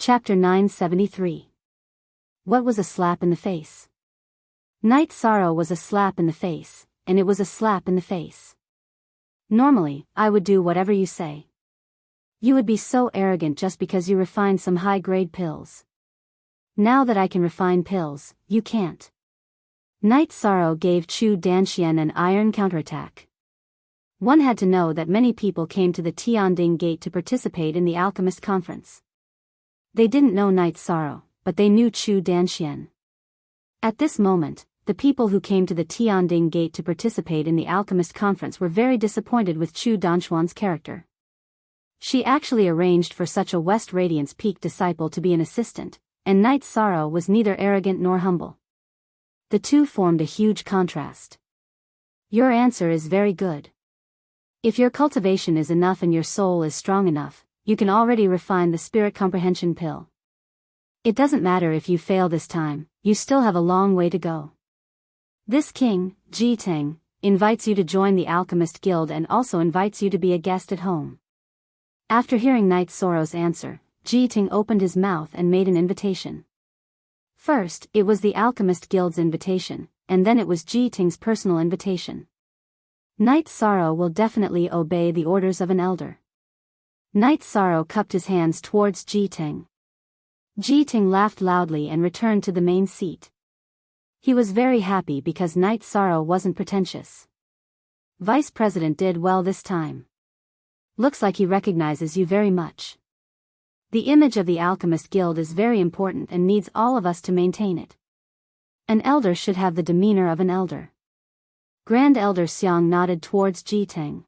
Chapter 973. What was a slap in the face? Night sorrow was a slap in the face, and it was a slap in the face. Normally, I would do whatever you say. You would be so arrogant just because you refined some high-grade pills. Now that I can refine pills, you can't. Night sorrow gave Chu Danxian an iron counterattack. One had to know that many people came to the Tianding Gate to participate in the alchemist conference. They didn't know Night sorrow, but they knew Chu Danxian. At this moment, the people who came to the Tianding Gate to participate in the alchemist conference were very disappointed with Chu Danxuan's character. She actually arranged for such a West Radiance Peak disciple to be an assistant, and Night sorrow was neither arrogant nor humble. The two formed a huge contrast. Your answer is very good. If your cultivation is enough and your soul is strong enough, you can already refine the spirit comprehension pill. It doesn't matter if you fail this time, you still have a long way to go. This king, Teng, invites you to join the Alchemist Guild and also invites you to be a guest at home. After hearing Night sorrow's answer, Teng opened his mouth and made an invitation. First, it was the Alchemist Guild's invitation, and then it was Teng's personal invitation. Night sorrow will definitely obey the orders of an elder. Night sorrow cupped his hands towards Teng. Teng laughed loudly and returned to the main seat. He was very happy because Night sorrow wasn't pretentious. Vice President did well this time. Looks like he recognizes you very much. The image of the Alchemist Guild is very important and needs all of us to maintain it. An elder should have the demeanor of an elder. Grand Elder Xiang nodded towards Teng.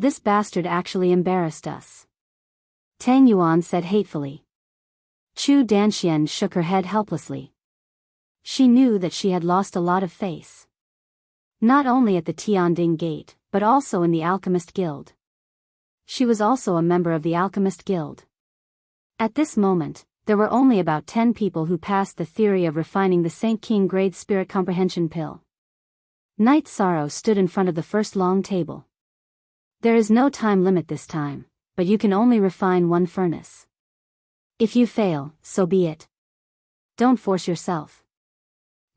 This bastard actually embarrassed us. Tang Yuan said hatefully. Chu Danxian shook her head helplessly. She knew that she had lost a lot of face. Not only at the Tianding Gate, but also in the Alchemist Guild. She was also a member of the Alchemist Guild. At this moment, there were only about 10 people who passed the theory of refining the Saint King grade spirit comprehension pill. Night sorrow stood in front of the first long table. There is no time limit this time, but you can only refine one furnace. If you fail, so be it. Don't force yourself.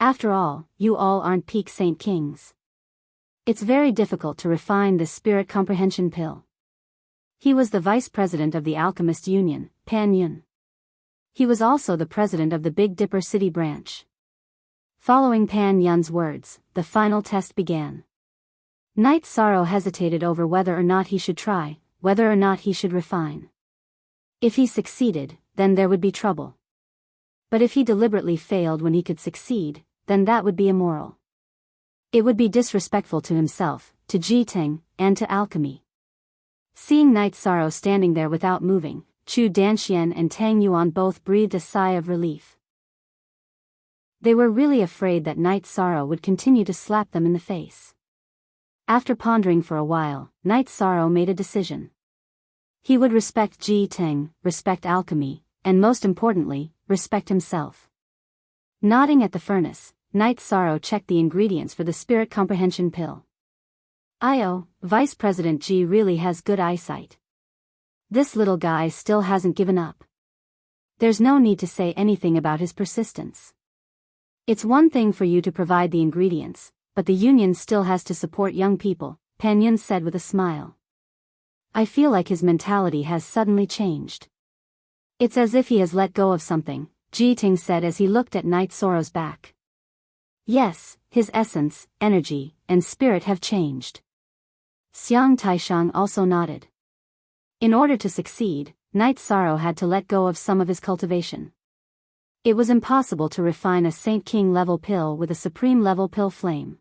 After all, you all aren't peak Saint Kings. It's very difficult to refine this spirit comprehension pill. He was the vice president of the Alchemist Union, Pan Yun. He was also the president of the Big Dipper City branch. Following Pan Yun's words, the final test began. Night sorrow hesitated over whether or not he should try, whether or not he should refine. If he succeeded, then there would be trouble. But if he deliberately failed when he could succeed, then that would be immoral. It would be disrespectful to himself, to Teng, and to alchemy. Seeing Night sorrow standing there without moving, Chu Danxian and Tang Yuan both breathed a sigh of relief. They were really afraid that Night sorrow would continue to slap them in the face. After pondering for a while, Night sorrow made a decision. He would respect Teng, respect alchemy, and most importantly, respect himself. Nodding at the furnace, Night sorrow checked the ingredients for the spirit comprehension pill. Vice President G really has good eyesight. This little guy still hasn't given up. There's no need to say anything about his persistence. It's one thing for you to provide the ingredients, but the union still has to support young people, Pan Yun said with a smile. I feel like his mentality has suddenly changed. It's as if he has let go of something, Teng said as he looked at Night sorrow's back. Yes, his essence, energy, and spirit have changed. Xiang Taishang also nodded. In order to succeed, Night sorrow had to let go of some of his cultivation. It was impossible to refine a Saint King level pill with a supreme level pill flame.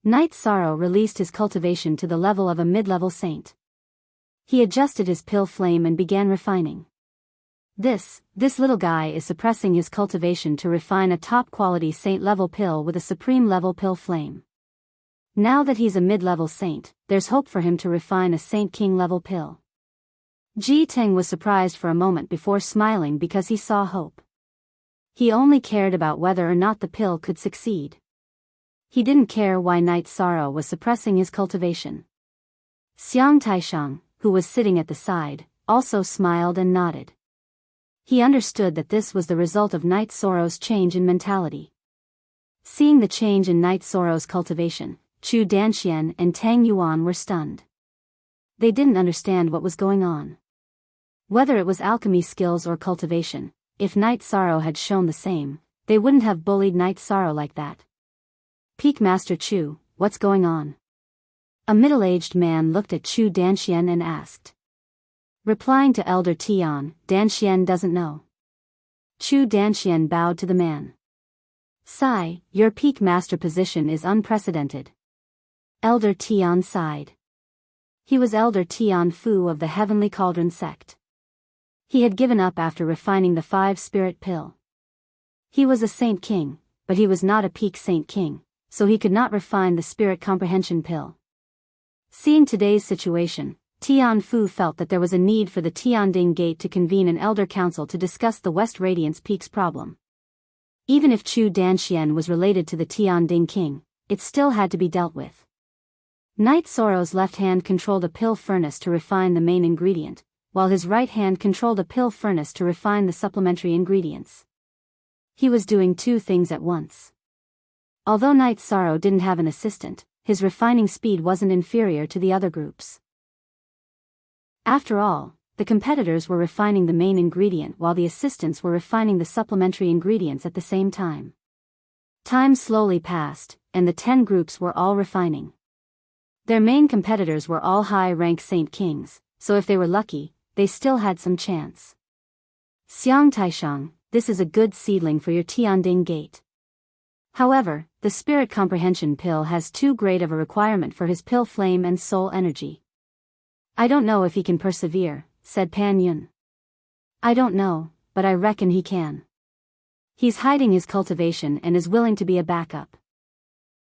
Night sorrow released his cultivation to the level of a mid-level saint. He adjusted his pill flame and began refining. This little guy is suppressing his cultivation to refine a top-quality saint-level pill with a supreme-level pill flame. Now that he's a mid-level saint, there's hope for him to refine a Saint King-level pill. Teng was surprised for a moment before smiling because he saw hope. He only cared about whether or not the pill could succeed. He didn't care why Night sorrow was suppressing his cultivation. Xiang Taishang, who was sitting at the side, also smiled and nodded. He understood that this was the result of Night Sorrow's change in mentality. Seeing the change in Night Sorrow's cultivation, Chu Danxian and Tang Yuan were stunned. They didn't understand what was going on. Whether it was alchemy skills or cultivation, if Night Sorrow had shown the same, they wouldn't have bullied Night Sorrow like that. Peak Master Chu, what's going on? A middle-aged man looked at Chu Danxian and asked. Replying to Elder Tian, Danxian doesn't know. Chu Danxian bowed to the man. Sigh, your peak master position is unprecedented. Elder Tian sighed. He was Elder Tian Fu of the Heavenly Cauldron sect. He had given up after refining the 5-spirit pill. He was a Saint King, but he was not a peak Saint King, so he could not refine the spirit comprehension pill. Seeing today's situation, Tian Fu felt that there was a need for the Tianding Gate to convene an elder council to discuss the West Radiance Peaks problem. Even if Chu Danxian was related to the Tianding King, it still had to be dealt with. Night Sorrow's left hand controlled a pill furnace to refine the main ingredient, while his right hand controlled a pill furnace to refine the supplementary ingredients. He was doing two things at once. Although Night Sorrow didn't have an assistant, his refining speed wasn't inferior to the other groups. After all, the competitors were refining the main ingredient while the assistants were refining the supplementary ingredients at the same time. Time slowly passed, and the 10 groups were all refining. Their main competitors were all high-rank Saint Kings, so if they were lucky, they still had some chance. Xiang Taishang, this is a good seedling for your Tianding Gate. However, the Spirit Comprehension Pill has too great of a requirement for his pill flame and soul energy. I don't know if he can persevere, said Pan Yun. I don't know, but I reckon he can. He's hiding his cultivation and is willing to be a backup.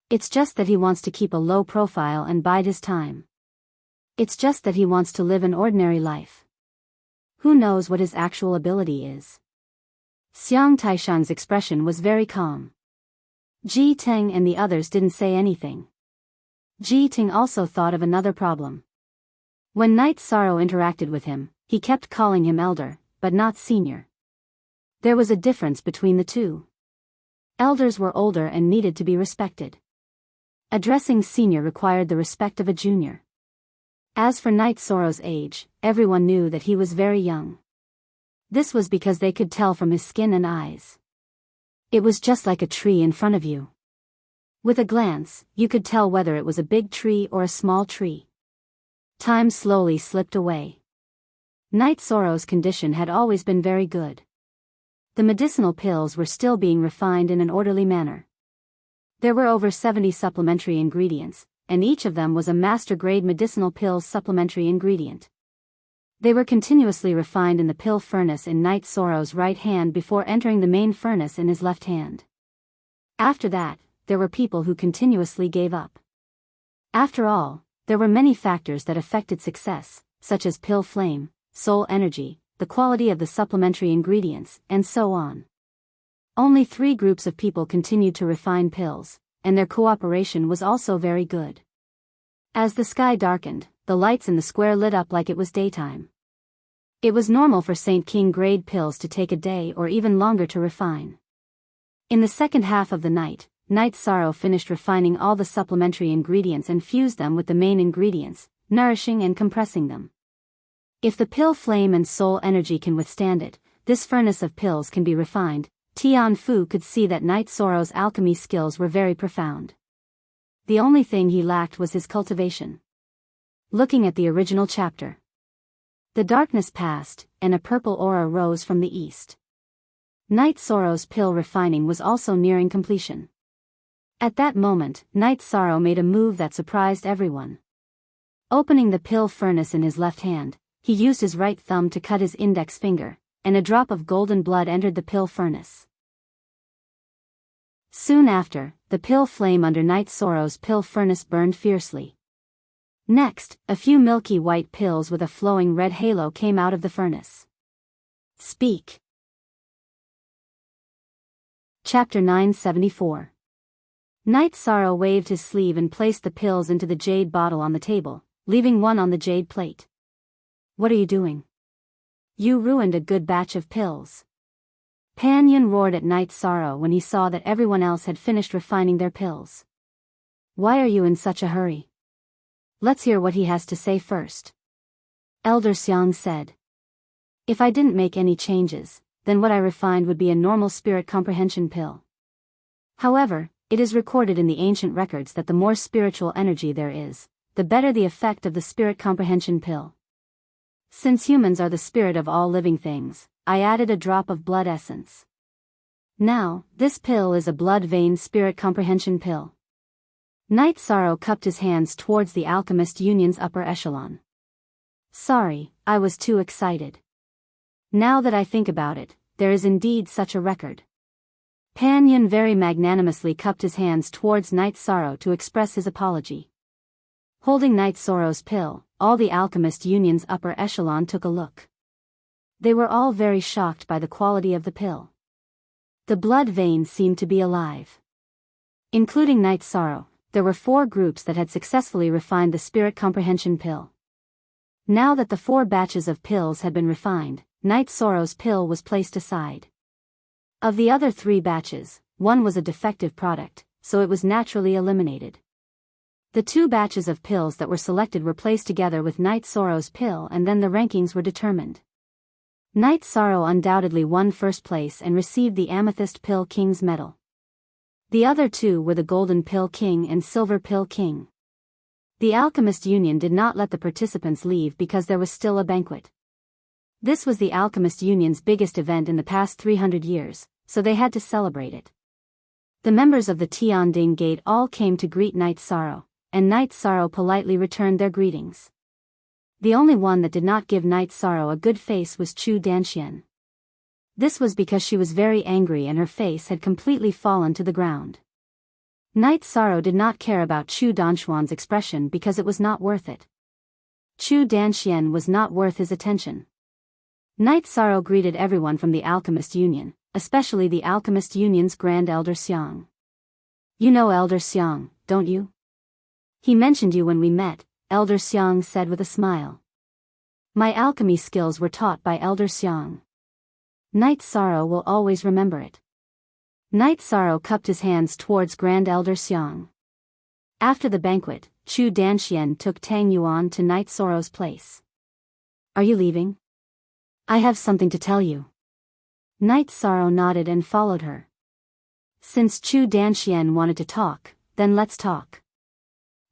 It's just that he wants to keep a low profile and bide his time. It's just that he wants to live an ordinary life. Who knows what his actual ability is? Xiang Taishang's expression was very calm. Ji Teng and the others didn't say anything. Ji Teng also thought of another problem. When Night Sorrow interacted with him, he kept calling him elder, but not senior. There was a difference between the two. Elders were older and needed to be respected. Addressing senior required the respect of a junior. As for Night Sorrow's age, everyone knew that he was very young. This was because they could tell from his skin and eyes. It was just like a tree in front of you. With a glance, you could tell whether it was a big tree or a small tree. Time slowly slipped away. Night Sorrow's condition had always been very good. The medicinal pills were still being refined in an orderly manner. There were over 70 supplementary ingredients, and each of them was a master-grade medicinal pill supplementary ingredient. They were continuously refined in the pill furnace in Night Sorrow's right hand before entering the main furnace in his left hand. After that, there were people who continuously gave up. After all, there were many factors that affected success, such as pill flame, soul energy, the quality of the supplementary ingredients, and so on. Only 3 groups of people continued to refine pills, and their cooperation was also very good. As the sky darkened, the lights in the square lit up like it was daytime. It was normal for Saint King grade pills to take a day or even longer to refine. In the second half of the night, Night Sorrow finished refining all the supplementary ingredients and fused them with the main ingredients, nourishing and compressing them. If the pill flame and soul energy can withstand it, this furnace of pills can be refined. Tian Fu could see that Night Sorrow's alchemy skills were very profound. The only thing he lacked was his cultivation. Looking at the original chapter. The darkness passed, and a purple aura rose from the east. Night Sorrow's pill refining was also nearing completion. At that moment, Night Sorrow made a move that surprised everyone. Opening the pill furnace in his left hand, he used his right thumb to cut his index finger, and a drop of golden blood entered the pill furnace. Soon after, the pill flame under Night Sorrow's pill furnace burned fiercely. Next, a few milky white pills with a flowing red halo came out of the furnace. Speak. Chapter 974. Night Sorrow waved his sleeve and placed the pills into the jade bottle on the table, leaving one on the jade plate. What are you doing? You ruined a good batch of pills. Pan Yin roared at Night Sorrow when he saw that everyone else had finished refining their pills. Why are you in such a hurry? Let's hear what he has to say first. Elder Xiang said. If I didn't make any changes, then what I refined would be a normal spirit comprehension pill. However, it is recorded in the ancient records that the more spiritual energy there is, the better the effect of the spirit comprehension pill. Since humans are the spirit of all living things, I added a drop of blood essence. Now, this pill is a blood vein spirit comprehension pill. Night Sorrow cupped his hands towards the Alchemist Union's upper echelon. Sorry, I was too excited. Now that I think about it, there is indeed such a record. Pan Yin very magnanimously cupped his hands towards Night Sorrow to express his apology. Holding Night Sorrow's pill, all the Alchemist Union's upper echelon took a look. They were all very shocked by the quality of the pill. The blood vein seemed to be alive. Including Night Sorrow, there were 4 groups that had successfully refined the spirit comprehension pill. Now that the 4 batches of pills had been refined, Night Sorrow's pill was placed aside. Of the other 3 batches, 1 was a defective product, so it was naturally eliminated. The 2 batches of pills that were selected were placed together with Night Sorrow's pill and then the rankings were determined. Night Sorrow undoubtedly won first place and received the Amethyst Pill King's medal. The other 2 were the Golden Pill King and Silver Pill King. The Alchemist Union did not let the participants leave because there was still a banquet. This was the Alchemist Union's biggest event in the past 300 years, so they had to celebrate it. The members of the Tianding Gate all came to greet Night Sorrow, and Night Sorrow politely returned their greetings. The only one that did not give Night Sorrow a good face was Chu Danxian. This was because she was very angry and her face had completely fallen to the ground. Night Sorrow did not care about Chu Danxuan's expression because it was not worth it. Chu Danxian was not worth his attention. Night Sorrow greeted everyone from the Alchemist Union, especially the Alchemist Union's Grand Elder Xiang. You know Elder Xiang, don't you? He mentioned you when we met, Elder Xiang said with a smile. My alchemy skills were taught by Elder Xiang. Night Sorrow will always remember it. Night Sorrow cupped his hands towards Grand Elder Xiang. After the banquet, Chu Danxian took Tang Yuan to Night Sorrow's place. Are you leaving? I have something to tell you. Night Sorrow nodded and followed her. Since Chu Danxian wanted to talk, then let's talk.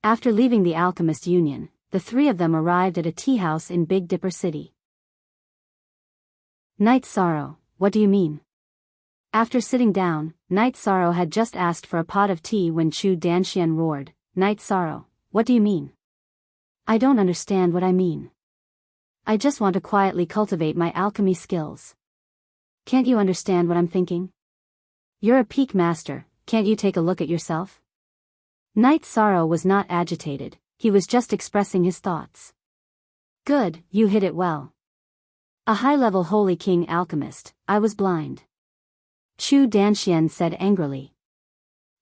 After leaving the Alchemist Union, the 3 of them arrived at a tea house in Big Dipper City. Night Sorrow, what do you mean? After sitting down, Night Sorrow had just asked for a pot of tea when Chu Danxian roared, Night Sorrow, what do you mean? I don't understand what I mean. I just want to quietly cultivate my alchemy skills. Can't you understand what I'm thinking? You're a peak master, can't you take a look at yourself? Night Sorrow was not agitated, he was just expressing his thoughts. Good, you hit it well. A high-level Holy King alchemist, I was blind. Chu Danxian said angrily.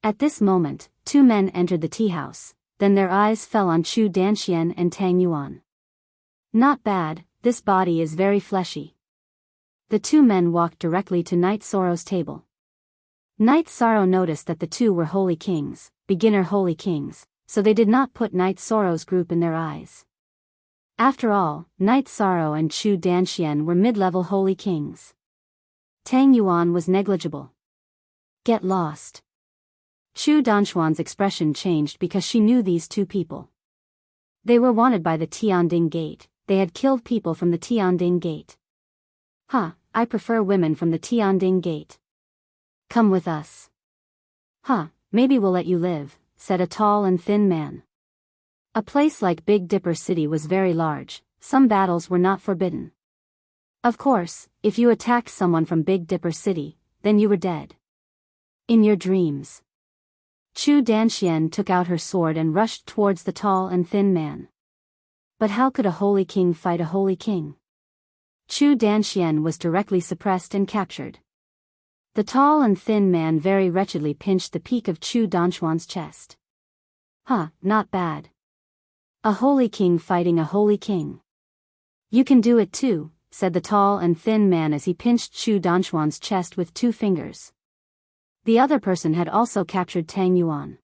At this moment, 2 men entered the tea house, then their eyes fell on Chu Danxian and Tang Yuan. Not bad, this body is very fleshy. The 2 men walked directly to Night Sorrow's table. Night Sorrow noticed that the 2 were Holy Kings, beginner Holy Kings, so they did not put Night Sorrow's group in their eyes. After all, Night Sorrow and Chu Danxian were mid-level Holy Kings. Tang Yuan was negligible. Get lost. Chu Danxuan's expression changed because she knew these 2 people. They were wanted by the Tianding Gate, they had killed people from the Tianding Gate. Huh, I prefer women from the Tianding Gate. Come with us. Huh, maybe we'll let you live, said a tall and thin man. A place like Big Dipper City was very large, some battles were not forbidden. Of course, if you attacked someone from Big Dipper City, then you were dead. In your dreams. Chu Danxian took out her sword and rushed towards the tall and thin man. But how could a Holy King fight a Holy King? Chu Danxian was directly suppressed and captured. The tall and thin man very wretchedly pinched the peak of Chu Danxuan's chest. Huh, not bad. A Holy King fighting a Holy King. You can do it too, said the tall and thin man as he pinched Chu Danchuan's chest with 2 fingers. The other person had also captured Tang Yuan.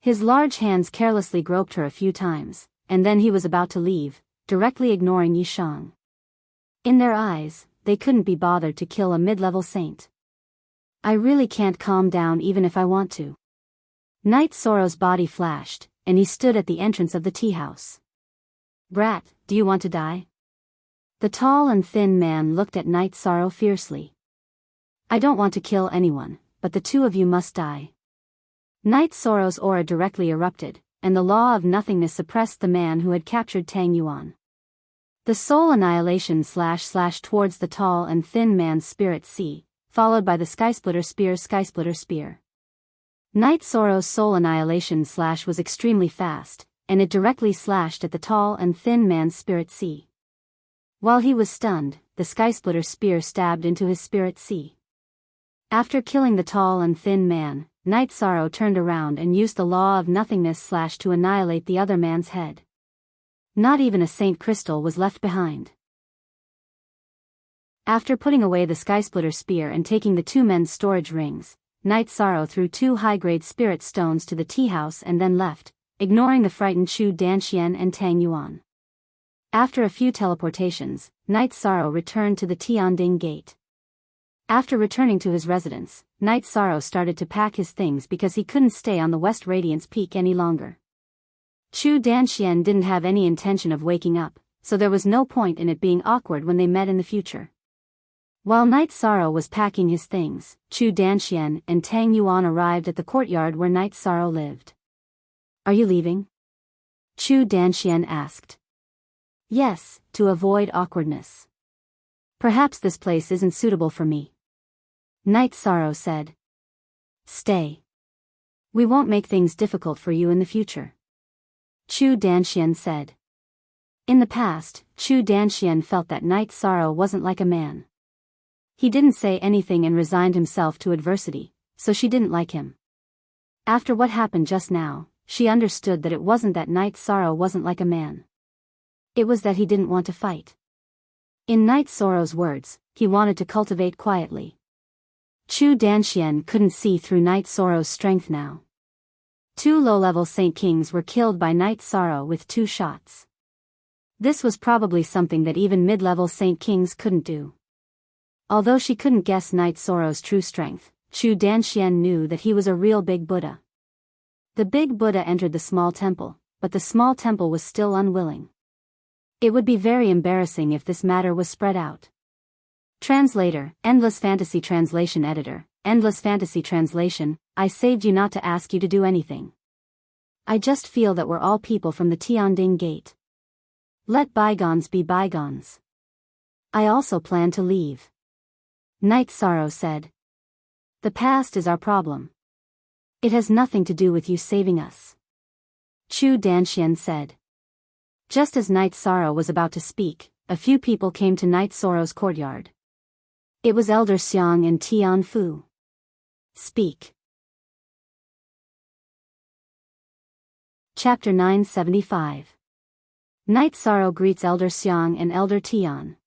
His large hands carelessly groped her a few times, and then he was about to leave, directly ignoring Yishang. In their eyes, they couldn't be bothered to kill a mid-level saint. I really can't calm down even if I want to. Knight Sorrow's body flashed, and he stood at the entrance of the tea house. Brat, do you want to die? The tall and thin man looked at Knight Sorrow fiercely. I don't want to kill anyone, but the 2 of you must die. Knight Sorrow's aura directly erupted, and the law of nothingness suppressed the man who had captured Tang Yuan. The soul annihilation / towards the tall and thin man's spirit sea, followed by the skysplitter spear. Knight Sorrow's soul annihilation / was extremely fast, and it directly slashed at the tall and thin man's spirit sea. While he was stunned, the skysplitter spear stabbed into his spirit sea. After killing the tall and thin man, Knight Sorrow turned around and used the law of nothingness / to annihilate the other man's head. Not even a saint crystal was left behind. After putting away the skysplitter spear and taking the 2 men's storage rings, Knight Sorrow threw 2 high-grade spirit stones to the tea house and then left, ignoring the frightened Chu Danxian and Tang Yuan. After a few teleportations, Knight Sorrow returned to the Tianding gate. After returning to his residence, Knight Sorrow started to pack his things because he couldn't stay on the West Radiance Peak any longer. Chu Danxian didn't have any intention of waking up, so there was no point in it being awkward when they met in the future. While Knight Sorrow was packing his things, Chu Danxian and Tang Yuan arrived at the courtyard where Knight Sorrow lived. Are you leaving? Chu Danxian asked. Yes, to avoid awkwardness. Perhaps this place isn't suitable for me. Knight Sorrow said. Stay. We won't make things difficult for you in the future. Chu Danxian said. In the past, Chu Danxian felt that Knight Sorrow wasn't like a man. He didn't say anything and resigned himself to adversity, so she didn't like him. After what happened just now, she understood that it wasn't that Knight Sorrow wasn't like a man. It was that he didn't want to fight. In Knight Sorrow's words, he wanted to cultivate quietly. Chu Danxian couldn't see through Knight Sorrow's strength now. 2 low-level Saint Kings were killed by Knight Sorrow with 2 shots. This was probably something that even mid-level Saint Kings couldn't do. Although she couldn't guess Knight Sorrow's true strength, Chu Danxian knew that he was a real big Buddha. The big Buddha entered the small temple, but the small temple was still unwilling. It would be very embarrassing if this matter was spread out. Translator, Endless Fantasy Translation Editor, Endless Fantasy Translation, I saved you not to ask you to do anything. I just feel that we're all people from the Tianding gate. Let bygones be bygones. I also plan to leave. Knight Sorrow said. The past is our problem. It has nothing to do with you saving us. Chu Danxian said. Just as Knight Sorrow was about to speak, a few people came to Knight Sorrow's courtyard. It was Elder Xiang and Tian Fu. Speak. Chapter 975. Knight Sorrow greets Elder Xiang and Elder Tian.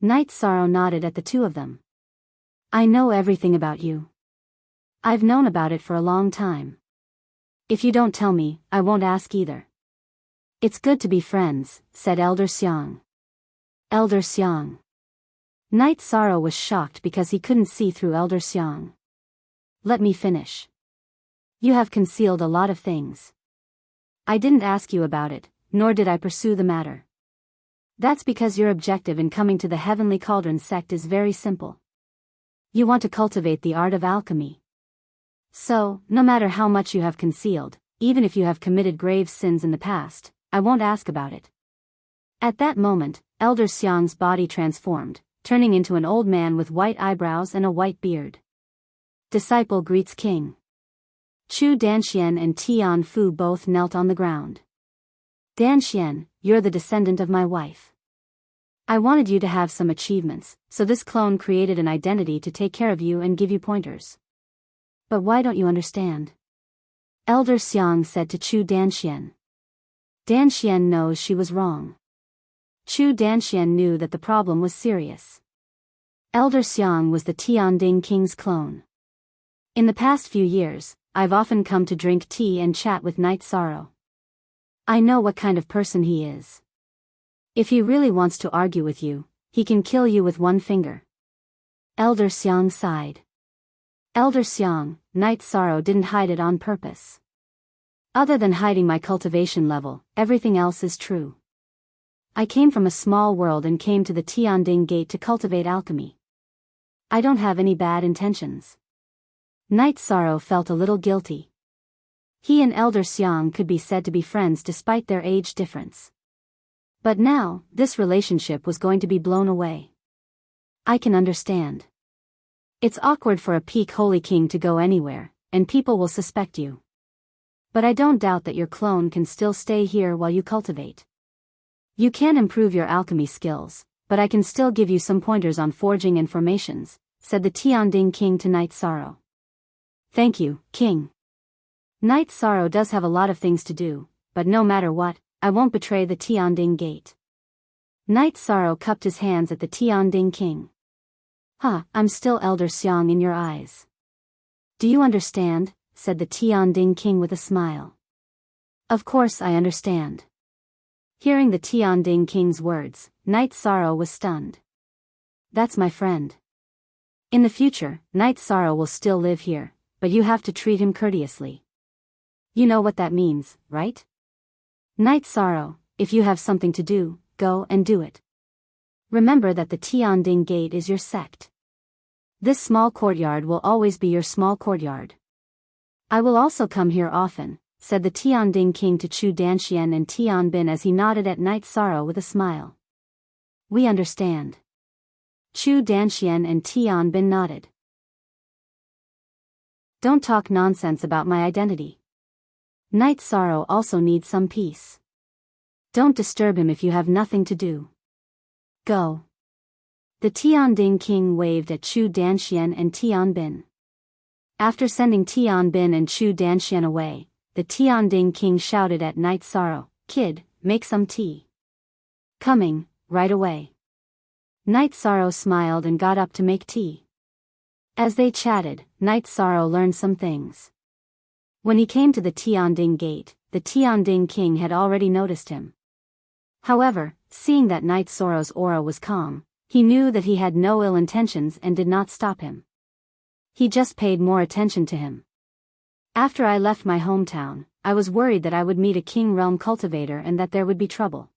Knight Sorrow nodded at the 2 of them. I know everything about you. I've known about it for a long time. If you don't tell me, I won't ask either. It's good to be friends, said Elder Xiang. Elder Xiang. Knight Sorrow was shocked because he couldn't see through Elder Xiang. Let me finish. You have concealed a lot of things. I didn't ask you about it, nor did I pursue the matter. That's because your objective in coming to the Heavenly Cauldron sect is very simple. You want to cultivate the art of alchemy. So, no matter how much you have concealed, even if you have committed grave sins in the past, I won't ask about it. At that moment, Elder Xiang's body transformed, turning into an old man with white eyebrows and a white beard. Disciple greets King. Chu Danxian and Tian Fu both knelt on the ground. Danxian, you're the descendant of my wife. I wanted you to have some achievements, so this clone created an identity to take care of you and give you pointers. But why don't you understand? Elder Xiang said to Chu Danxian. Danxian knows she was wrong. Chu Danxian knew that the problem was serious. Elder Xiang was the Tianding King's clone. In the past few years, I've often come to drink tea and chat with Night Sorrow. I know what kind of person he is. If he really wants to argue with you, he can kill you with one finger. Elder Xiang sighed. Elder Xiang, Night Sorrow didn't hide it on purpose. Other than hiding my cultivation level, everything else is true. I came from a small world and came to the Tianding Gate to cultivate alchemy. I don't have any bad intentions. Night Sorrow felt a little guilty. He and Elder Xiang could be said to be friends despite their age difference. But now, this relationship was going to be blown away. I can understand. It's awkward for a peak holy king to go anywhere, and people will suspect you. But I don't doubt that your clone can still stay here while you cultivate. You can improve your alchemy skills, but I can still give you some pointers on forging and formations, said the Tianding King to Night Sorrow. Thank you, King. Night Sorrow does have a lot of things to do, but no matter what, I won't betray the Tianding Gate. Night Sorrow cupped his hands at the Tianding King. I'm still Elder Xiang in your eyes. Do you understand? Said the Tianding King with a smile. Of course I understand. Hearing the Tianding King's words, Night Sorrow was stunned. That's my friend. In the future, Night Sorrow will still live here, but you have to treat him courteously. You know what that means, right? Night Sorrow, if you have something to do, go and do it. Remember that the Tianding Gate is your sect. This small courtyard will always be your small courtyard. I will also come here often, said the Tianding King to Chu Danxian and Tianbin as he nodded at Night Sorrow with a smile. We understand. Chu Danxian and Tianbin nodded. Don't talk nonsense about my identity. Night Sorrow also needs some peace. Don't disturb him if you have nothing to do. Go. The Tianding King waved at Chu Danxian and Tianbin. After sending Tianbin and Chu Danxian away, the Tianding King shouted at Night Sorrow, Kid, make some tea. Coming, right away. Night Sorrow smiled and got up to make tea. As they chatted, Night Sorrow learned some things. When he came to the Tianding Gate, the Tianding King had already noticed him. However, seeing that Night Sorrow's aura was calm, he knew that he had no ill intentions and did not stop him. He just paid more attention to him. After I left my hometown, I was worried that I would meet a King Realm cultivator and that there would be trouble.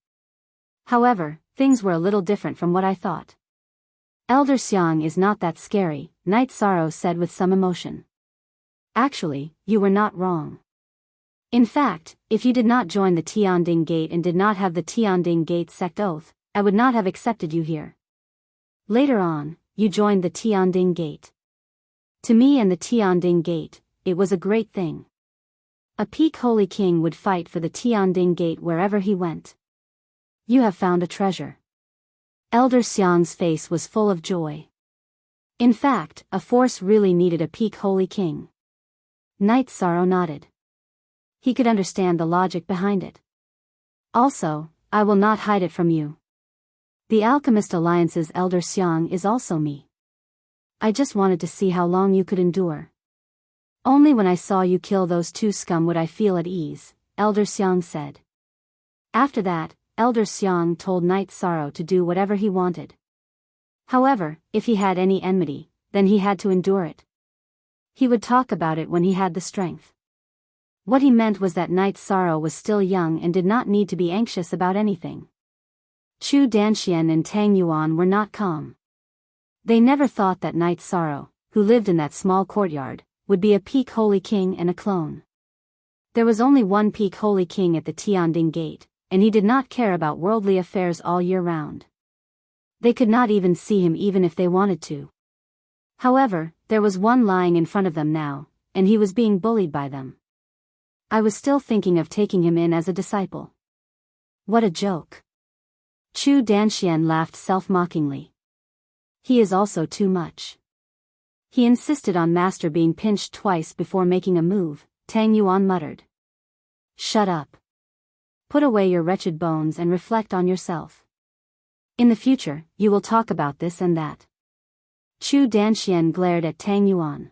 However, things were a little different from what I thought. Elder Xiang is not that scary, Night Sorrow said with some emotion. Actually, you were not wrong. In fact, if you did not join the Tianding Gate and did not have the Tianding Gate sect oath, I would not have accepted you here. Later on, you joined the Tianding Gate. To me and the Tianding Gate, it was a great thing. A peak holy king would fight for the Tianding Gate wherever he went. You have found a treasure. Elder Xiang's face was full of joy. In fact, a force really needed a peak holy king. Night Sorrow nodded. He could understand the logic behind it. Also, I will not hide it from you. The Alchemist Alliance's Elder Xiang is also me. I just wanted to see how long you could endure. Only when I saw you kill those two scum would I feel at ease, Elder Xiang said. After that, Elder Xiang told Night Sorrow to do whatever he wanted. However, if he had any enmity, then he had to endure it. He would talk about it when he had the strength. What he meant was that Night Sorrow was still young and did not need to be anxious about anything. Chu Danxian and Tang Yuan were not calm. They never thought that Night Sorrow, who lived in that small courtyard, would be a peak holy king and a clone. There was only one peak holy king at the Tianding Gate, and he did not care about worldly affairs all year round. They could not even see him even if they wanted to. However, there was one lying in front of them now, and he was being bullied by them. I was still thinking of taking him in as a disciple. What a joke. Chu Danxian laughed self-mockingly. He is also too much. He insisted on Master being pinched twice before making a move, Tang Yuan muttered. Shut up. Put away your wretched bones and reflect on yourself. In the future, you will talk about this and that. Chu Danxian glared at Tang Yuan.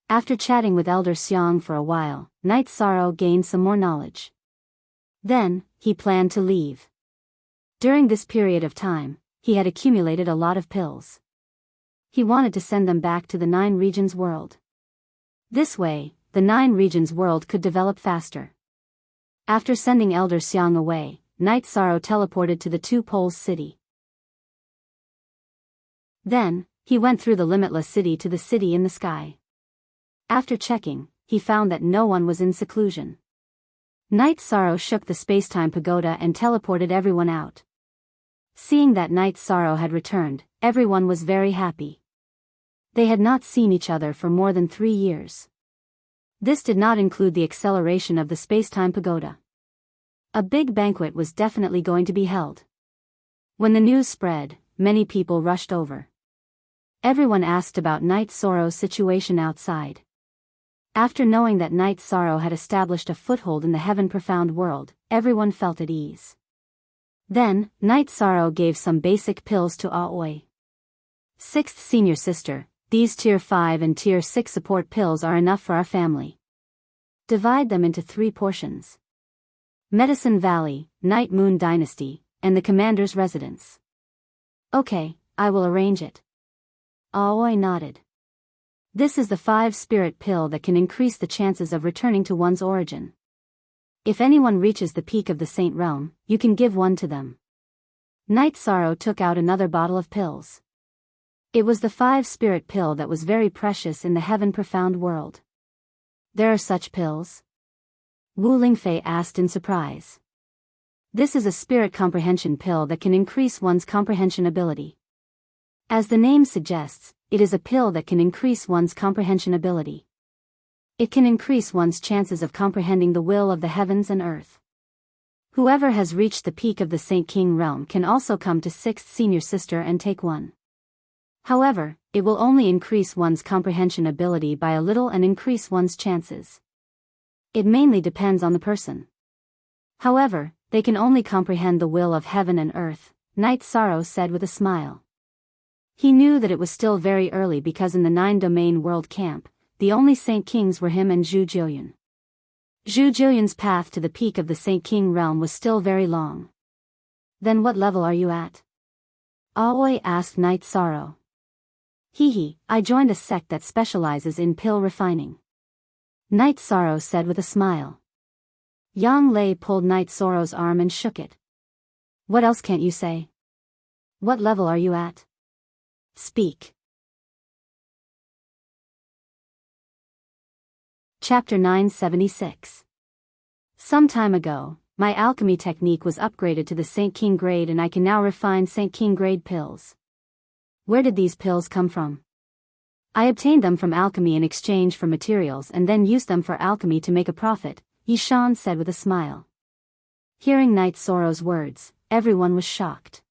After chatting with Elder Xiang for a while, Night Sorrow gained some more knowledge. Then, he planned to leave. During this period of time, he had accumulated a lot of pills. He wanted to send them back to the 9 regions world. This way, the 9 regions world could develop faster. After sending Elder Xiang away, Night Sorrow teleported to the 2 poles city. Then, he went through the limitless city to the city in the sky. After checking, he found that no one was in seclusion. Night Sorrow shook the space-time pagoda and teleported everyone out. Seeing that Night Sorrow had returned, everyone was very happy. They had not seen each other for more than 3 years. This did not include the acceleration of the space-time pagoda. A big banquet was definitely going to be held. When the news spread, many people rushed over. Everyone asked about Night Sorrow's situation outside. After knowing that Night Sorrow had established a foothold in the heaven profound world, everyone felt at ease. Then, Night Sorrow gave some basic pills to Aoi. 6th Senior Sister, these Tier 5 and Tier 6 support pills are enough for our family. Divide them into 3 portions. Medicine Valley, Night Moon Dynasty, and the Commander's Residence. Okay, I will arrange it. Aoi nodded. This is the 5-spirit pill that can increase the chances of returning to one's origin. If anyone reaches the peak of the Saint Realm, you can give one to them. Night Sorrow took out another bottle of pills. It was the 5-spirit pill that was very precious in the heaven profound world. There are such pills? Wu Lingfei asked in surprise. This is a spirit comprehension pill that can increase one's comprehension ability. As the name suggests, it is a pill that can increase one's comprehension ability. It can increase one's chances of comprehending the will of the heavens and earth. Whoever has reached the peak of the Saint King realm can also come to 6th Senior Sister and take one. However, it will only increase one's comprehension ability by a little and increase one's chances. It mainly depends on the person. However, they can only comprehend the will of heaven and earth, Night Sorrow said with a smile. He knew that it was still very early because in the 9-domain world camp, the only Saint Kings were him and Zhu Jiuyan. Zhu Jiuyan's path to the peak of the Saint King realm was still very long. Then what level are you at? Aoi asked Night Sorrow. I joined a sect that specializes in pill refining. Night Sorrow said with a smile. Yang Lei pulled Night Sorrow's arm and shook it. What else can't you say? What level are you at? Speak. Chapter 976. Some time ago, my alchemy technique was upgraded to the Saint King grade and I can now refine Saint King grade pills. Where did these pills come from? I obtained them from alchemy in exchange for materials and then used them for alchemy to make a profit, Yishan said with a smile. Hearing Night Sorrow's words, everyone was shocked.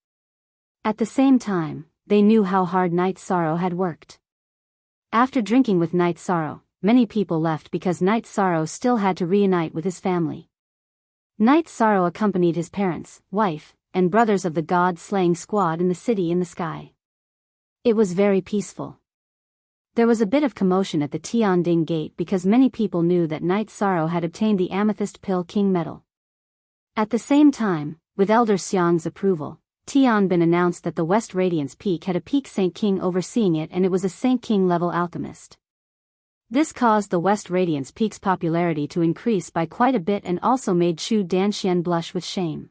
At the same time, they knew how hard Night Sorrow had worked. After drinking with Night Sorrow, many people left because Night Sorrow still had to reunite with his family. Night Sorrow accompanied his parents, wife, and brothers of the god-slaying squad in the city in the sky. It was very peaceful. There was a bit of commotion at the Tianding gate because many people knew that Night Sorrow had obtained the Amethyst Pill King medal. At the same time, with Elder Xiang's approval, Tianbin announced that the West Radiance Peak had a Peak Saint King overseeing it and it was a Saint King level alchemist. This caused the West Radiance Peak's popularity to increase by quite a bit and also made Chu Danxian blush with shame.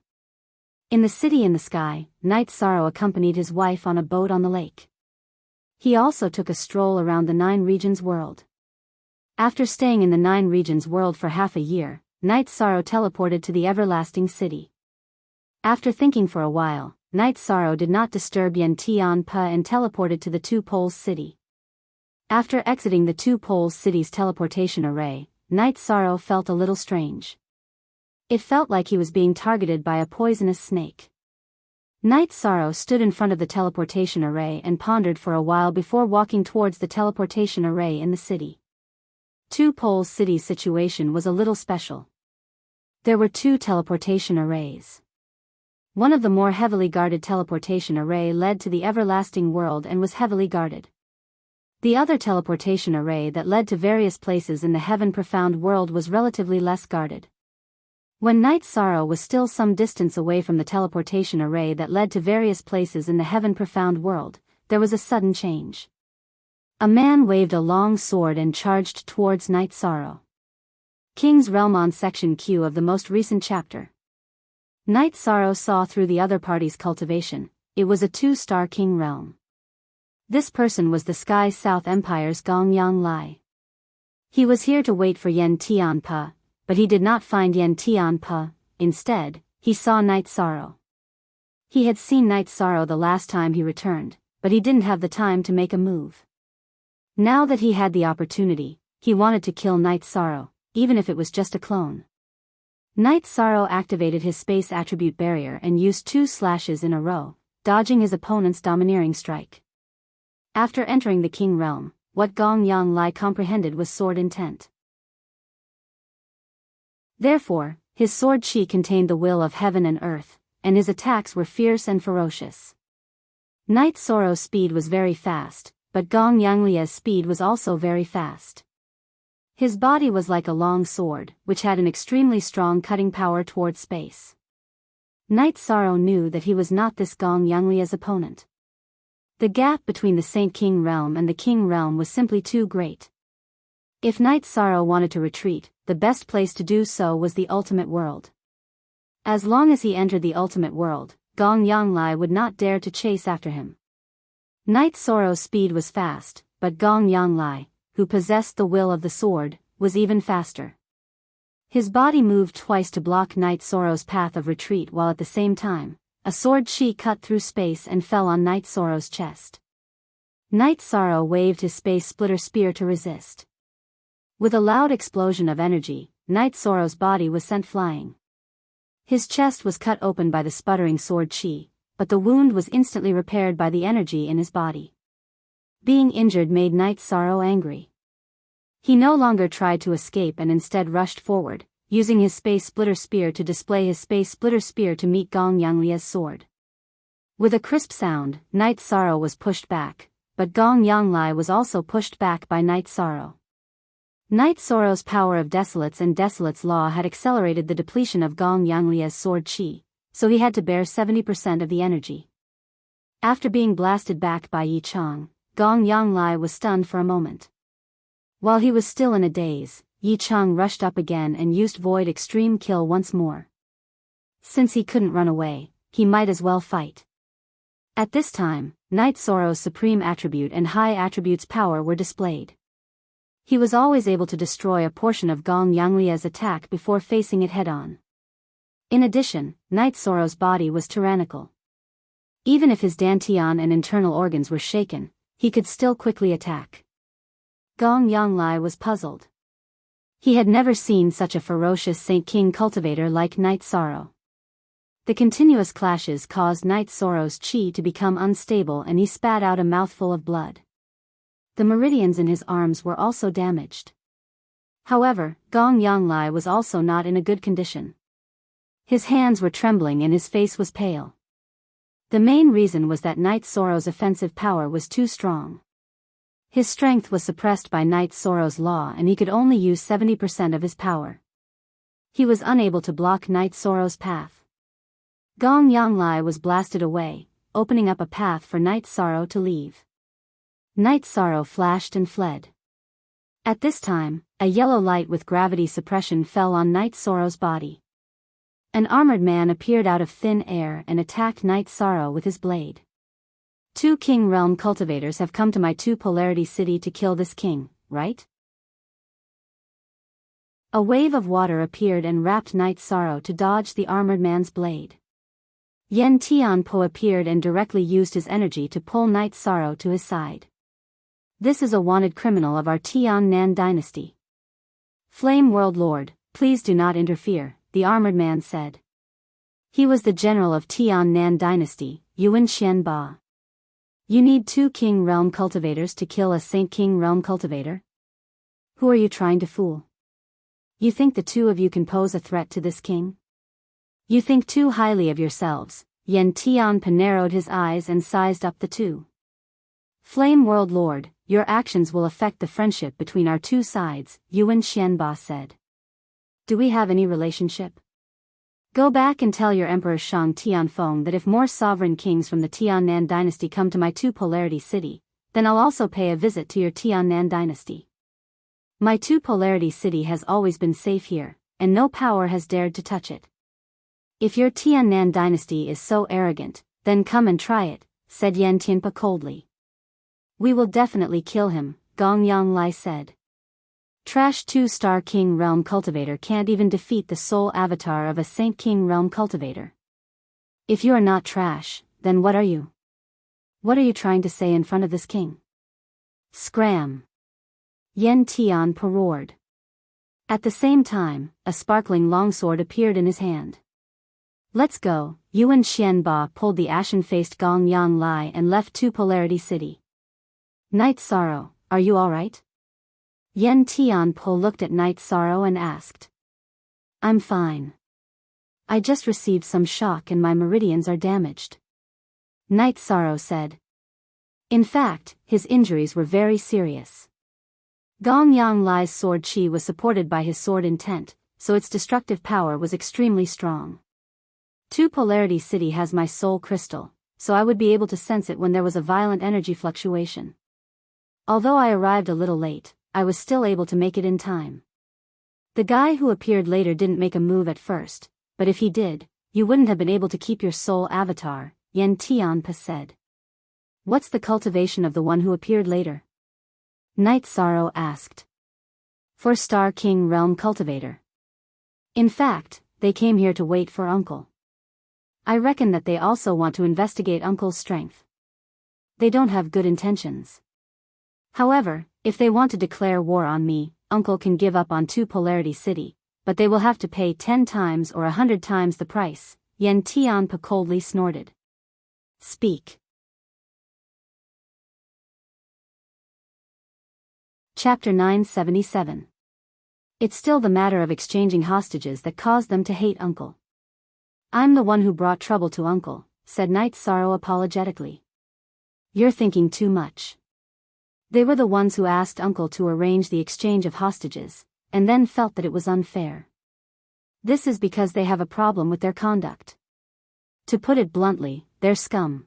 In the city in the sky, Night Sorrow accompanied his wife on a boat on the lake. He also took a stroll around the 9 regions world. After staying in the 9 regions world for half a year, Night Sorrow teleported to the Everlasting City. After thinking for a while, Night Sorrow did not disturb Yen Tian Pa and teleported to the 2 Poles City. After exiting the 2 Poles City's teleportation array, Night Sorrow felt a little strange. It felt like he was being targeted by a poisonous snake. Night Sorrow stood in front of the teleportation array and pondered for a while before walking towards the teleportation array in the city. 2 Poles City's situation was a little special. There were 2 teleportation arrays. One of the more heavily guarded teleportation array led to the everlasting world and was heavily guarded. The other teleportation array that led to various places in the heaven profound world was relatively less guarded. When Night Sorrow was still some distance away from the teleportation array that led to various places in the heaven profound world, there was a sudden change. A man waved a long sword and charged towards Night Sorrow. King's Realm on Section Q of the most recent chapter. Night Sorrow saw through the other party's cultivation. It was a 2-star King Realm. This person was the Sky South Empire's Gong Yang Lai. He was here to wait for Yen Tianpa, but he did not find Yen Tianpa. Instead, he saw Night Sorrow. He had seen Night Sorrow the last time he returned, but he didn't have the time to make a move. Now that he had the opportunity, he wanted to kill Night Sorrow, even if it was just a clone. Night Sorrow activated his space attribute barrier and used 2 slashes in a row, dodging his opponent's domineering strike. After entering the King Realm, what Gong Yang Lai comprehended was sword intent. Therefore, his sword chi contained the will of heaven and earth, and his attacks were fierce and ferocious. Night Sorrow's speed was very fast, but Gong Yang Lia's speed was also very fast. His body was like a long sword, which had an extremely strong cutting power toward space. Night Sorrow knew that he was not this Gong Yang Lia's opponent. The gap between the Saint King Realm and the King Realm was simply too great. If Night Sorrow wanted to retreat, the best place to do so was the ultimate world. As long as he entered the ultimate world, Gong Yang Lai would not dare to chase after him. Night Sorrow's speed was fast, but Gong Yang Lai, who possessed the will of the sword, was even faster. His body moved twice to block Night Sorrow's path of retreat while at the same time, a sword chi cut through space and fell on Night Sorrow's chest. Night Sorrow waved his space splitter spear to resist. With a loud explosion of energy, Night Sorrow's body was sent flying. His chest was cut open by the sputtering sword chi, but the wound was instantly repaired by the energy in his body. Being injured made Night Sorrow angry. He no longer tried to escape and instead rushed forward, using his space splitter spear to display his space splitter spear to meet Gong Yang Lia's sword. With a crisp sound, Night Sorrow was pushed back, but Gong Yang Lai was also pushed back by Night Sorrow. Night Sorrow's power of Desolates and Desolates' law had accelerated the depletion of Gong Yang Lia's sword chi, so he had to bear 70% of the energy. After being blasted back by Yi Chang, Gong Yang Lai was stunned for a moment. While he was still in a daze, Yi Chang rushed up again and used Void Extreme Kill once more. Since he couldn't run away, he might as well fight. At this time, Night Sorrow's supreme attribute and high attribute's power were displayed. He was always able to destroy a portion of Gong Yang Lia's attack before facing it head-on. In addition, Night Sorrow's body was tyrannical. Even if his dantian and internal organs were shaken, he could still quickly attack. Gong Yang Lai was puzzled. He had never seen such a ferocious Saint King cultivator like Night Sorrow. The continuous clashes caused Night Sorrow's chi to become unstable and he spat out a mouthful of blood. The meridians in his arms were also damaged. However, Gong Yang Lai was also not in a good condition. His hands were trembling and his face was pale. The main reason was that Night Sorrow's offensive power was too strong. His strength was suppressed by Night Sorrow's law and he could only use 70% of his power. He was unable to block Night Sorrow's path. Gong Yang Lai was blasted away, opening up a path for Night Sorrow to leave. Night Sorrow flashed and fled. At this time, a yellow light with gravity suppression fell on Night Sorrow's body. An armored man appeared out of thin air and attacked Night Sorrow with his blade. 2 King Realm cultivators have come to my 2 Polarity City to kill this king, right? A wave of water appeared and wrapped Night Sorrow to dodge the armored man's blade. Yen Tianpo appeared and directly used his energy to pull Night Sorrow to his side. This is a wanted criminal of our Tian Nan dynasty. Flame World Lord, please do not interfere, the armored man said. He was the general of Tian Nan dynasty, Yuan Xianba. You need 2 King Realm cultivators to kill a Saint King Realm cultivator? Who are you trying to fool? You think the 2 of you can pose a threat to this king? You think too highly of yourselves. Yen Tianpa narrowed his eyes and sized up the two. Flame World Lord, your actions will affect the friendship between our two sides, Yuan Xianba said. Do we have any relationship? Go back and tell your Emperor Shang Tianfeng that if more sovereign kings from the Tiannan dynasty come to my two-polarity city, then I'll also pay a visit to your Tiannan dynasty. My two-polarity city has always been safe here, and no power has dared to touch it. If your Tiannan dynasty is so arrogant, then come and try it, said Yan Tianpa coldly. We will definitely kill him, Gong Yanglai said. Trash 2-star King Realm Cultivator can't even defeat the soul avatar of a Saint King Realm Cultivator. If you are not trash, then what are you? What are you trying to say in front of this king? Scram! Yen Tianpa roared. At the same time, a sparkling longsword appeared in his hand. Let's go. Yuan Xianba pulled the ashen-faced Gong Yanglai and left Two-Polarity City. Night Sorrow, are you alright? Yen Tianpa looked at Night Sorrow and asked. I'm fine. I just received some shock and my meridians are damaged. Night Sorrow said. In fact, his injuries were very serious. Gong Yanglai's sword chi was supported by his sword intent, so its destructive power was extremely strong. Two-Polarity City has my soul crystal, so I would be able to sense it when there was a violent energy fluctuation. Although I arrived a little late, I was still able to make it in time. The guy who appeared later didn't make a move at first, but if he did, you wouldn't have been able to keep your soul avatar, Yen Tianpa said. What's the cultivation of the one who appeared later? Night Sorrow asked. 4-star King Realm Cultivator. In fact, they came here to wait for Uncle. I reckon that they also want to investigate Uncle's strength. They don't have good intentions. However, if they want to declare war on me, Uncle can give up on Two-Polarity City, but they will have to pay 10 times or 100 times the price, Yen Tianpa coldly snorted. Speak. Chapter 977. It's still the matter of exchanging hostages that caused them to hate Uncle. I'm the one who brought trouble to Uncle, said Night Sorrow apologetically. You're thinking too much. They were the ones who asked Uncle to arrange the exchange of hostages, and then felt that it was unfair. This is because they have a problem with their conduct. To put it bluntly, they're scum.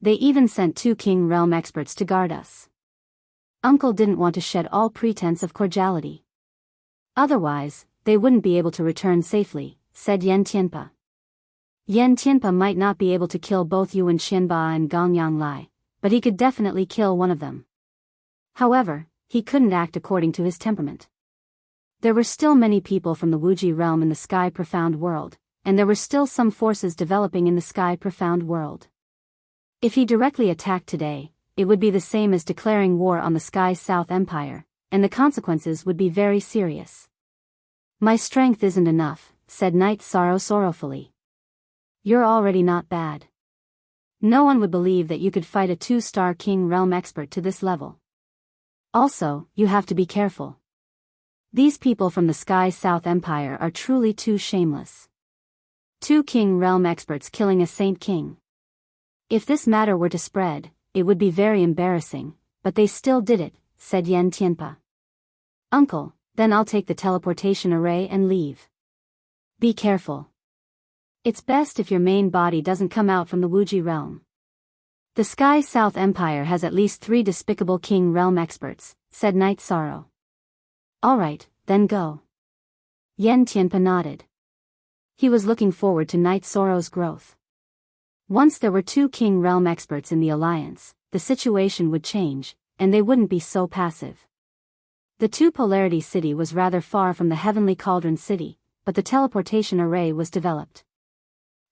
They even sent 2 King Realm experts to guard us. Uncle didn't want to shed all pretense of cordiality. Otherwise, they wouldn't be able to return safely, said Yen Tianpa. Yen Tianpa might not be able to kill both Yuan Xianba and Gong Yanglai, but he could definitely kill one of them. However, he couldn't act according to his temperament. There were still many people from the Wuji realm in the Sky Profound world, and there were still some forces developing in the Sky Profound world. If he directly attacked today, it would be the same as declaring war on the Sky South Empire, and the consequences would be very serious. My strength isn't enough, said Night Sorrow sorrowfully. You're already not bad. No one would believe that you could fight a 2-star King Realm expert to this level. Also, you have to be careful. These people from the Sky South Empire are truly too shameless. 2 King Realm experts killing a Saint King. If this matter were to spread, it would be very embarrassing, but they still did it, said Yen Tianpa. Uncle, then I'll take the teleportation array and leave. Be careful. It's best if your main body doesn't come out from the Wuji realm. The Sky South Empire has at least 3 despicable King Realm experts, said Night Sorrow. Alright, then go. Yen Tianpa nodded. He was looking forward to Night Sorrow's growth. Once there were 2 King Realm experts in the alliance, the situation would change, and they wouldn't be so passive. The Two-Polarity City was rather far from the Heavenly Cauldron City, but the teleportation array was developed.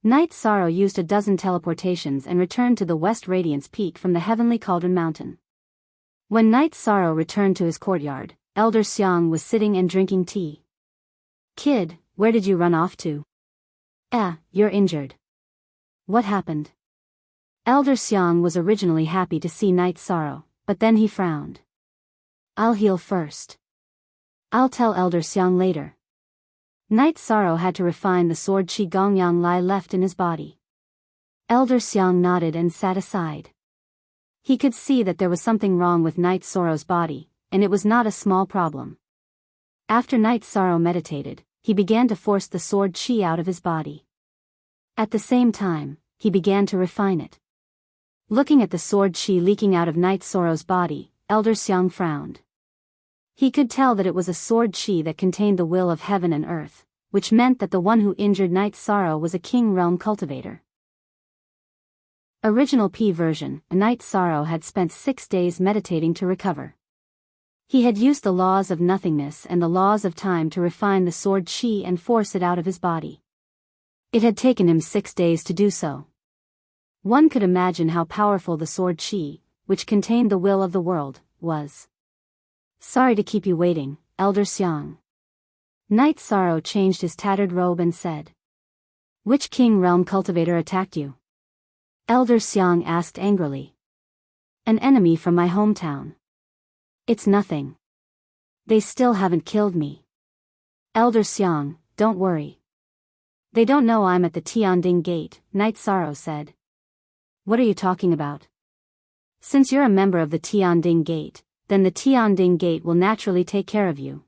Night Sorrow used a dozen teleportations and returned to the West Radiance Peak from the Heavenly Cauldron Mountain. When Night Sorrow returned to his courtyard, Elder Xiang was sitting and drinking tea. Kid, where did you run off to? You're injured. What happened? Elder Xiang was originally happy to see Night Sorrow, but then he frowned. I'll heal first. I'll tell Elder Xiang later. Night Sorrow had to refine the sword Qi Gongyang Lai left in his body. Elder Xiang nodded and sat aside. He could see that there was something wrong with Night Sorrow's body, and it was not a small problem. After Night Sorrow meditated, he began to force the sword Qi out of his body. At the same time, he began to refine it. Looking at the sword Qi leaking out of Night Sorrow's body, Elder Xiang frowned. He could tell that it was a sword Qi that contained the will of heaven and earth, which meant that the one who injured Night Sorrow was a King Realm cultivator. Original P version, Night Sorrow had spent 6 days meditating to recover. He had used the laws of nothingness and the laws of time to refine the sword Qi and force it out of his body. It had taken him 6 days to do so. One could imagine how powerful the sword Qi, which contained the will of the world, was. Sorry to keep you waiting, Elder Xiang. Night Sorrow changed his tattered robe and said. Which King Realm cultivator attacked you? Elder Xiang asked angrily. An enemy from my hometown. It's nothing. They still haven't killed me. Elder Xiang, don't worry. They don't know I'm at the Tianding Gate, Night Sorrow said. What are you talking about? Since you're a member of the Tianding Gate, then the Tianding Gate will naturally take care of you.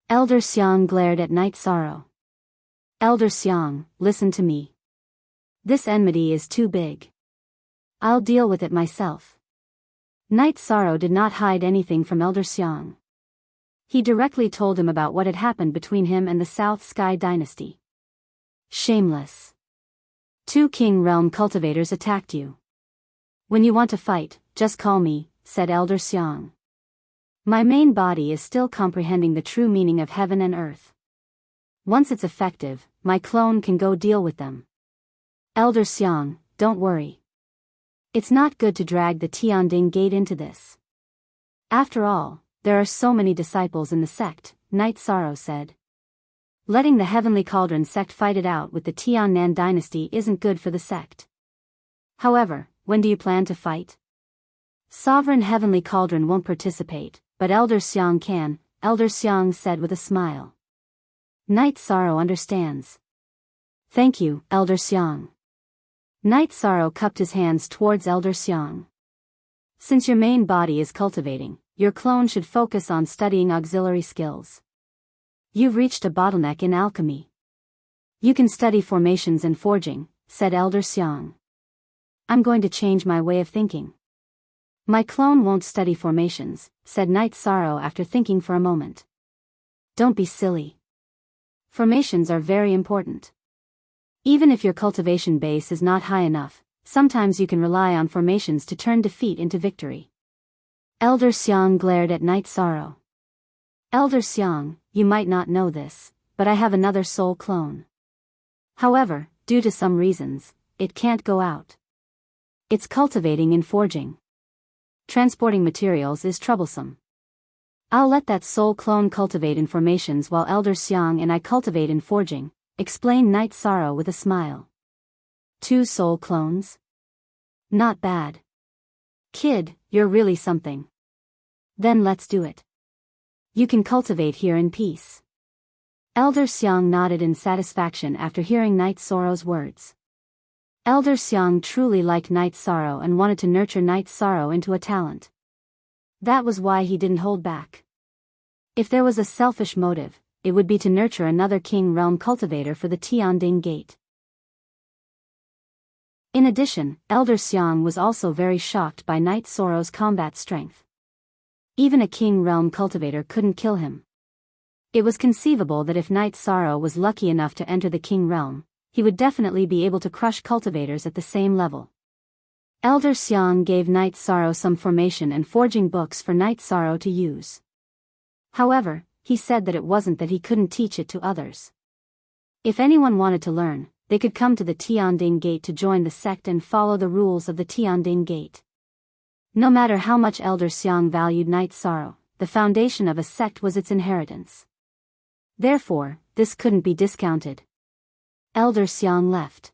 Elder Xiang glared at Night Sorrow. Elder Xiang, listen to me. This enmity is too big. I'll deal with it myself. Night Sorrow did not hide anything from Elder Xiang. He directly told him about what had happened between him and the South Sky Dynasty. Shameless. 2 King Realm cultivators attacked you. When you want to fight, just call me, said Elder Xiang. My main body is still comprehending the true meaning of heaven and earth. Once it's effective, my clone can go deal with them. Elder Xiang, don't worry. It's not good to drag the Tianding Gate into this. After all, there are so many disciples in the sect, Night Sorrow said. Letting the Heavenly Cauldron sect fight it out with the Tiannan dynasty isn't good for the sect. However, when do you plan to fight? Sovereign Heavenly Cauldron won't participate, but Elder Xiang can, Elder Xiang said with a smile. Night Sorrow understands. Thank you, Elder Xiang. Night Sorrow cupped his hands towards Elder Xiang. Since your main body is cultivating, your clone should focus on studying auxiliary skills. You've reached a bottleneck in alchemy. You can study formations and forging, said Elder Xiang. I'm going to change my way of thinking. My clone won't study formations, said Night Sorrow after thinking for a moment. Don't be silly. Formations are very important. Even if your cultivation base is not high enough, sometimes you can rely on formations to turn defeat into victory. Elder Xiang glared at Night Sorrow. Elder Xiang, you might not know this, but I have another soul clone. However, due to some reasons, it can't go out. It's cultivating and forging. Transporting materials is troublesome. I'll let that soul clone cultivate in formations while Elder Xiang and I cultivate in forging, explained Night Sorrow with a smile. 2 soul clones? Not bad. Kid, you're really something. Then let's do it. You can cultivate here in peace. Elder Xiang nodded in satisfaction after hearing Night Sorrow's words. Elder Xiang truly liked Night Sorrow and wanted to nurture Night Sorrow into a talent. That was why he didn't hold back. If there was a selfish motive, it would be to nurture another King Realm cultivator for the Tianding Gate. In addition, Elder Xiang was also very shocked by Night Sorrow's combat strength. Even a King Realm cultivator couldn't kill him. It was conceivable that if Night Sorrow was lucky enough to enter the King Realm, he would definitely be able to crush cultivators at the same level. Elder Xiang gave Night Sorrow some formation and forging books for Night Sorrow to use. However, he said that it wasn't that he couldn't teach it to others. If anyone wanted to learn, they could come to the Tianding Gate to join the sect and follow the rules of the Tianding Gate. No matter how much Elder Xiang valued Night Sorrow, the foundation of a sect was its inheritance. Therefore, this couldn't be discounted. Elder Xiang left.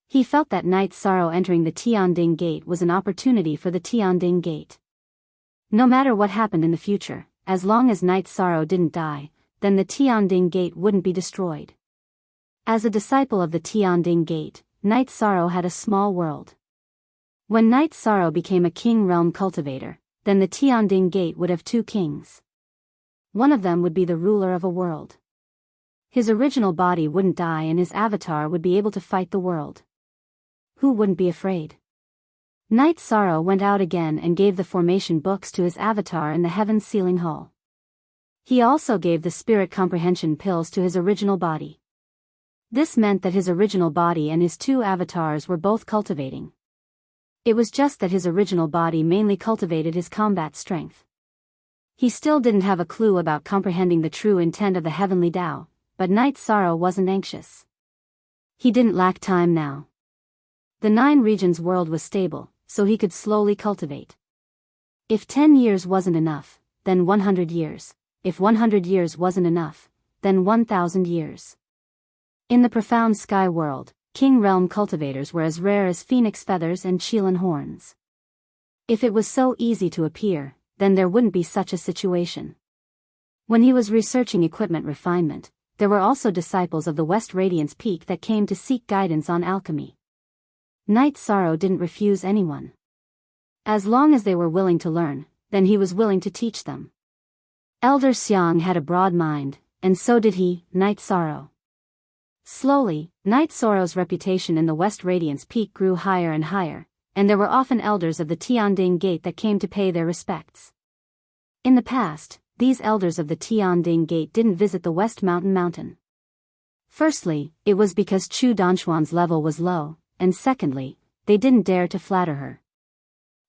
He felt that Night Sorrow entering the Tianding Gate was an opportunity for the Tianding Gate. No matter what happened in the future, as long as Night Sorrow didn't die, then the Tianding Gate wouldn't be destroyed. As a disciple of the Tianding Gate, Night Sorrow had a small world. When Night Sorrow became a king realm cultivator, then the Tianding Gate would have two kings. One of them would be the ruler of a world. His original body wouldn't die and his avatar would be able to fight the world. Who wouldn't be afraid? Night Sorrow went out again and gave the formation books to his avatar in the heaven sealing hall. He also gave the spirit comprehension pills to his original body. This meant that his original body and his two avatars were both cultivating. It was just that his original body mainly cultivated his combat strength. He still didn't have a clue about comprehending the true intent of the heavenly Tao, but Night Sorrow wasn't anxious. He didn't lack time now. The 9 regions world was stable, so he could slowly cultivate. If 10 years wasn't enough, then 100 years. If 100 years wasn't enough, then 1,000 years. In the profound sky world, king realm cultivators were as rare as phoenix feathers and Chilan horns. If it was so easy to appear, then there wouldn't be such a situation. When he was researching equipment refinement, there were also disciples of the West Radiance Peak that came to seek guidance on alchemy. Night Sorrow didn't refuse anyone. As long as they were willing to learn, then he was willing to teach them. Elder Xiang had a broad mind, and so did he, Night Sorrow. Slowly, Night Sorrow's reputation in the West Radiance Peak grew higher and higher, and there were often elders of the Tianding Gate that came to pay their respects. In the past, these elders of the Tianding Gate didn't visit the West Mountain. Firstly, it was because Chu Danchuan's level was low, and secondly, they didn't dare to flatter her.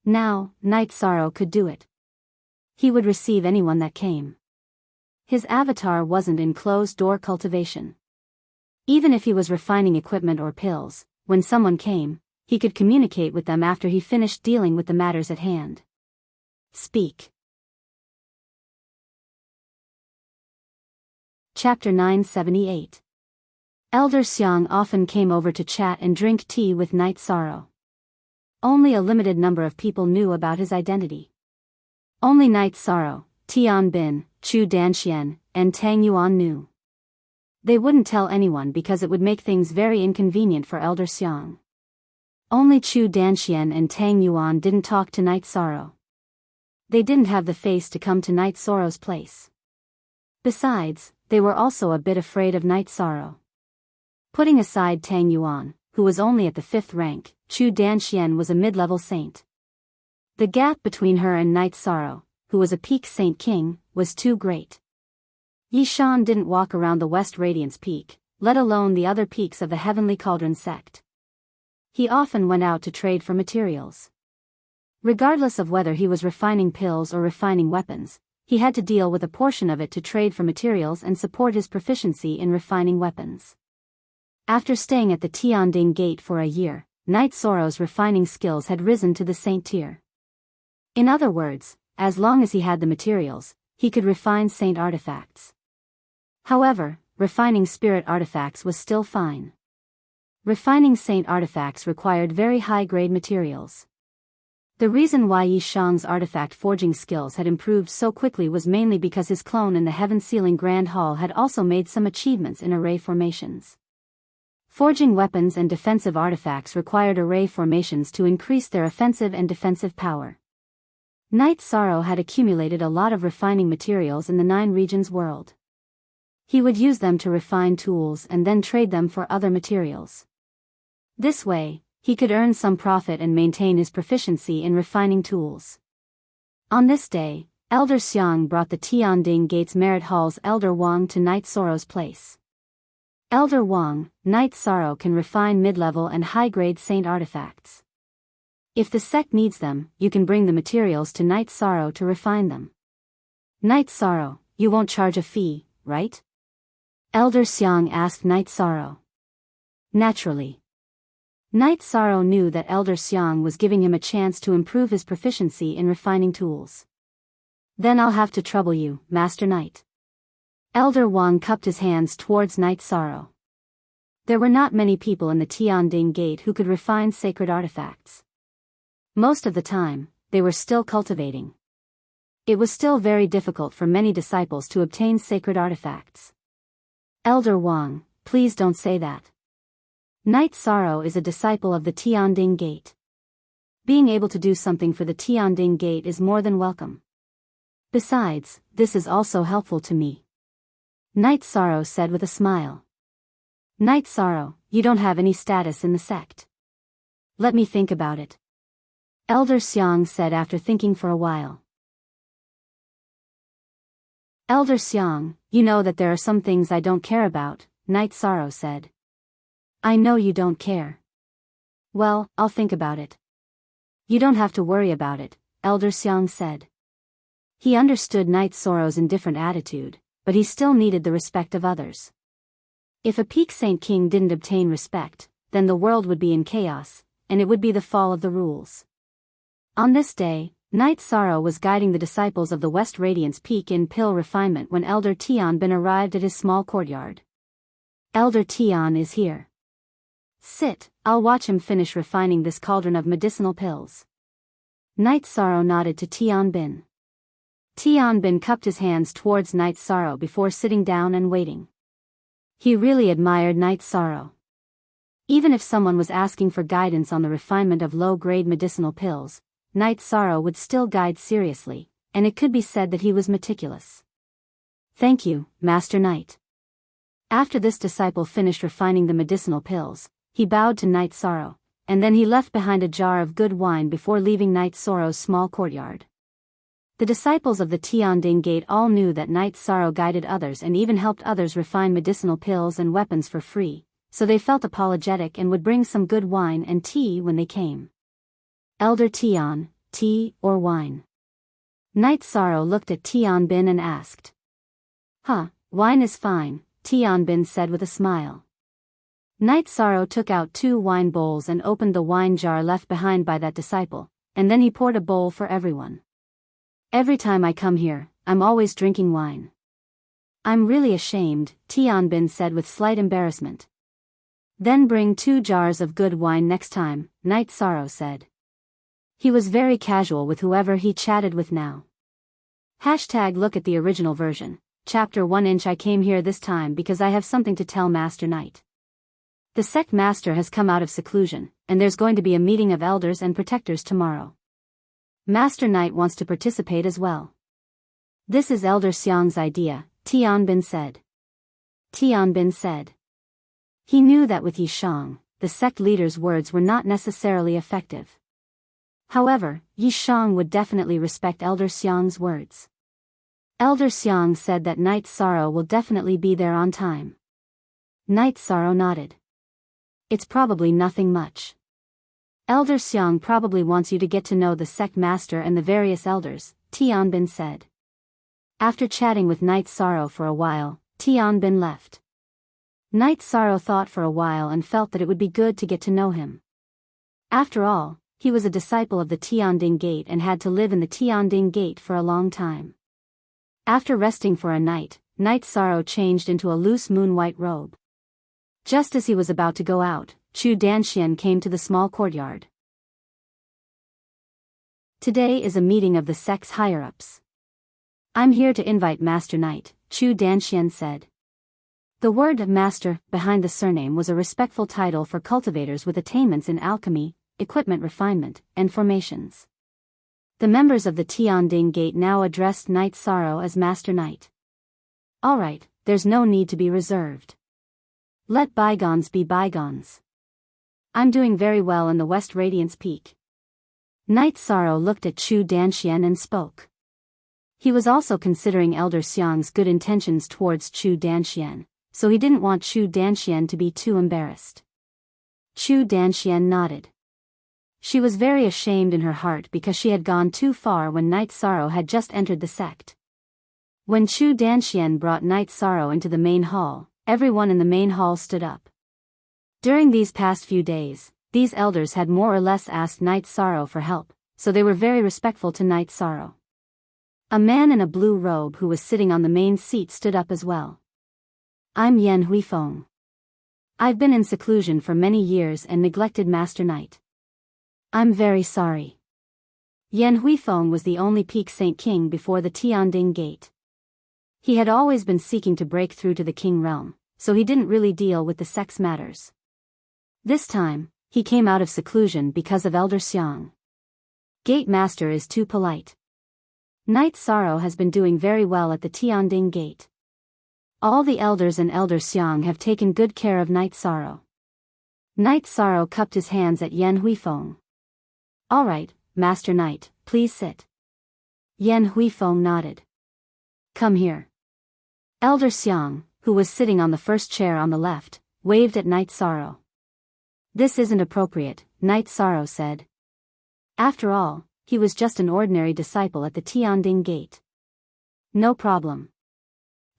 Now, Night Sorrow could do it. He would receive anyone that came. His avatar wasn't in closed-door cultivation. Even if he was refining equipment or pills, when someone came, he could communicate with them after he finished dealing with the matters at hand. Speak. Chapter 978. Elder Xiang often came over to chat and drink tea with Night Sorrow. Only a limited number of people knew about his identity. Only Night Sorrow, Tian Bin, Chu Danxian, and Tang Yuan knew. They wouldn't tell anyone because it would make things very inconvenient for Elder Xiang. Only Chu Danxian and Tang Yuan didn't talk to Night Sorrow. They didn't have the face to come to Night Sorrow's place. Besides, they were also a bit afraid of Night Sorrow. Putting aside Tang Yuan, who was only at the 5th rank, Chu Danxian was a mid-level saint. The gap between her and Night Sorrow, who was a peak saint king, was too great. Yi Shan didn't walk around the West Radiance Peak, let alone the other peaks of the Heavenly Cauldron sect. He often went out to trade for materials. Regardless of whether he was refining pills or refining weapons, he had to deal with a portion of it to trade for materials and support his proficiency in refining weapons. After staying at the Tianding Gate for a year, Night Sorrow's refining skills had risen to the saint tier. In other words, as long as he had the materials, he could refine saint artifacts. However, refining spirit artifacts was still fine. Refining saint artifacts required very high-grade materials. The reason why Yi Shang's artifact forging skills had improved so quickly was mainly because his clone in the Heaven Sealing Grand Hall had also made some achievements in array formations. Forging weapons and defensive artifacts required array formations to increase their offensive and defensive power. Night Sorrow had accumulated a lot of refining materials in the 9 regions world. He would use them to refine tools and then trade them for other materials. This way, he could earn some profit and maintain his proficiency in refining tools. On this day, Elder Xiang brought the Tianding Gate's Merit Hall's Elder Wang to Night Sorrow's place. Elder Wang, Night Sorrow can refine mid-level and high-grade saint artifacts. If the sect needs them, you can bring the materials to Night Sorrow to refine them. Night Sorrow, you won't charge a fee, right? Elder Xiang asked Night Sorrow. Naturally. Night Sorrow knew that Elder Xiang was giving him a chance to improve his proficiency in refining tools. Then I'll have to trouble you, Master Knight. Elder Wang cupped his hands towards Night Sorrow. There were not many people in the Tianding Gate who could refine sacred artifacts. Most of the time, they were still cultivating. It was still very difficult for many disciples to obtain sacred artifacts. Elder Wang, please don't say that. Night Sorrow is a disciple of the Tianding Gate. Being able to do something for the Tianding Gate is more than welcome. Besides, this is also helpful to me. Night Sorrow said with a smile. Night Sorrow, you don't have any status in the sect. Let me think about it. Elder Xiang said after thinking for a while. Elder Xiang, you know that there are some things I don't care about, Night Sorrow said. I know you don't care. Well, I'll think about it. You don't have to worry about it, Elder Xiang said. He understood Night Sorrow's indifferent attitude, but he still needed the respect of others. If a Peak Saint King didn't obtain respect, then the world would be in chaos, and it would be the fall of the rules. On this day, Night Sorrow was guiding the disciples of the West Radiance Peak in pill refinement when Elder Tianbin arrived at his small courtyard. Elder Tian is here. Sit, I'll watch him finish refining this cauldron of medicinal pills. Night Sorrow nodded to Tianbin. Tianbin cupped his hands towards Night Sorrow before sitting down and waiting. He really admired Night Sorrow. Even if someone was asking for guidance on the refinement of low-grade medicinal pills, Night Sorrow would still guide seriously, and it could be said that he was meticulous. Thank you, Master Knight. After this disciple finished refining the medicinal pills, he bowed to Night Sorrow, and then he left behind a jar of good wine before leaving Night Sorrow's small courtyard. The disciples of the Tianding Gate all knew that Night Sorrow guided others and even helped others refine medicinal pills and weapons for free, so they felt apologetic and would bring some good wine and tea when they came. Elder Tian, tea or wine? Night Sorrow looked at Tianbin and asked. Wine is fine, Tianbin said with a smile. Night Sorrow took out 2 wine bowls and opened the wine jar left behind by that disciple, and then he poured a bowl for everyone. Every time I come here, I'm always drinking wine. I'm really ashamed, Tianbin said with slight embarrassment. Then bring 2 jars of good wine next time, Night Sorrow said. He was very casual with whoever he chatted with now. Look at the original version, Chapter 1 I came here this time because I have something to tell Master Knight. The sect master has come out of seclusion, and there's going to be a meeting of elders and protectors tomorrow. Master Knight wants to participate as well. This is Elder Xiang's idea, Tianbin said. Tianbin said. He knew that with Yishang, the sect leader's words were not necessarily effective. However, Yishang would definitely respect Elder Xiang's words. Elder Xiang said that Night Sorrow will definitely be there on time. Night Sorrow nodded. It's probably nothing much. Elder Xiang probably wants you to get to know the sect master and the various elders, Tianbin said. After chatting with Night Sorrow for a while, Tianbin left. Night Sorrow thought for a while and felt that it would be good to get to know him. After all, he was a disciple of the Tianding Gate and had to live in the Tianding Gate for a long time. After resting for a night, Night Sorrow changed into a loose moon-white robe. Just as he was about to go out, Chu Danxian came to the small courtyard. Today is a meeting of the sect's higher-ups. I'm here to invite Master Knight, Chu Danxian said. The word master behind the surname was a respectful title for cultivators with attainments in alchemy, equipment refinement, and formations. The members of the Tianding Gate now addressed Night Sorrow as Master Knight. Alright, there's no need to be reserved. Let bygones be bygones. I'm doing very well in the West Radiance Peak. Night Sorrow looked at Chu Danxian and spoke. He was also considering Elder Xiang's good intentions towards Chu Danxian, so he didn't want Chu Danxian to be too embarrassed. Chu Danxian nodded. She was very ashamed in her heart because she had gone too far when Night Sorrow had just entered the sect. When Chu Danxian brought Night Sorrow into the main hall, everyone in the main hall stood up. During these past few days, these elders had more or less asked Night Sorrow for help, so they were very respectful to Night Sorrow. A man in a blue robe who was sitting on the main seat stood up as well. I'm Yan Huifeng. I've been in seclusion for many years and neglected Master Knight. I'm very sorry. Yan Huifeng was the only peak saint king before the Tianding Gate. He had always been seeking to break through to the king realm, so he didn't really deal with the sex matters. This time, he came out of seclusion because of Elder Xiang. Gate Master is too polite. Knight Sorrow has been doing very well at the Tianding Gate. All the elders and Elder Xiang have taken good care of Knight Sorrow. Knight Sorrow cupped his hands at Yan Huifeng. All right, Master Knight, please sit. Yan Huifeng nodded. Come here. Elder Xiang, who was sitting on the first chair on the left, waved at Knight Sorrow. This isn't appropriate, Knight Sorrow said. After all, he was just an ordinary disciple at the Tianding Gate. No problem.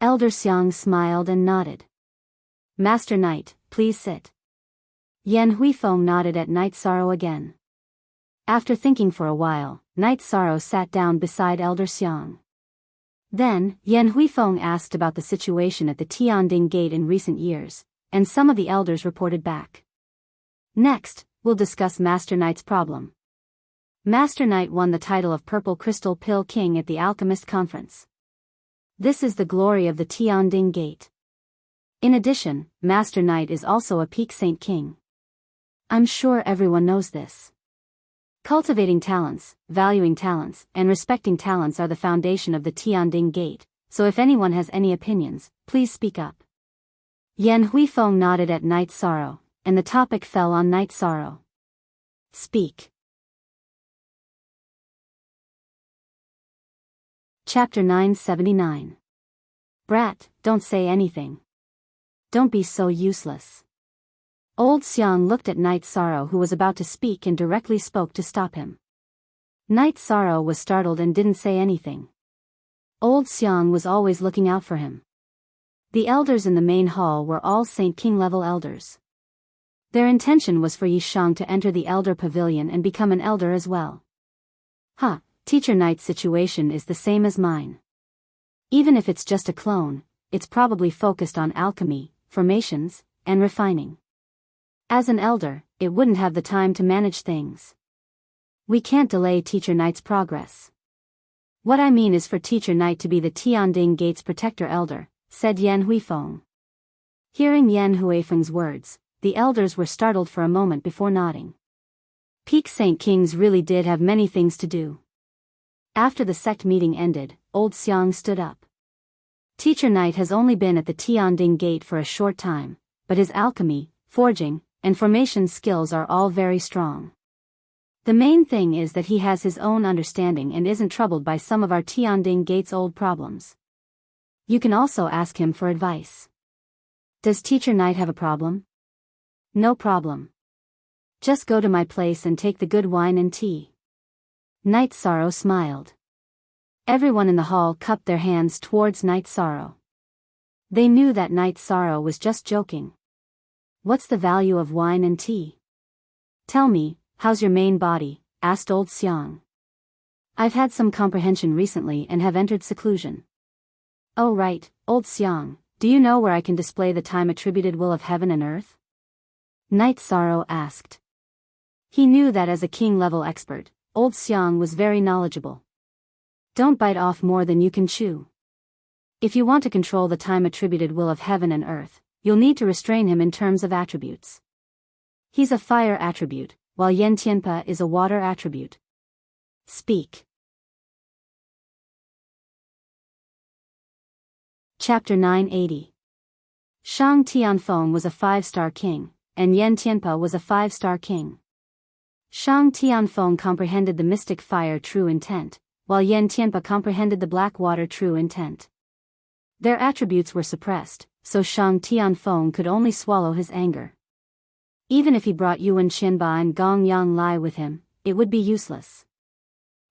Elder Xiang smiled and nodded. Master Knight, please sit. Yan Huifeng nodded at Knight Sorrow again. After thinking for a while, Knight Sorrow sat down beside Elder Xiang. Then, Yan Huifeng asked about the situation at the Tianding Gate in recent years, and some of the elders reported back. Next, we'll discuss Master Knight's problem. Master Knight won the title of Purple Crystal Pill King at the Alchemist Conference. This is the glory of the Tianding Gate. In addition, Master Knight is also a peak saint king. I'm sure everyone knows this. Cultivating talents, valuing talents, and respecting talents are the foundation of the Tianding Gate, so if anyone has any opinions, please speak up. Yan Huifeng nodded at Knight Sorrow, and the topic fell on Knight Sorrow. Speak. Chapter 979. Brat, don't say anything. Don't be so useless. Old Xiang looked at Knight Sorrow, who was about to speak, and directly spoke to stop him. Knight Sorrow was startled and didn't say anything. Old Xiang was always looking out for him. The elders in the main hall were all Saint King level elders. Their intention was for Yishang to enter the elder pavilion and become an elder as well. Teacher Knight's situation is the same as mine. Even if it's just a clone, it's probably focused on alchemy, formations, and refining. As an elder, it wouldn't have the time to manage things. We can't delay Teacher Knight's progress. What I mean is for Teacher Knight to be the Tianding Gate's protector elder, said Yan Huifeng. Hearing Yan Huifeng's words, the elders were startled for a moment before nodding. Peak Saint Kings really did have many things to do. After the sect meeting ended, Old Xiang stood up. Teacher Knight has only been at the Tianding Gate for a short time, but his alchemy, forging, and formation skills are all very strong. The main thing is that he has his own understanding and isn't troubled by some of our Tianding Gate's old problems. You can also ask him for advice. Does Teacher Knight have a problem? No problem. Just go to my place and take the good wine and tea. Knight Sorrow smiled. Everyone in the hall cupped their hands towards Knight Sorrow. They knew that Knight Sorrow was just joking. What's the value of wine and tea? Tell me, how's your main body? Asked Old Xiang. I've had some comprehension recently and have entered seclusion. Oh right, Old Xiang, do you know where I can display the time-attributed will of heaven and earth? Knight Sorrow asked. He knew that as a king-level expert, Old Xiang was very knowledgeable. Don't bite off more than you can chew. If you want to control the time-attributed will of heaven and earth, you'll need to restrain him in terms of attributes. He's a fire attribute, while Yen Tianpa is a water attribute. Speak. Chapter 980. Shang Tianfeng was a 5-star king, and Yen Tianpa was a 5-star king. Shang Tianfeng comprehended the mystic fire true intent, while Yen Tianpa comprehended the black water true intent. Their attributes were suppressed, so Shang Tianfeng could only swallow his anger. Even if he brought Yuan Xinba and Gong Yang Lai with him, it would be useless.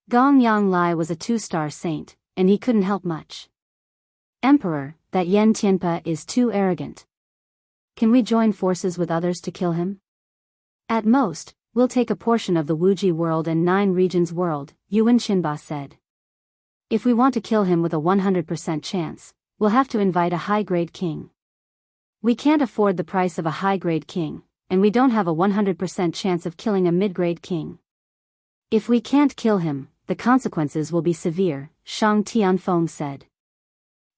Gong Yang Lai was a 2-star saint, and he couldn't help much. Emperor, that Yen Tianpa is too arrogant. Can we join forces with others to kill him? At most, we'll take a portion of the Wuji world and 9 regions world, Yuan Xinba said. If we want to kill him with a 100% chance, we'll have to invite a high-grade king. We can't afford the price of a high-grade king, and we don't have a 100% chance of killing a mid-grade king. If we can't kill him, the consequences will be severe, Shang Tianfeng said.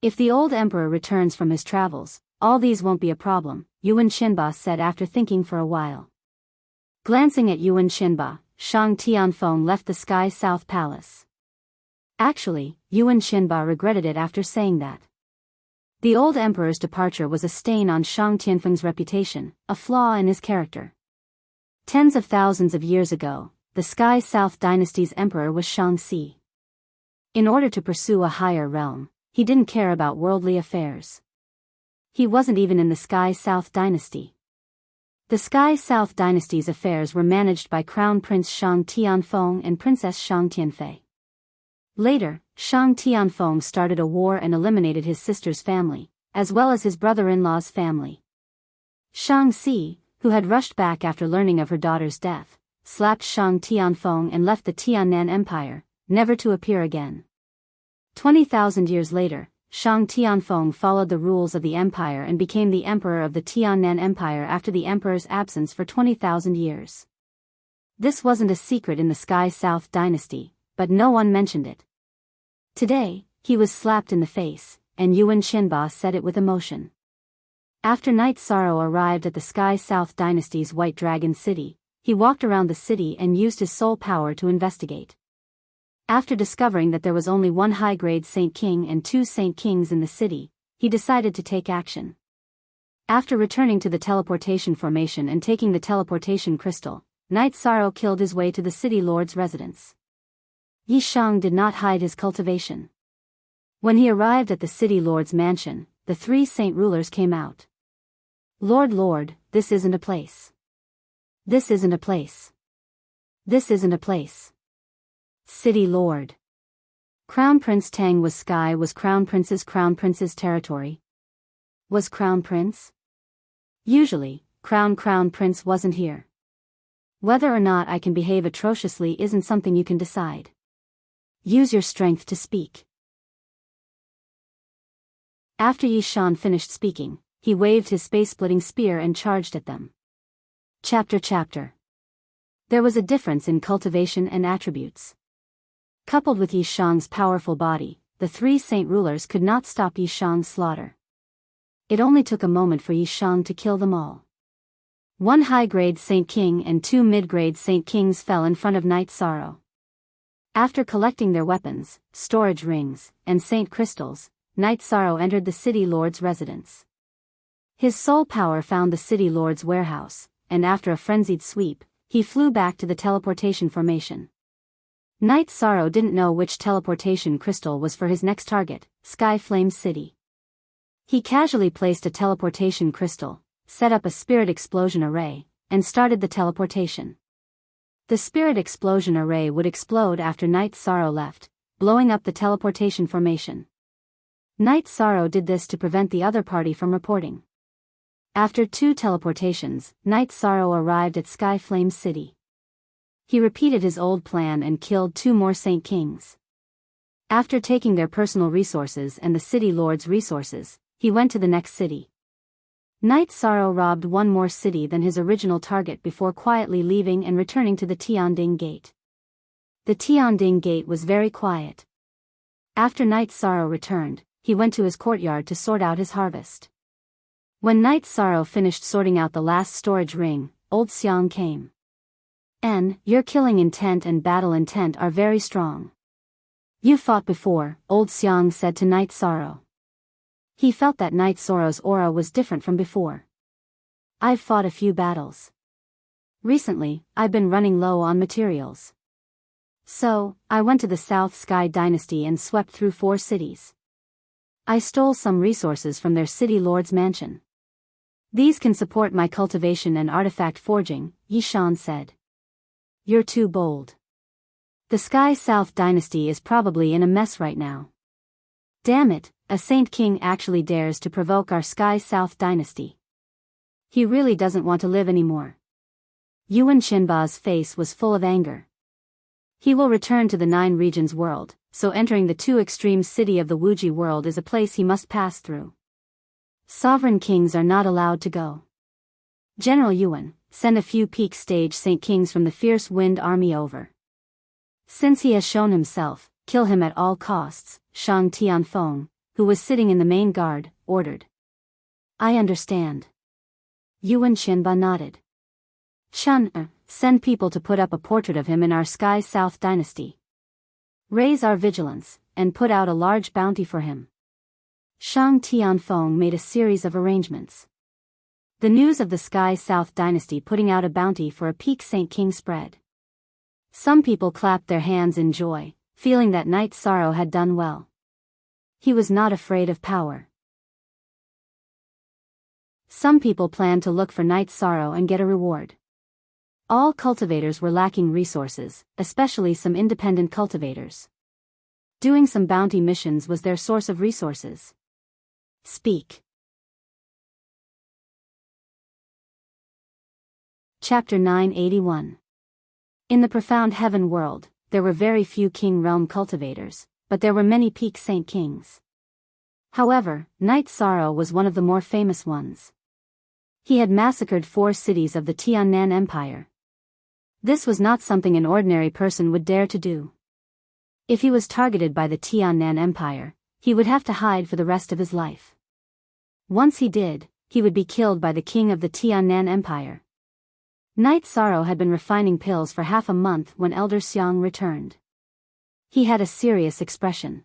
If the old emperor returns from his travels, all these won't be a problem, Yuan Xinba said after thinking for a while. Glancing at Yuan Xinba, Shang Tianfeng left the Sky South Palace. Actually, Yuan Xinba regretted it after saying that. The old emperor's departure was a stain on Shang Tianfeng's reputation, a flaw in his character. Tens of thousands of years ago, the Sky South dynasty's emperor was Shang Xi. In order to pursue a higher realm, he didn't care about worldly affairs. He wasn't even in the Sky South dynasty. The Sky South dynasty's affairs were managed by Crown Prince Shang Tianfeng and Princess Shang Tianfei. Later, Shang Tianfeng started a war and eliminated his sister's family, as well as his brother-in-law's family. Shang Xi, who had rushed back after learning of her daughter's death, slapped Shang Tianfeng and left the Tiannan Empire, never to appear again. 20,000 years later, Shang Tianfeng followed the rules of the empire and became the emperor of the Tiannan Empire after the emperor's absence for 20,000 years. This wasn't a secret in the Sky South dynasty, but no one mentioned it. Today, he was slapped in the face, and Yuan Xinba said it with emotion. After Night Sorrow arrived at the Sky South dynasty's White Dragon City, he walked around the city and used his soul power to investigate. After discovering that there was only one high-grade Saint King and 2 Saint Kings in the city, he decided to take action. After returning to the teleportation formation and taking the teleportation crystal, Night Sorrow killed his way to the city lord's residence. Yi Shang did not hide his cultivation. When he arrived at the city lord's mansion, the 3 saint rulers came out. Lord, this isn't a place. This isn't a place. This isn't a place. City Lord. Crown Prince Tang was Sky was Crown Prince's territory. Was Crown Prince? Usually, Crown Prince wasn't here. Whether or not I can behave atrociously isn't something you can decide. Use your strength to speak. After Yi Shan finished speaking, he waved his space-splitting spear and charged at them. Chapter. There was a difference in cultivation and attributes. Coupled with Yi Shang's powerful body, the 3 saint rulers could not stop Yi Shang's slaughter. It only took a moment for Yi Shang to kill them all. 1 high-grade Saint King and 2 mid-grade Saint Kings fell in front of Night Sorrow. After collecting their weapons, storage rings, and saint crystals, Night Sorrow entered the city lord's residence. His soul power found the city lord's warehouse, and after a frenzied sweep, he flew back to the teleportation formation. Night Sorrow didn't know which teleportation crystal was for his next target, Sky Flame City. He casually placed a teleportation crystal, set up a spirit explosion array, and started the teleportation. The spirit explosion array would explode after Night Sorrow left, blowing up the teleportation formation. Night Sorrow did this to prevent the other party from reporting. After 2 teleportations, Night Sorrow arrived at Sky Flame City. He repeated his old plan and killed 2 more Saint Kings. After taking their personal resources and the city lord's resources, he went to the next city. Night Sorrow robbed 1 more city than his original target before quietly leaving and returning to the Tianding Gate. The Tianding Gate was very quiet. After Night Sorrow returned, he went to his courtyard to sort out his harvest. When Night Sorrow finished sorting out the last storage ring, Old Xiang came. Your killing intent and battle intent are very strong. You fought before, Old Xiang said to Night Sorrow. He felt that Night Sorrow's aura was different from before. I've fought a few battles. Recently, I've been running low on materials. So, I went to the South Sky Dynasty and swept through 4 cities. I stole some resources from their city lord's mansion. These can support my cultivation and artifact forging, Yi Shan said. You're too bold. The Sky South Dynasty is probably in a mess right now. Damn it, a Saint King actually dares to provoke our Sky South Dynasty. He really doesn't want to live anymore. Yuan Xinba's face was full of anger. He will return to the 9 regions world, so entering the 2 extremes city of the Wuji world is a place he must pass through. Sovereign kings are not allowed to go. General Yuan, send a few peak stage Saint Kings from the Fierce Wind Army over. Since he has shown himself, kill him at all costs, Shang Tianfeng, who was sitting in the main guard, ordered. I understand. Yuan Qinba nodded. Send people to put up a portrait of him in our Sky South dynasty. Raise our vigilance, and put out a large bounty for him. Shang Tianfeng made a series of arrangements. The news of the Sky South dynasty putting out a bounty for a peak Saint King spread. Some people clapped their hands in joy, feeling that Knight Sorrow had done well. He was not afraid of power. Some people planned to look for Knight Sorrow and get a reward. All cultivators were lacking resources, especially some independent cultivators. Doing some bounty missions was their source of resources. Speak. Chapter 981. In the profound heaven world, there were very few king realm cultivators, but there were many peak saint kings. However, Knight Sorrow was one of the more famous ones. He had massacred 4 cities of the Tiannan Empire. This was not something an ordinary person would dare to do. If he was targeted by the Tiannan Empire, he would have to hide for the rest of his life. Once he did, he would be killed by the king of the Tiannan Empire. Knight Sorrow had been refining pills for half a month when Elder Xiang returned. He had a serious expression.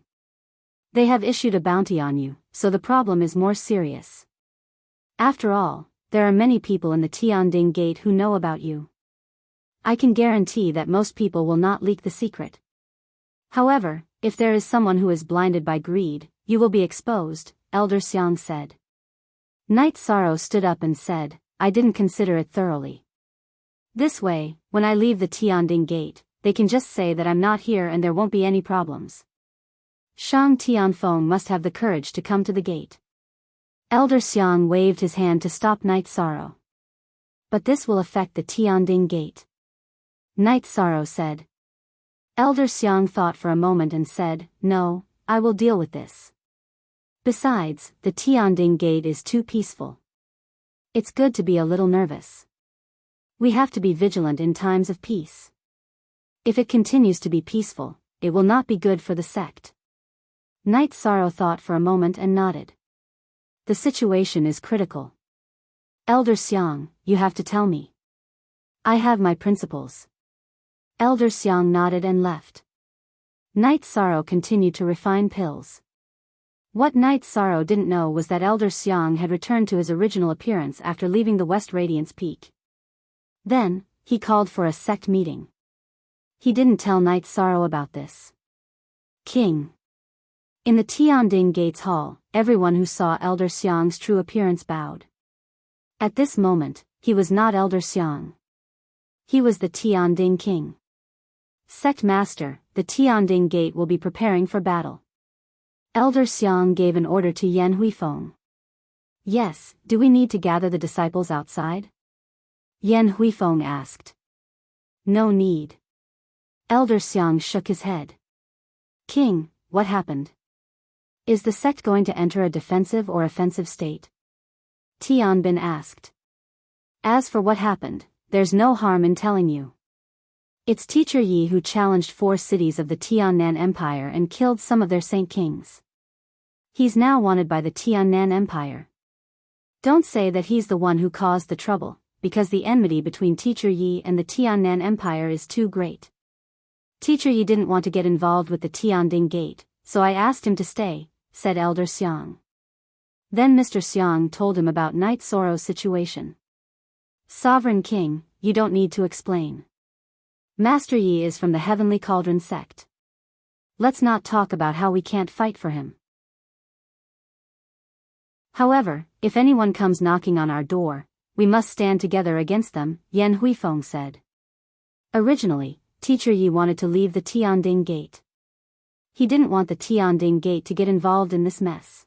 They have issued a bounty on you, so the problem is more serious. After all, there are many people in the Tianding Gate who know about you. I can guarantee that most people will not leak the secret. However, if there is someone who is blinded by greed, you will be exposed, Elder Xiang said. Knight Sorrow stood up and said, I didn't consider it thoroughly. This way, when I leave the Tianding Gate, they can just say that I'm not here and there won't be any problems. Shang Tianfeng must have the courage to come to the gate. Elder Xiang waved his hand to stop Knight Sorrow. But this will affect the Tianding Gate. Knight Sorrow said. Elder Xiang thought for a moment and said, no, I will deal with this. Besides, the Tianding Gate is too peaceful. It's good to be a little nervous. We have to be vigilant in times of peace. If it continues to be peaceful, it will not be good for the sect. Knight Sorrow thought for a moment and nodded. The situation is critical. Elder Xiang, you have to tell me. I have my principles. Elder Xiang nodded and left. Knight Sorrow continued to refine pills. What Knight Sorrow didn't know was that Elder Xiang had returned to his original appearance after leaving the West Radiance Peak. Then, he called for a sect meeting. He didn't tell Knight Sorrow about this. King. In the Tianding Gates Hall, everyone who saw Elder Xiang's true appearance bowed. At this moment, he was not Elder Xiang. He was the Tianding King. Sect Master, the Tianding Gate will be preparing for battle. Elder Xiang gave an order to Yan Huifeng. Yes, do we need to gather the disciples outside? Yan Huifeng asked. No need. Elder Xiang shook his head. King, what happened? Is the sect going to enter a defensive or offensive state? Tianbin asked. As for what happened, there's no harm in telling you. It's Teacher Yi who challenged 4 cities of the Tiannan Empire and killed some of their saint kings. He's now wanted by the Tiannan Empire. Don't say that he's the one who caused the trouble, because the enmity between Teacher Yi and the Tiannan Empire is too great. Teacher Yi didn't want to get involved with the Tianding Gate, so I asked him to stay, said Elder Xiang. Then Mr. Xiang told him about Knight Sorrow's situation. Sovereign King, you don't need to explain. Master Yi is from the Heavenly Cauldron sect. Let's not talk about how we can't fight for him. However, if anyone comes knocking on our door, we must stand together against them, Yan Huifeng said. Originally, Teacher Yi wanted to leave the Tianding Gate. He didn't want the Tianding Gate to get involved in this mess.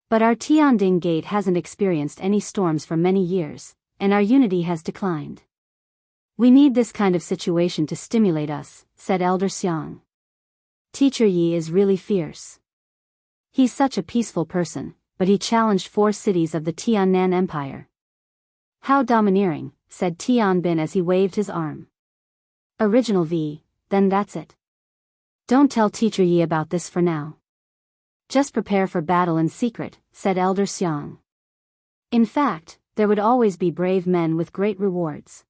But our Tianding Gate hasn't experienced any storms for many years, and our unity has declined. We need this kind of situation to stimulate us, said Elder Xiang. Teacher Yi is really fierce. He's such a peaceful person, but he challenged 4 cities of the Tiannan Empire. How domineering, said Tianbin as he waved his arm. Original V, then that's it. Don't tell Teacher Yi about this for now. Just prepare for battle in secret, said Elder Xiang. In fact, there would always be brave men with great rewards.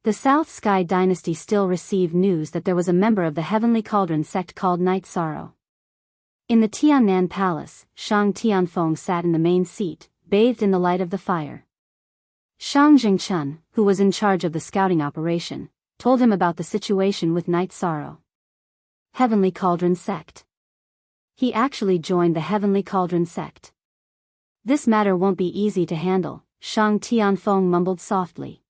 The South Sky Dynasty still received news that there was a member of the Heavenly Cauldron sect called Night Sorrow. In the Tiannan Palace, Shang Tianfeng sat in the main seat, bathed in the light of the fire. Shang Jingchun, who was in charge of the scouting operation, told him about the situation with Night Sorrow. Heavenly Cauldron sect. He actually joined the Heavenly Cauldron sect. This matter won't be easy to handle, Shang Tianfeng mumbled softly.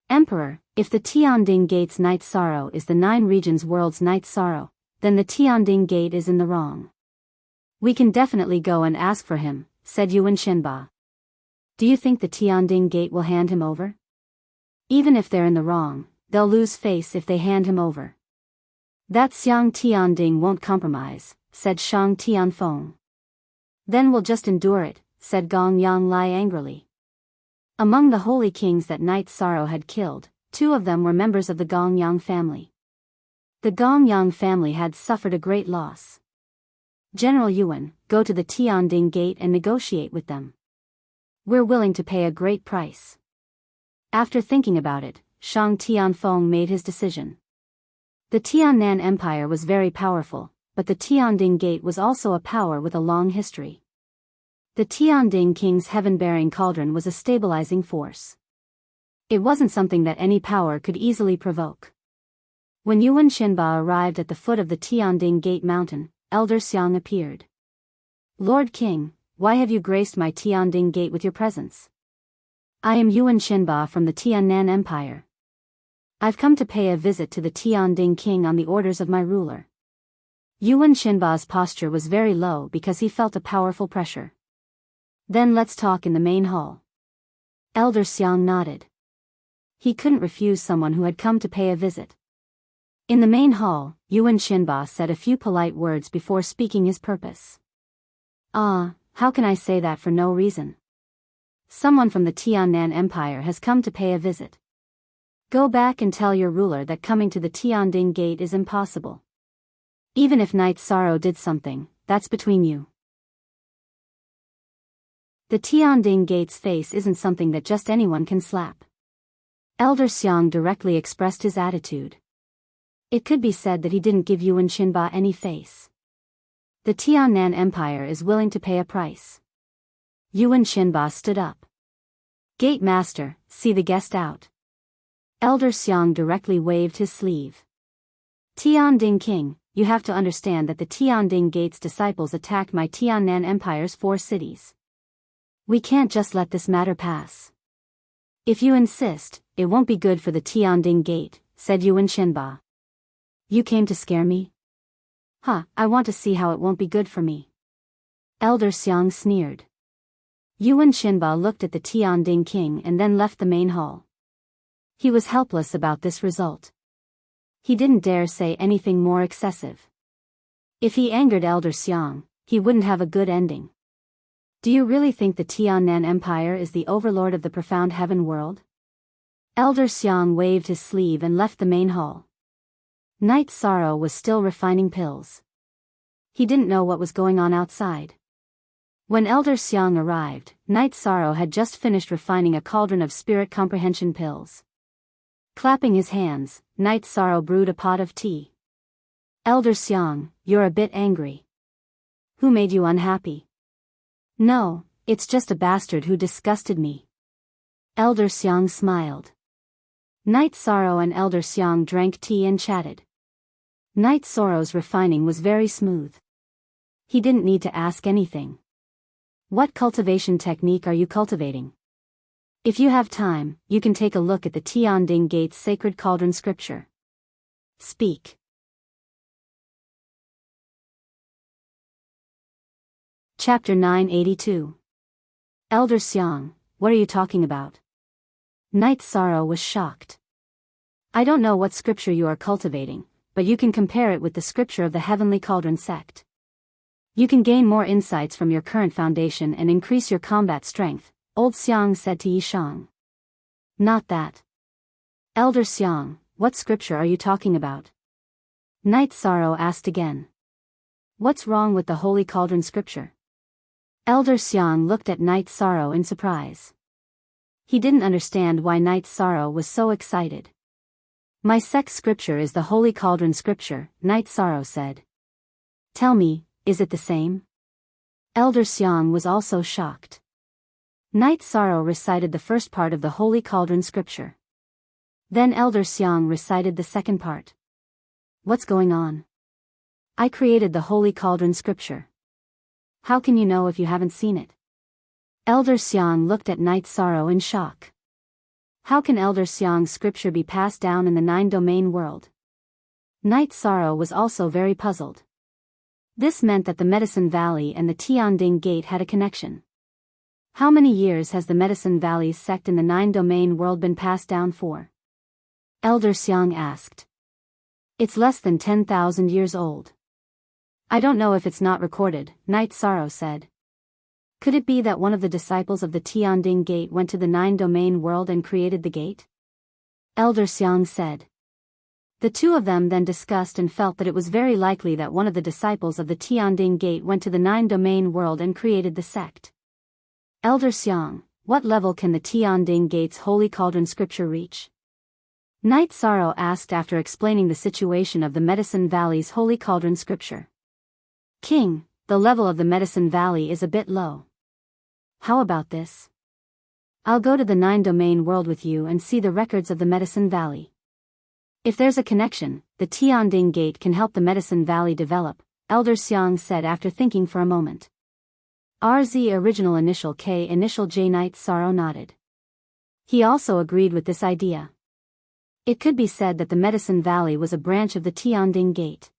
Emperor, if the Tianding Gate's Night Sorrow is the 9 regions world's Night Sorrow, then the Tianding Gate is in the wrong. We can definitely go and ask for him, said Yuan Shenba. Do you think the Tianding Gate will hand him over? Even if they're in the wrong, they'll lose face if they hand him over. That Xiang Tianding won't compromise, said Shang Tianfeng. Then we'll just endure it, said Gong Yanglai angrily. Among the holy kings that Night Sorrow had killed, 2 of them were members of the Gongyang family. The Gongyang family had suffered a great loss. General Yuan, go to the Tianding Gate and negotiate with them. We're willing to pay a great price. After thinking about it, Shang Tianfeng made his decision. The Tiannan Empire was very powerful, but the Tianding Gate was also a power with a long history. The Tianding King's heaven-bearing cauldron was a stabilizing force. It wasn't something that any power could easily provoke. When Yuan Shenba arrived at the foot of the Tianding Gate mountain, Elder Xiang appeared. Lord King, why have you graced my Tianding Gate with your presence? I am Yuan Shenba from the Tiannan Empire. I've come to pay a visit to the Tianding King on the orders of my ruler. Yuan Shenba's posture was very low because he felt a powerful pressure. Then let's talk in the main hall. Elder Xiang nodded. He couldn't refuse someone who had come to pay a visit. In the main hall, Yuan Shenba said a few polite words before speaking his purpose. How can I say that for no reason? Someone from the Tiannan Empire has come to pay a visit. Go back and tell your ruler that coming to the Tianding Gate is impossible. Even if Night Sorrow did something, that's between you. The Tianding Gate's face isn't something that just anyone can slap. Elder Xiang directly expressed his attitude. It could be said that he didn't give Yuan Shenba any face. The Tiannan Empire is willing to pay a price. Yuan Shenba stood up. Gate Master, see the guest out. Elder Xiang directly waved his sleeve. Tianding King, you have to understand that the Tianding Gate's disciples attacked my Tiannan Empire's 4 cities. We can't just let this matter pass. If you insist, it won't be good for the Tianding Gate, said Yuan Shenba. You came to scare me? I want to see how it won't be good for me. Elder Xiang sneered. Yuan Shenba looked at the Tianding King and then left the main hall. He was helpless about this result. He didn't dare say anything more excessive. If he angered Elder Xiang, he wouldn't have a good ending. Do you really think the Tiannan Empire is the overlord of the profound heaven world? Elder Xiang waved his sleeve and left the main hall. Night Sorrow was still refining pills. He didn't know what was going on outside. When Elder Xiang arrived, Night Sorrow had just finished refining a cauldron of spirit comprehension pills. Clapping his hands, Night Sorrow brewed a pot of tea. Elder Xiang, you're a bit angry. Who made you unhappy? No, it's just a bastard who disgusted me. Elder Xiang smiled. Night Sorrow and Elder Xiang drank tea and chatted. Night Sorrow's refining was very smooth. He didn't need to ask anything. What cultivation technique are you cultivating? If you have time, you can take a look at the Tianding Gate's sacred cauldron scripture. Speak. Chapter 982. Elder Xiang, what are you talking about? Night Sorrow was shocked. I don't know what scripture you are cultivating, but you can compare it with the scripture of the Heavenly Cauldron sect. You can gain more insights from your current foundation and increase your combat strength, Old Xiang said to Yishang. Not that. Elder Xiang, what scripture are you talking about? Night Sorrow asked again. What's wrong with the Holy Cauldron scripture? Elder Xiang looked at Night Sorrow in surprise. He didn't understand why Night Sorrow was so excited. My sect's scripture is the Holy Cauldron scripture, Night Sorrow said. Tell me, is it the same? Elder Xiang was also shocked. Night Sorrow recited the first part of the Holy Cauldron scripture. Then Elder Xiang recited the second part. What's going on? I created the Holy Cauldron scripture. How can you know if you haven't seen it? Elder Xiang looked at Night Sorrow in shock. How can Elder Xiang's scripture be passed down in the 9-domain world? Night Sorrow was also very puzzled. This meant that the Medicine Valley and the Tianding Gate had a connection. How many years has the Medicine Valley's sect in the 9-domain world been passed down for? Elder Xiang asked. It's less than 10,000 years old. I don't know if it's not recorded, Night Sorrow said. Could it be that one of the disciples of the Tianding Gate went to the 9-domain world and created the gate? Elder Xiang said. The two of them then discussed and felt that it was very likely that one of the disciples of the Tianding Gate went to the 9-domain world and created the sect. Elder Xiang, what level can the Tianding Gate's Holy Cauldron scripture reach? Night Sorrow asked after explaining the situation of the Medicine Valley's Holy Cauldron scripture. King, the level of the Medicine Valley is a bit low. How about this? I'll go to the 9-domain world with you and see the records of the Medicine Valley. If there's a connection, the Tianding Gate can help the Medicine Valley develop, Elder Xiang said after thinking for a moment. RZ original initial K initial J Night Sorrow nodded. He also agreed with this idea. It could be said that the Medicine Valley was a branch of the Tianding Gate.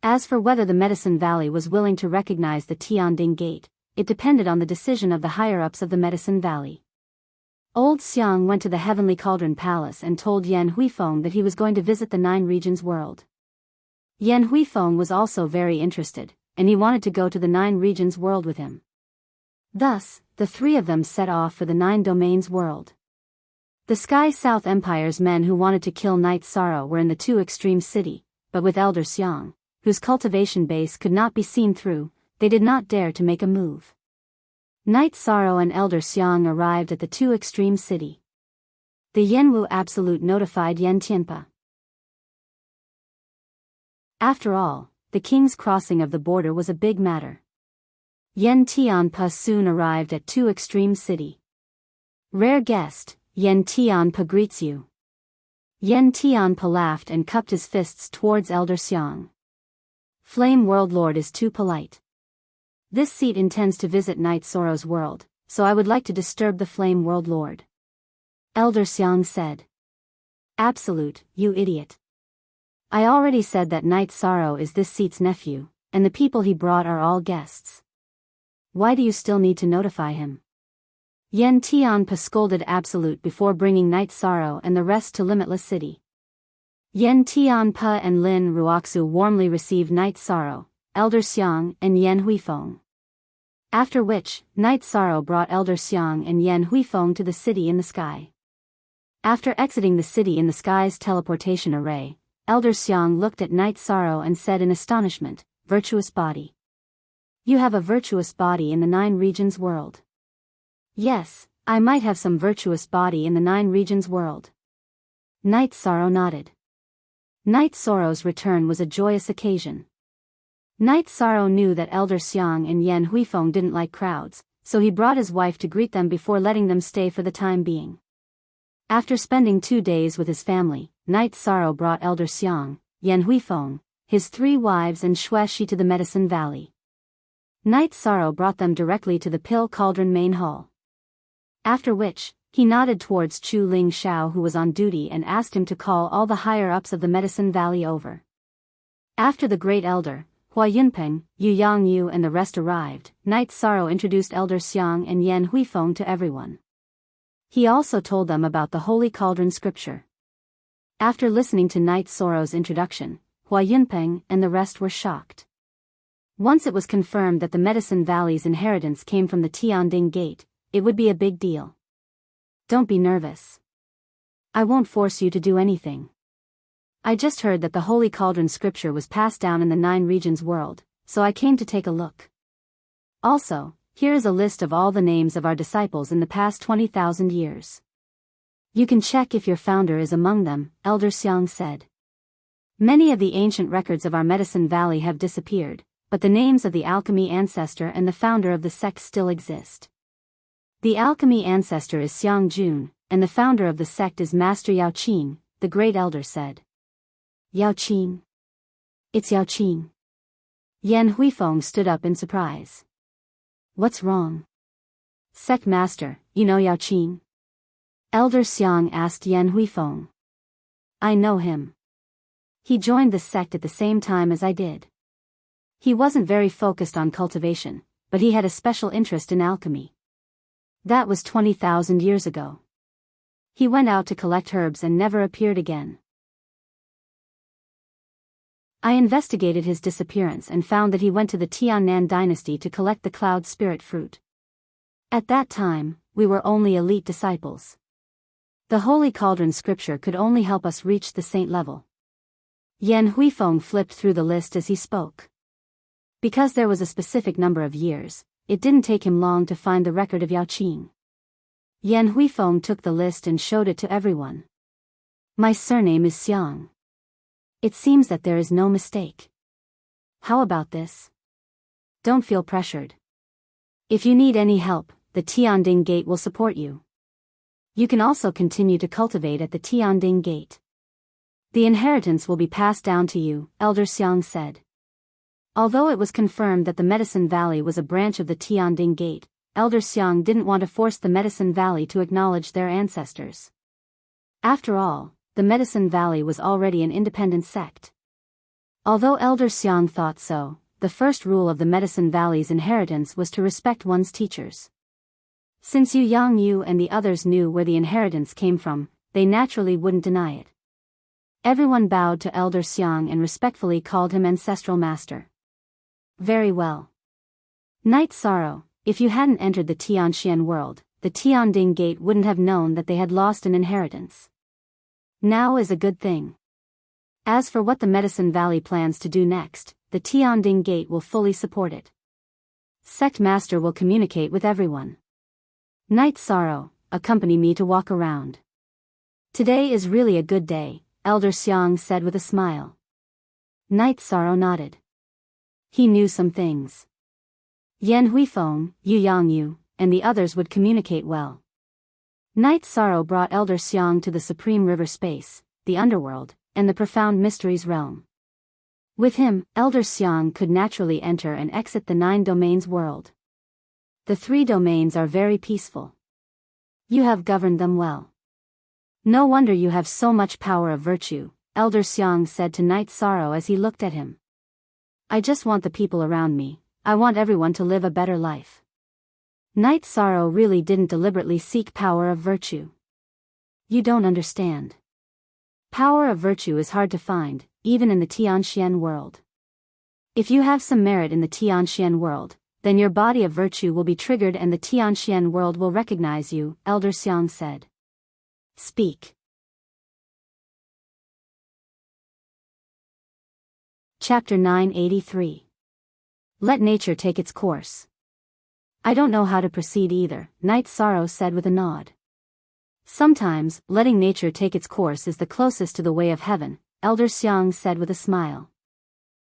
As for whether the Medicine Valley was willing to recognize the Tianding Gate, it depended on the decision of the higher-ups of the Medicine Valley. Old Xiang went to the Heavenly Cauldron Palace and told Yan Huifeng that he was going to visit the 9 regions world. Yan Huifeng was also very interested, and he wanted to go to the 9 regions world with him. Thus, the three of them set off for the 9 domains world. The Sky South Empire's men who wanted to kill Night Sorrow were in the 2 extreme city, but with Elder Xiang, whose cultivation base could not be seen through, they did not dare to make a move. Night Sorrow and Elder Xiang arrived at the 2 extreme city. The Yanwu Absolute notified Yan Tianpa. After all, the king's crossing of the border was a big matter. Yan Tianpa soon arrived at 2 extreme city. Rare guest, Yan Tianpa greets you. Yan Tianpa laughed and cupped his fists towards Elder Xiang. Flame World Lord is too polite. This seat intends to visit Night Sorrow's world, so I would like to disturb the Flame World Lord. Elder Xiang said. Absolute, you idiot. I already said that Night Sorrow is this seat's nephew, and the people he brought are all guests. Why do you still need to notify him? Yan Tianpa scolded Absolute before bringing Night Sorrow and the rest to Limitless City. Yan Tianpa and Lin Ruoxu warmly received Night Sorrow, Elder Xiang and Yan Huifeng. After which, Night Sorrow brought Elder Xiang and Yan Huifeng to the city in the sky. After exiting the city in the sky's teleportation array, Elder Xiang looked at Night Sorrow and said in astonishment, Virtuous body. You have a virtuous body in the 9 regions world. Yes, I might have some virtuous body in the 9 regions world. Night Sorrow nodded. Night Sorrow's return was a joyous occasion. Night Sorrow knew that Elder Xiang and Yan Huifeng didn't like crowds, so he brought his wife to greet them before letting them stay for the time being. After spending 2 days with his family, Night Sorrow brought Elder Xiang, Yan Huifeng, his 3 wives and Xueshi to the Medicine Valley. Night Sorrow brought them directly to the Pill Cauldron main hall. After which, he nodded towards Chu Ling Shao who was on duty and asked him to call all the higher-ups of the Medicine Valley over. After the Great Elder, Hua Yunpeng, Yu Yangyu and the rest arrived, Night Sorrow introduced Elder Xiang and Yan Huifeng to everyone. He also told them about the Holy Cauldron scripture. After listening to Night Sorrow's introduction, Hua Yunpeng and the rest were shocked. Once it was confirmed that the Medicine Valley's inheritance came from the Tianding Gate, it would be a big deal. Don't be nervous. I won't force you to do anything. I just heard that the Holy Cauldron scripture was passed down in the 9 regions world, so I came to take a look. Also, here is a list of all the names of our disciples in the past 20,000 years. You can check if your founder is among them, Elder Xiang said. Many of the ancient records of our Medicine Valley have disappeared, but the names of the alchemy ancestor and the founder of the sect still exist. The alchemy ancestor is Xiang Jun, and the founder of the sect is Master Yao Qing, the great elder said. Yao Qing. It's Yao Qing. Yan Huifeng stood up in surprise. What's wrong? Sect master, you know Yao Qing? Elder Xiang asked Yan Huifeng. I know him. He joined the sect at the same time as I did. He wasn't very focused on cultivation, but he had a special interest in alchemy. That was 20,000 years ago. He went out to collect herbs and never appeared again. I investigated his disappearance and found that he went to the Tiannan dynasty to collect the cloud spirit fruit. At that time, we were only elite disciples. The Holy Cauldron scripture could only help us reach the saint level. Yan Huifeng flipped through the list as he spoke. Because there was a specific number of years, it didn't take him long to find the record of Yao Qing. Yan Huifeng took the list and showed it to everyone. My surname is Xiang. It seems that there is no mistake. How about this? Don't feel pressured. If you need any help, the Tianding Gate will support you. You can also continue to cultivate at the Tianding Gate. The inheritance will be passed down to you, Elder Xiang said. Although it was confirmed that the Medicine Valley was a branch of the Tianding Gate, Elder Xiang didn't want to force the Medicine Valley to acknowledge their ancestors. After all, the Medicine Valley was already an independent sect. Although Elder Xiang thought so, the first rule of the Medicine Valley's inheritance was to respect one's teachers. Since Yu Yang and the others knew where the inheritance came from, they naturally wouldn't deny it. Everyone bowed to Elder Xiang and respectfully called him Ancestral Master. Very well. Night Sorrow, if you hadn't entered the Tianxian world, the Tianding Gate wouldn't have known that they had lost an inheritance. Now is a good thing. As for what the Medicine Valley plans to do next, the Tianding Gate will fully support it. Sect Master will communicate with everyone. Night Sorrow, accompany me to walk around. Today is really a good day, Elder Xiang said with a smile. Night Sorrow nodded. He knew some things. Yan Huifeng, Yu Yangyu, and the others would communicate well. Night Sorrow brought Elder Xiang to the Supreme River Space, the Underworld, and the Profound Mysteries Realm. With him, Elder Xiang could naturally enter and exit the 9 domains world. The 3 domains are very peaceful. You have governed them well. No wonder you have so much power of virtue, Elder Xiang said to Night Sorrow as he looked at him. I just want the people around me, I want everyone to live a better life. Night Sorrow really didn't deliberately seek power of virtue. You don't understand. Power of virtue is hard to find, even in the Tianxian world. If you have some merit in the Tianxian world, then your body of virtue will be triggered and the Tianxian world will recognize you, Elder Xiang said. Speak. Chapter 983. Let nature take its course. I don't know how to proceed either, Night Sorrow said with a nod. Sometimes, letting nature take its course is the closest to the way of heaven, Elder Xiang said with a smile.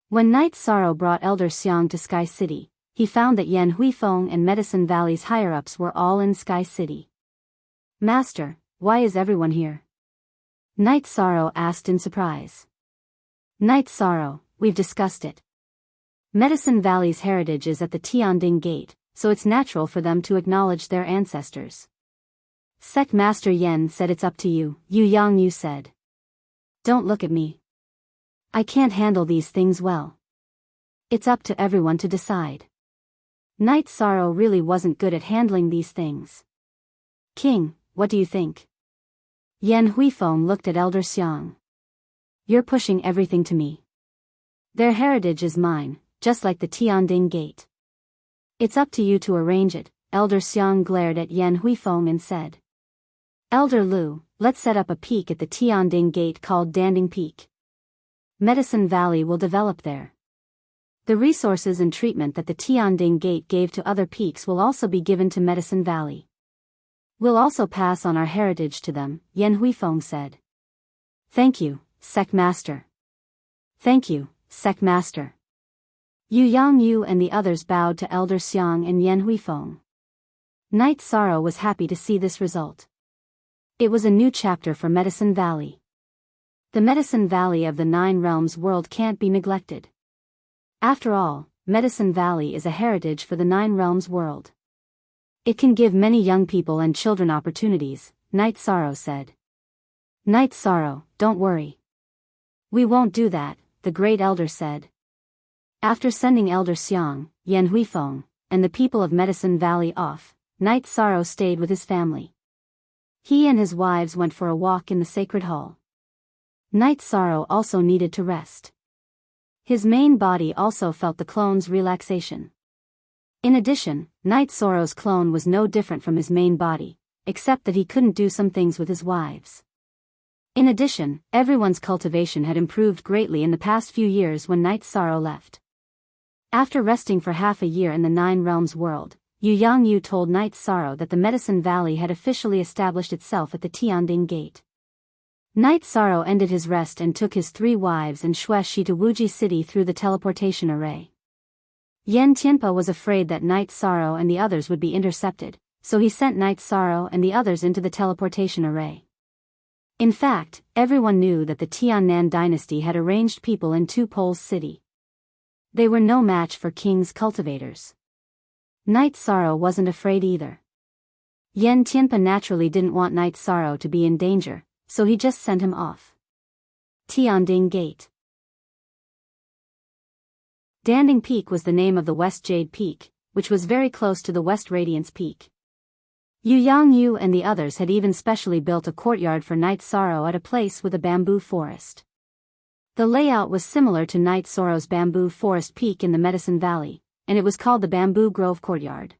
When Night Sorrow brought Elder Xiang to Sky City, he found that Yan Huifeng and Medicine Valley's higher-ups were all in Sky City. Master, why is everyone here? Night Sorrow asked in surprise. Night Sorrow, we've discussed it. Medicine Valley's heritage is at the Tianding Gate, so it's natural for them to acknowledge their ancestors. Sect Master Yen said it's up to you, Yu Yangyu said. Don't look at me. I can't handle these things well. It's up to everyone to decide. Night Sorrow really wasn't good at handling these things. King, what do you think? Yan Huifeng looked at Elder Xiang. You're pushing everything to me. Their heritage is mine, just like the Tianding Gate. It's up to you to arrange it, Elder Xiang glared at Yan Huifeng and said. Elder Lu, let's set up a peak at the Tianding Gate called Danding Peak. Medicine Valley will develop there. The resources and treatment that the Tianding Gate gave to other peaks will also be given to Medicine Valley. We'll also pass on our heritage to them, Yan Huifeng said. Thank you, Sect Master. Thank you, Sect Master. Yu Yangyu and the others bowed to Elder Xiang and Yan Huifeng. Knight Sorrow was happy to see this result. It was a new chapter for Medicine Valley. The Medicine Valley of the Nine Realms world can't be neglected. After all, Medicine Valley is a heritage for the Nine Realms world. It can give many young people and children opportunities, Knight Sorrow said. Knight Sorrow, don't worry. We won't do that, the Great Elder said. After sending Elder Xiang, Yan Huifeng, and the people of Medicine Valley off, Knight Sorrow stayed with his family. He and his wives went for a walk in the sacred hall. Knight Sorrow also needed to rest. His main body also felt the clone's relaxation. In addition, Knight Sorrow's clone was no different from his main body, except that he couldn't do some things with his wives. In addition, everyone's cultivation had improved greatly in the past few years when Knight Sorrow left. After resting for half a year in the Nine Realms world, Yu Yangyu told Knight Sorrow that the Medicine Valley had officially established itself at the Tianding Gate. Knight Sorrow ended his rest and took his 3 wives and Xueshi to Wuji City through the teleportation array. Yan Tianpa was afraid that Knight Sorrow and the others would be intercepted, so he sent Knight Sorrow and the others into the teleportation array. In fact, everyone knew that the Tiannan dynasty had arranged people in Two Poles City. They were no match for King's cultivators. Knight Sorrow wasn't afraid either. Yan Tianpa naturally didn't want Knight Sorrow to be in danger, so he just sent him off. Tianding Gate. Danding Peak was the name of the West Jade Peak, which was very close to the West Radiance Peak. Yu Yangyu and the others had even specially built a courtyard for Knight Sorrow at a place with a bamboo forest. The layout was similar to Knight Sorrow's bamboo forest peak in the Medicine Valley, and it was called the Bamboo Grove Courtyard.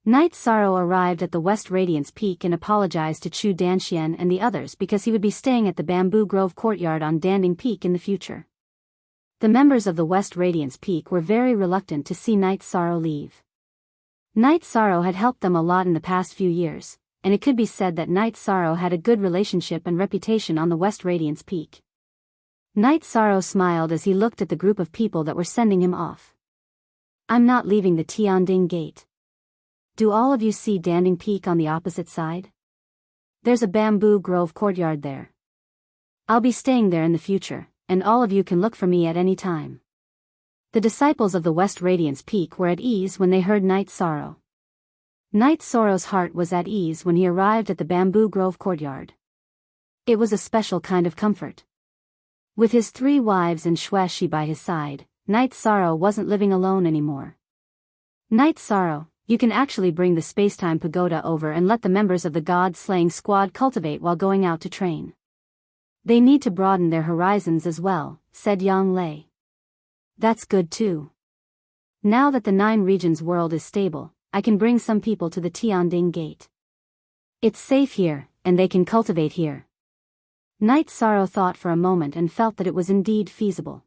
Knight Sorrow arrived at the West Radiance Peak and apologized to Chu Danxian and the others because he would be staying at the Bamboo Grove Courtyard on Danding Peak in the future. The members of the West Radiance Peak were very reluctant to see Knight Sorrow leave. Knight Sorrow had helped them a lot in the past few years, and it could be said that Knight Sorrow had a good relationship and reputation on the West Radiance Peak. Knight Sorrow smiled as he looked at the group of people that were sending him off. I'm not leaving the Tianding Gate. Do all of you see Danding Peak on the opposite side? There's a bamboo grove courtyard there. I'll be staying there in the future, and all of you can look for me at any time. The disciples of the West Radiance Peak were at ease when they heard Knight Sorrow. Knight Sorrow's heart was at ease when he arrived at the bamboo grove courtyard. It was a special kind of comfort. With his 3 wives and Xueshi by his side, Knight Sorrow wasn't living alone anymore. Knight Sorrow, you can actually bring the Spacetime Pagoda over and let the members of the God-slaying squad cultivate while going out to train. They need to broaden their horizons as well, said Yang Lei. That's good too. Now that the 9 regions world is stable, I can bring some people to the Tianding Gate. It's safe here, and they can cultivate here. Knight Sorrow thought for a moment and felt that it was indeed feasible.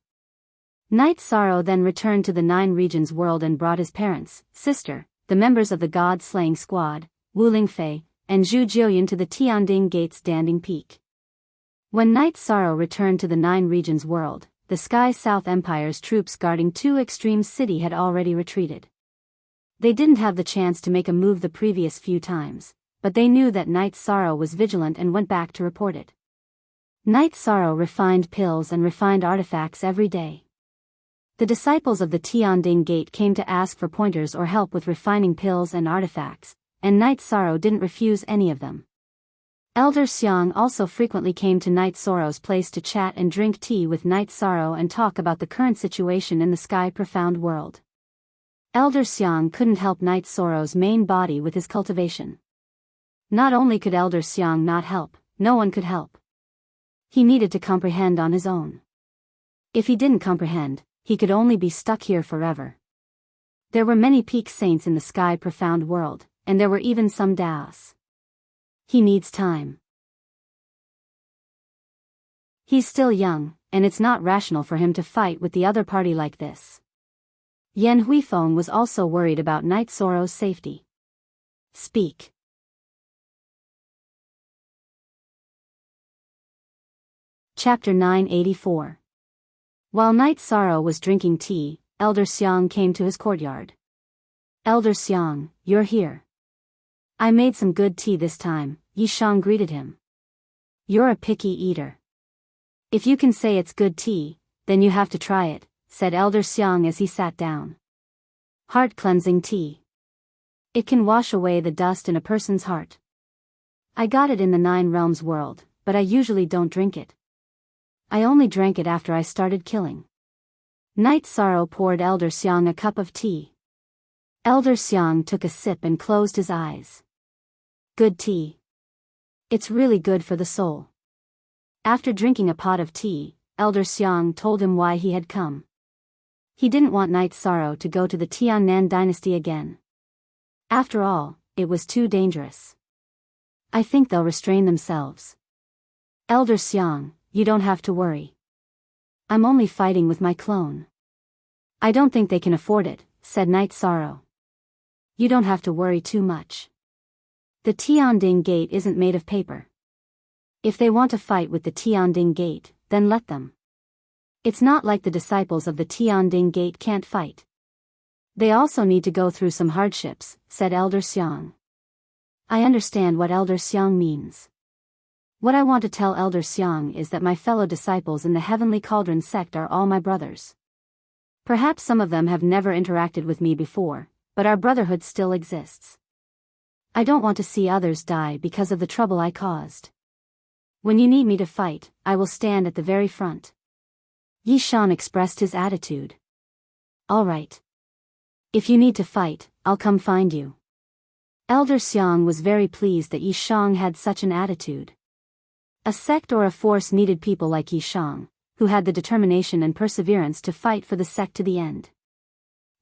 Knight Sorrow then returned to the 9 regions world and brought his parents, sister, the members of the God-slaying squad, Wu Lingfei, and Zhu Jiuyan to the Tianding Gate's Danding Peak. When Knight Sorrow returned to the 9 regions world, the Sky South Empire's troops guarding Two Extremes City had already retreated. They didn't have the chance to make a move the previous few times, but they knew that Knight Sorrow was vigilant and went back to report it. Knight Sorrow refined pills and refined artifacts every day. The disciples of the Tianding Gate came to ask for pointers or help with refining pills and artifacts, and Knight Sorrow didn't refuse any of them. Elder Xiang also frequently came to Knight Sorrow's place to chat and drink tea with Knight Sorrow and talk about the current situation in the Sky Profound world. Elder Xiang couldn't help Knight Sorrow's main body with his cultivation. Not only could Elder Xiang not help, no one could help. He needed to comprehend on his own. If he didn't comprehend, he could only be stuck here forever. There were many peak saints in the Sky Profound world, and there were even some Daos. He needs time. He's still young, and it's not rational for him to fight with the other party like this. Yan Huifeng was also worried about Knight Soro's safety. Speak. Chapter 984. While Knight Soro was drinking tea, Elder Xiang came to his courtyard. Elder Xiang, you're here. I made some good tea this time, Yi Shang greeted him. You're a picky eater. If you can say it's good tea, then you have to try it, said Elder Xiang as he sat down. Heart-cleansing tea. It can wash away the dust in a person's heart. I got it in the 9 Realms world, but I usually don't drink it. I only drank it after I started killing. Knight Soro poured Elder Xiang a cup of tea. Elder Xiang took a sip and closed his eyes. Good tea. It's really good for the soul. After drinking a pot of tea, Elder Xiang told him why he had come. He didn't want Knight Soro to go to the Tiannan dynasty again. After all, it was too dangerous. I think they'll restrain themselves. Elder Xiang, you don't have to worry. I'm only fighting with my clone. I don't think they can afford it, said Knight Soro. You don't have to worry too much. The Tianding Gate isn't made of paper. If they want to fight with the Tianding Gate, then let them. It's not like the disciples of the Tianding Gate can't fight. They also need to go through some hardships, said Elder Xiang. I understand what Elder Xiang means. What I want to tell Elder Xiang is that my fellow disciples in the Heavenly Cauldron sect are all my brothers. Perhaps some of them have never interacted with me before, but our brotherhood still exists. I don't want to see others die because of the trouble I caused. When you need me to fight, I will stand at the very front. Yi Shan expressed his attitude. All right. If you need to fight, I'll come find you. Elder Xiang was very pleased that Yi Shang had such an attitude. A sect or a force needed people like Yi Shang, who had the determination and perseverance to fight for the sect to the end.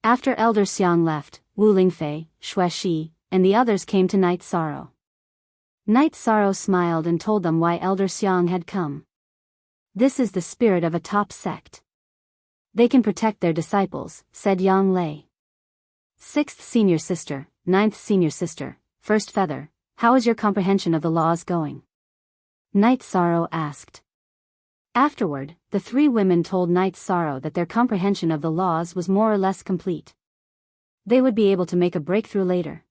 After Elder Xiang left, Wu Lingfei, Xue Shi, and the others came to Knight Soro. Knight Soro smiled and told them why Elder Xiang had come. This is the spirit of a top sect. They can protect their disciples, said Yang Lei. 6th Senior Sister, 9th Senior Sister, First Feather, how is your comprehension of the laws going? Knight Soro asked. Afterward, the 3 women told Knight Soro that their comprehension of the laws was more or less complete. They would be able to make a breakthrough later.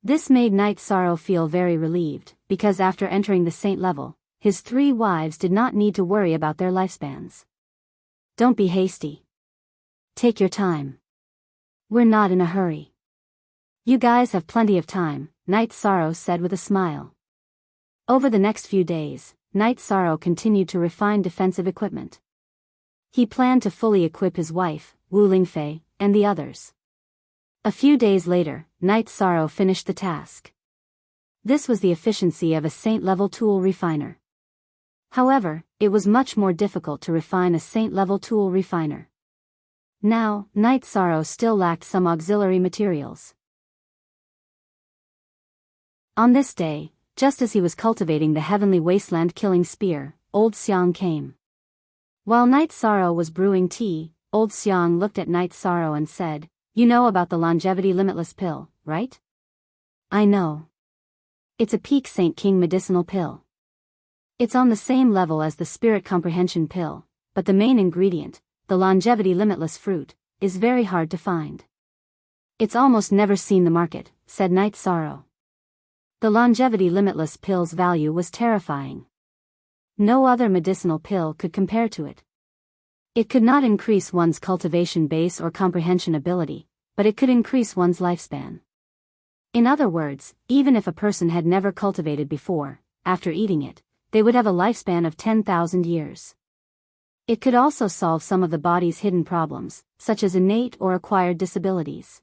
This made Knight Soro feel very relieved, because after entering the saint level, his 3 wives did not need to worry about their lifespans. Don't be hasty. Take your time. We're not in a hurry. You guys have plenty of time, Knight Soro said with a smile. Over the next few days, Knight Soro continued to refine defensive equipment. He planned to fully equip his wife, Wu Lingfei, and the others. A few days later, Knight Soro finished the task. This was the efficiency of a saint-level tool refiner. However, it was much more difficult to refine a saint-level tool refiner. Now, Knight Soro still lacked some auxiliary materials. On this day, just as he was cultivating the heavenly wasteland killing spear, Old Xiang came. While Knight Soro was brewing tea, Old Xiang looked at Knight Soro and said, You know about the longevity limitless pill, right? I know. It's a peak Saint King medicinal pill. It's on the same level as the spirit comprehension pill, but the main ingredient, the longevity limitless fruit, is very hard to find. It's almost never seen the market, said Knight Soro. The longevity limitless pill's value was terrifying. No other medicinal pill could compare to it. It could not increase one's cultivation base or comprehension ability, but it could increase one's lifespan. In other words, even if a person had never cultivated before, after eating it, they would have a lifespan of 10,000 years. It could also solve some of the body's hidden problems, such as innate or acquired disabilities.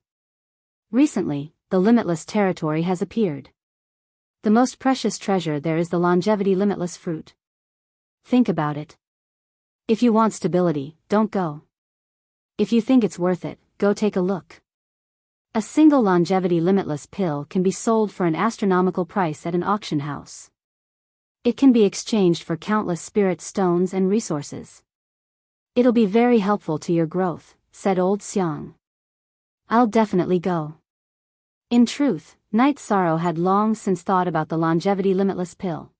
Recently, the limitless territory has appeared. The most precious treasure there is the longevity limitless fruit. Think about it. If you want stability, don't go. If you think it's worth it, go take a look. A single longevity limitless pill can be sold for an astronomical price at an auction house. It can be exchanged for countless spirit stones and resources. It'll be very helpful to your growth, said Old Xiang. I'll definitely go. In truth, Night Sorrow had long since thought about the longevity limitless pill.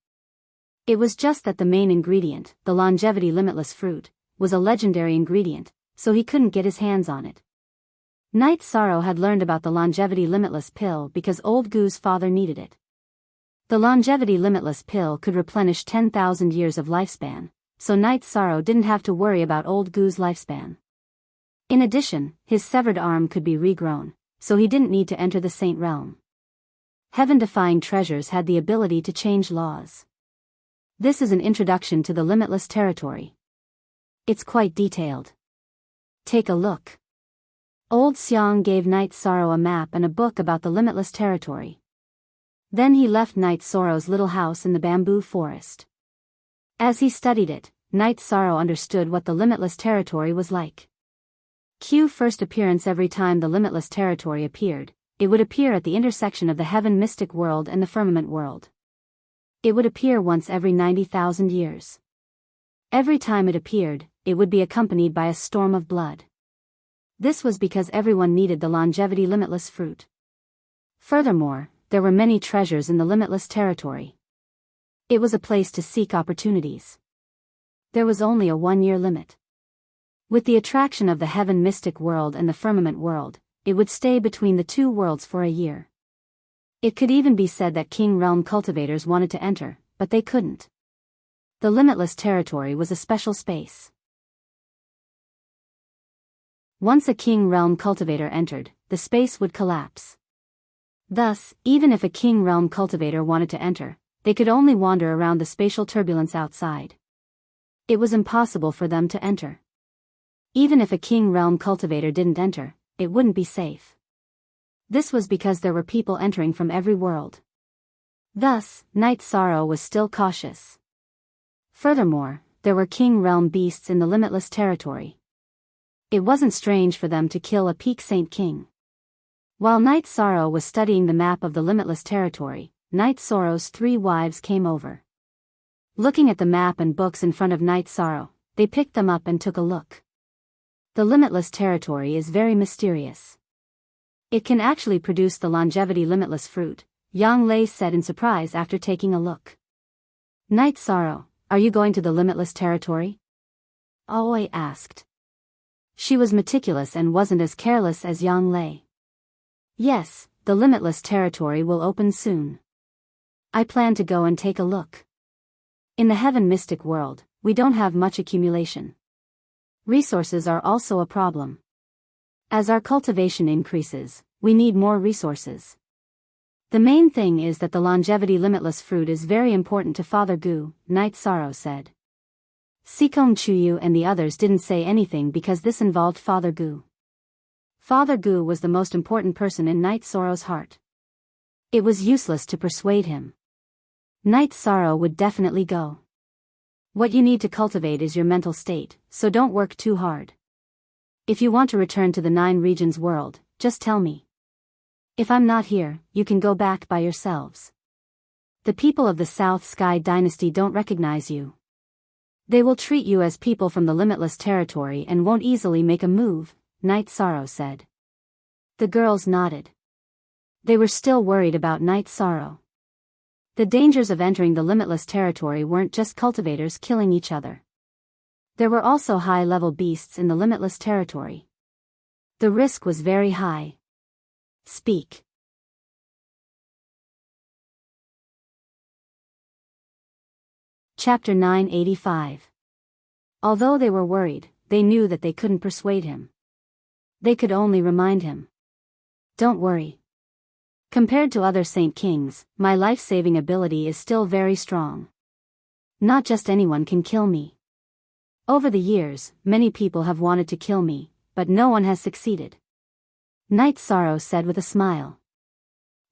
It was just that the main ingredient, the longevity limitless fruit, was a legendary ingredient, so he couldn't get his hands on it. Night Sorrow had learned about the longevity limitless pill because Old Gu's father needed it. The longevity limitless pill could replenish 10,000 years of lifespan, so Night Sorrow didn't have to worry about Old Gu's lifespan. In addition, his severed arm could be regrown, so he didn't need to enter the Saint Realm. Heaven-defying treasures had the ability to change laws. This is an introduction to the limitless territory. It's quite detailed. Take a look. Old Xiang gave Night Sorrow a map and a book about the limitless territory. Then he left Night Sorrow's little house in the bamboo forest. As he studied it, Night Sorrow understood what the limitless territory was like. First appearance. Every time the limitless territory appeared, it would appear at the intersection of the heaven mystic world and the firmament world. It would appear once every 90,000 years. Every time it appeared, it would be accompanied by a storm of blood. This was because everyone needed the longevity limitless fruit. Furthermore, there were many treasures in the limitless territory. It was a place to seek opportunities. There was only a 1-year limit. With the attraction of the heaven mystic world and the firmament world, it would stay between the two worlds for a year. It could even be said that King Realm cultivators wanted to enter, but they couldn't. The limitless territory was a special space. Once a King Realm cultivator entered, the space would collapse. Thus, even if a King Realm cultivator wanted to enter, they could only wander around the spatial turbulence outside. It was impossible for them to enter. Even if a King Realm cultivator didn't enter, it wouldn't be safe. This was because there were people entering from every world. Thus, Night Sorrow was still cautious. Furthermore, there were King Realm beasts in the limitless territory. It wasn't strange for them to kill a peak Saint King. While Night Sorrow was studying the map of the limitless territory, Night Sorrow's 3 wives came over. Looking at the map and books in front of Night Sorrow, they picked them up and took a look. The limitless territory is very mysterious. It can actually produce the longevity limitless fruit, Yang Lei said in surprise after taking a look. Night Sorrow, are you going to the limitless territory? Aoi asked. She was meticulous and wasn't as careless as Yang Lei. Yes, the limitless territory will open soon. I plan to go and take a look. In the heaven mystic world, we don't have much accumulation. Resources are also a problem. As our cultivation increases, we need more resources. The main thing is that the longevity limitless fruit is very important to Father Gu, Night Sorrow said. Sikong Chuyu and the others didn't say anything because this involved Father Gu. Father Gu was the most important person in Night Sorrow's heart. It was useless to persuade him. Night Sorrow would definitely go. What you need to cultivate is your mental state, so don't work too hard. If you want to return to the 9 regions world, just tell me. If I'm not here, you can go back by yourselves. The people of the South Sky Dynasty don't recognize you. They will treat you as people from the limitless territory and won't easily make a move, Night Sorrow said. The girls nodded. They were still worried about Night Sorrow. The dangers of entering the limitless territory weren't just cultivators killing each other. There were also high-level beasts in the limitless territory. The risk was very high. Speak. Chapter 985. Although they were worried, they knew that they couldn't persuade him. They could only remind him. Don't worry. Compared to other Saint Kings, my life-saving ability is still very strong. Not just anyone can kill me. Over the years, many people have wanted to kill me, but no one has succeeded. Night Sorrow said with a smile.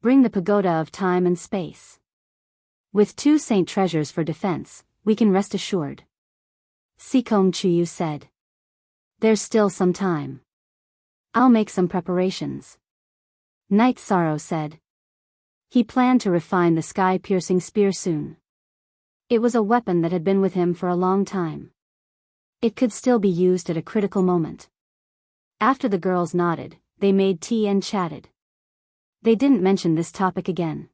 Bring the pagoda of time and space. With 2 saint treasures for defense, we can rest assured. Sikong Chuyu said. There's still some time. I'll make some preparations. Night Sorrow said. He planned to refine the sky-piercing spear soon. It was a weapon that had been with him for a long time. It could still be used at a critical moment. After the girls nodded, they made tea and chatted. They didn't mention this topic again.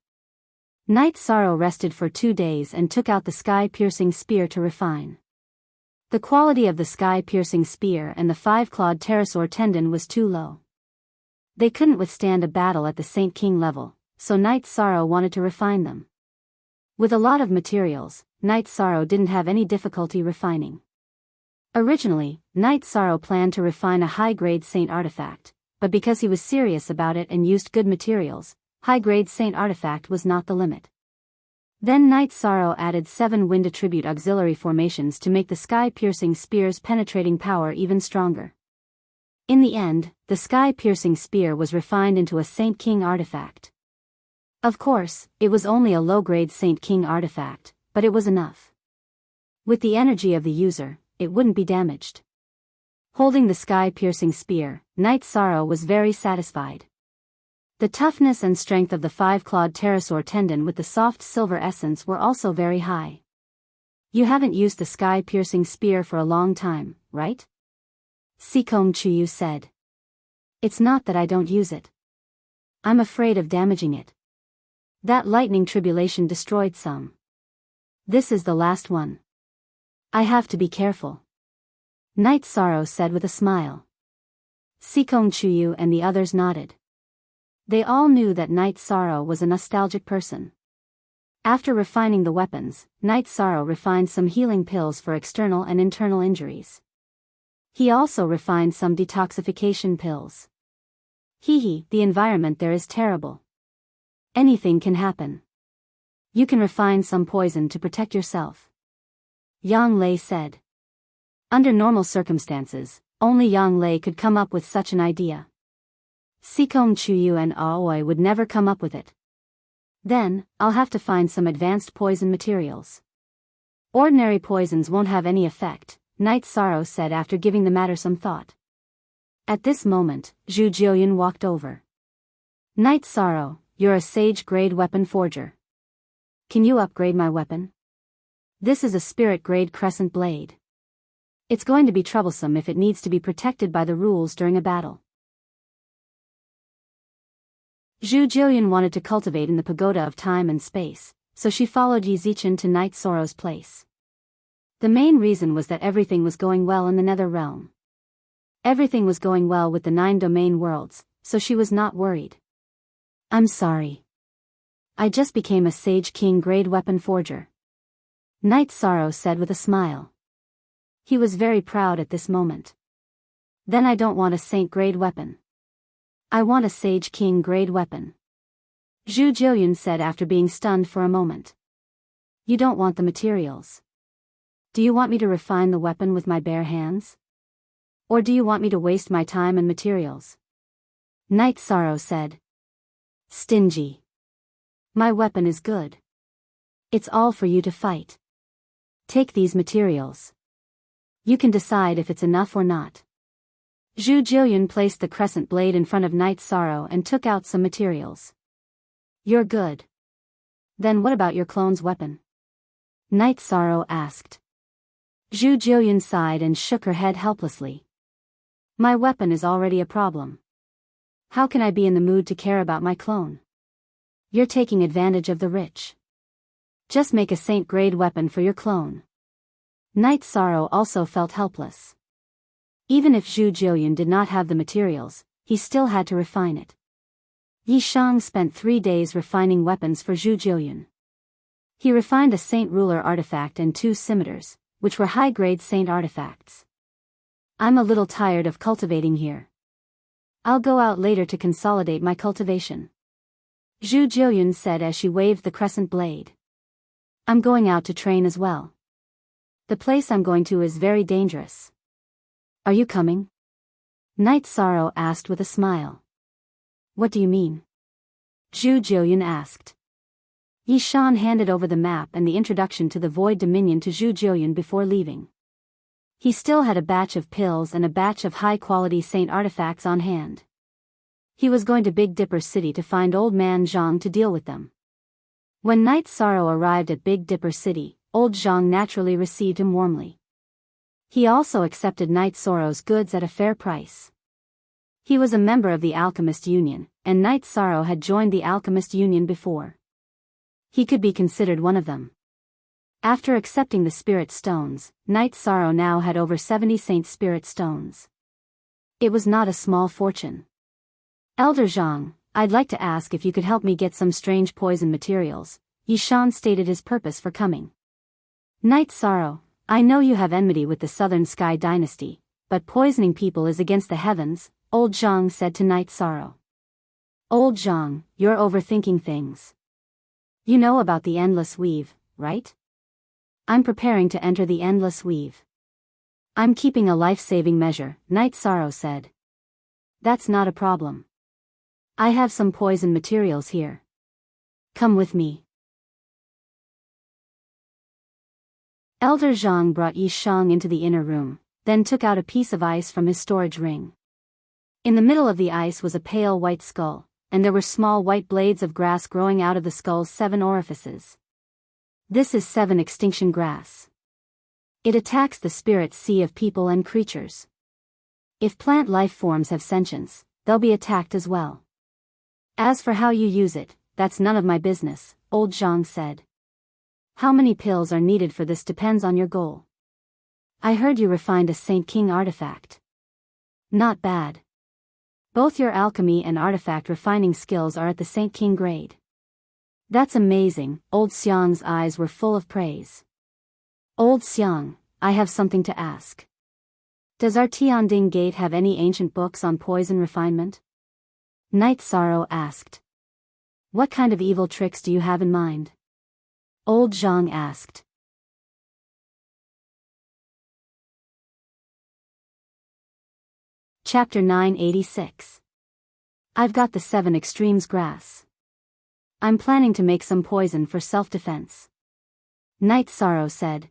Night Sorrow rested for 2 days and took out the sky-piercing spear to refine. The quality of the sky-piercing spear and the 5-clawed pterosaur tendon was too low. They couldn't withstand a battle at the Saint King level, so Night Sorrow wanted to refine them. With a lot of materials, Night Sorrow didn't have any difficulty refining. Originally, Night Sorrow planned to refine a high-grade saint artifact, but because he was serious about it and used good materials, high-grade saint artifact was not the limit. Then Night Sorrow added 7 wind attribute auxiliary formations to make the sky-piercing spear's penetrating power even stronger. In the end, the sky-piercing spear was refined into a Saint King artifact. Of course, it was only a low-grade Saint King artifact, but it was enough. With the energy of the user, it wouldn't be damaged. Holding the sky-piercing spear, Night Sorrow was very satisfied. The toughness and strength of the 5-clawed pterosaur tendon with the soft silver essence were also very high. You haven't used the sky-piercing spear for a long time, right? Sikong Chuyu said. It's not that I don't use it. I'm afraid of damaging it. That lightning tribulation destroyed some. This is the last one. I have to be careful. Night Sorrow said with a smile. Sikong Chuyu and the others nodded. They all knew that Night Sorrow was a nostalgic person. After refining the weapons, Night Sorrow refined some healing pills for external and internal injuries. He also refined some detoxification pills. The environment there is terrible. Anything can happen. You can refine some poison to protect yourself. Yang Lei said. Under normal circumstances, only Yang Lei could come up with such an idea. Sikong Chuyu and Aoi would never come up with it. Then, I'll have to find some advanced poison materials. Ordinary poisons won't have any effect, Night Sorrow said after giving the matter some thought. At this moment, Zhu Jiuyan walked over. Night Sorrow, you're a sage-grade weapon forger. Can you upgrade my weapon? This is a spirit-grade crescent blade. It's going to be troublesome if it needs to be protected by the rules during a battle. Zhu Jiuyan wanted to cultivate in the pagoda of time and space, so she followed Yi Zichen to Night Sorrow's place. The main reason was that everything was going well in the Nether Realm. Everything was going well with the 9 domain worlds, so she was not worried. I'm sorry. I just became a Sage King grade weapon forger. Night Sorrow said with a smile. He was very proud at this moment. Then I don't want a saint grade weapon. I want a Sage King grade weapon. Zhu Jiuyan said after being stunned for a moment. You don't want the materials. Do you want me to refine the weapon with my bare hands? Or do you want me to waste my time and materials? Night Sorrow said. Stingy. My weapon is good. It's all for you to fight. Take these materials. You can decide if it's enough or not. Zhu Jiuyan placed the crescent blade in front of Night Sorrow and took out some materials. You're good. Then what about your clone's weapon? Night Sorrow asked. Zhu Jiuyan sighed and shook her head helplessly. My weapon is already a problem. How can I be in the mood to care about my clone? You're taking advantage of the rich. Just make a saint-grade weapon for your clone. Night Sorrow also felt helpless. Even if Zhu Jiuyan did not have the materials, he still had to refine it. Yi Shang spent 3 days refining weapons for Zhu Jiuyan. He refined a Saint Ruler artifact and 2 scimitars, which were high-grade saint artifacts. I'm a little tired of cultivating here. I'll go out later to consolidate my cultivation. Zhu Jiuyan said as she waved the crescent blade. I'm going out to train as well. The place I'm going to is very dangerous. Are you coming? Night Sorrow asked with a smile. What do you mean? Zhu Jiuyan asked. Yi Shan handed over the map and the introduction to the Void Dominion to Zhu Jiuyan before leaving. He still had a batch of pills and a batch of high-quality saint artifacts on hand. He was going to Big Dipper City to find Old Man Zhang to deal with them. When Night Sorrow arrived at Big Dipper City, Old Zhang naturally received him warmly. He also accepted Night Sorrow's goods at a fair price. He was a member of the Alchemist Union, and Night Sorrow had joined the Alchemist Union before. He could be considered one of them. After accepting the Spirit Stones, Night Sorrow now had over 70 Saint Spirit Stones. It was not a small fortune. Elder Zhang, I'd like to ask if you could help me get some strange poison materials. Yishan stated his purpose for coming. Night Sorrow, I know you have enmity with the Southern Sky Dynasty, but poisoning people is against the heavens, Old Zhang said to Night Sorrow. Old Zhang, you're overthinking things. You know about the Endless Weave, right? I'm preparing to enter the Endless Weave. I'm keeping a life-saving measure, Night Sorrow said. That's not a problem. I have some poison materials here. Come with me. Elder Zhang brought Yi Shang into the inner room, then took out a piece of ice from his storage ring. In the middle of the ice was a pale white skull, and there were small white blades of grass growing out of the skull's 7 orifices. This is 7 extinction grass. It attacks the spirit sea of people and creatures. If plant life forms have sentience, they'll be attacked as well. As for how you use it, that's none of my business, Old Zhang said. How many pills are needed for this depends on your goal. I heard you refined a Saint King artifact. Not bad. Both your alchemy and artifact refining skills are at the Saint King grade. That's amazing, Old Xiang's eyes were full of praise. Old Xiang, I have something to ask. Does our Tianding Gate have any ancient books on poison refinement? Night Sorrow asked. What kind of evil tricks do you have in mind? Old Zhang asked. Chapter 986. I've got the 7 extremes grass. I'm planning to make some poison for self-defense. Night Sorrow said.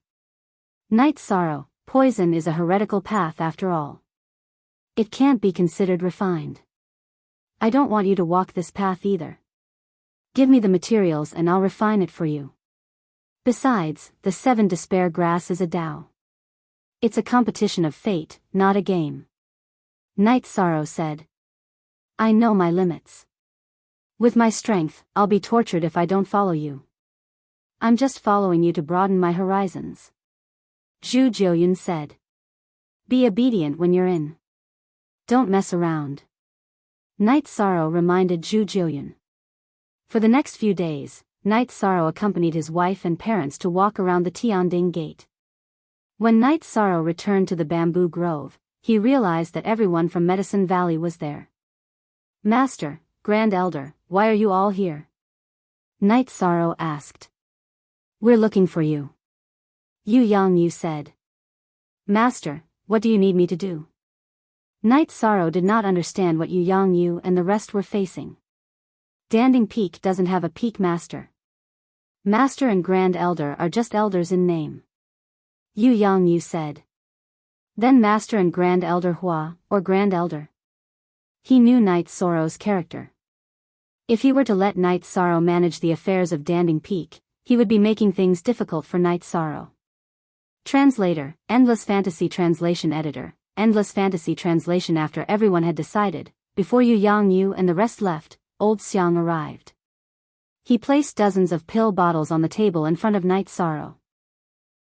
Night Sorrow, poison is a heretical path after all. It can't be considered refined. I don't want you to walk this path either. Give me the materials and I'll refine it for you. Besides, the 7 despair grass is a Tao. It's a competition of fate, not a game. Night Sorrow said. I know my limits. With my strength, I'll be tortured if I don't follow you. I'm just following you to broaden my horizons. Zhu Jiuyun said. Be obedient when you're in. Don't mess around. Night Sorrow reminded Zhu Jiuyun. For the next few days, Night Sorrow accompanied his wife and parents to walk around the Tianding Gate. When Night Sorrow returned to the bamboo grove, he realized that everyone from Medicine Valley was there. Master, Grand Elder, why are you all here? Night Sorrow asked. We're looking for you. Yu Yangyu said. Master, what do you need me to do? Night Sorrow did not understand what Yu Yangyu and the rest were facing. Danding Peak doesn't have a peak master. Master and Grand Elder are just elders in name. Yu Yangyu said. Then Master and Grand Elder Hua, or Grand Elder. He knew Night Sorrow's character. If he were to let Night Sorrow manage the affairs of Danding Peak, he would be making things difficult for Night Sorrow. Translator, Endless Fantasy Translation Editor, Endless Fantasy Translation. After everyone had decided, before Yu Yangyu and the rest left, Old Xiang arrived. He placed dozens of pill bottles on the table in front of Night Sorrow.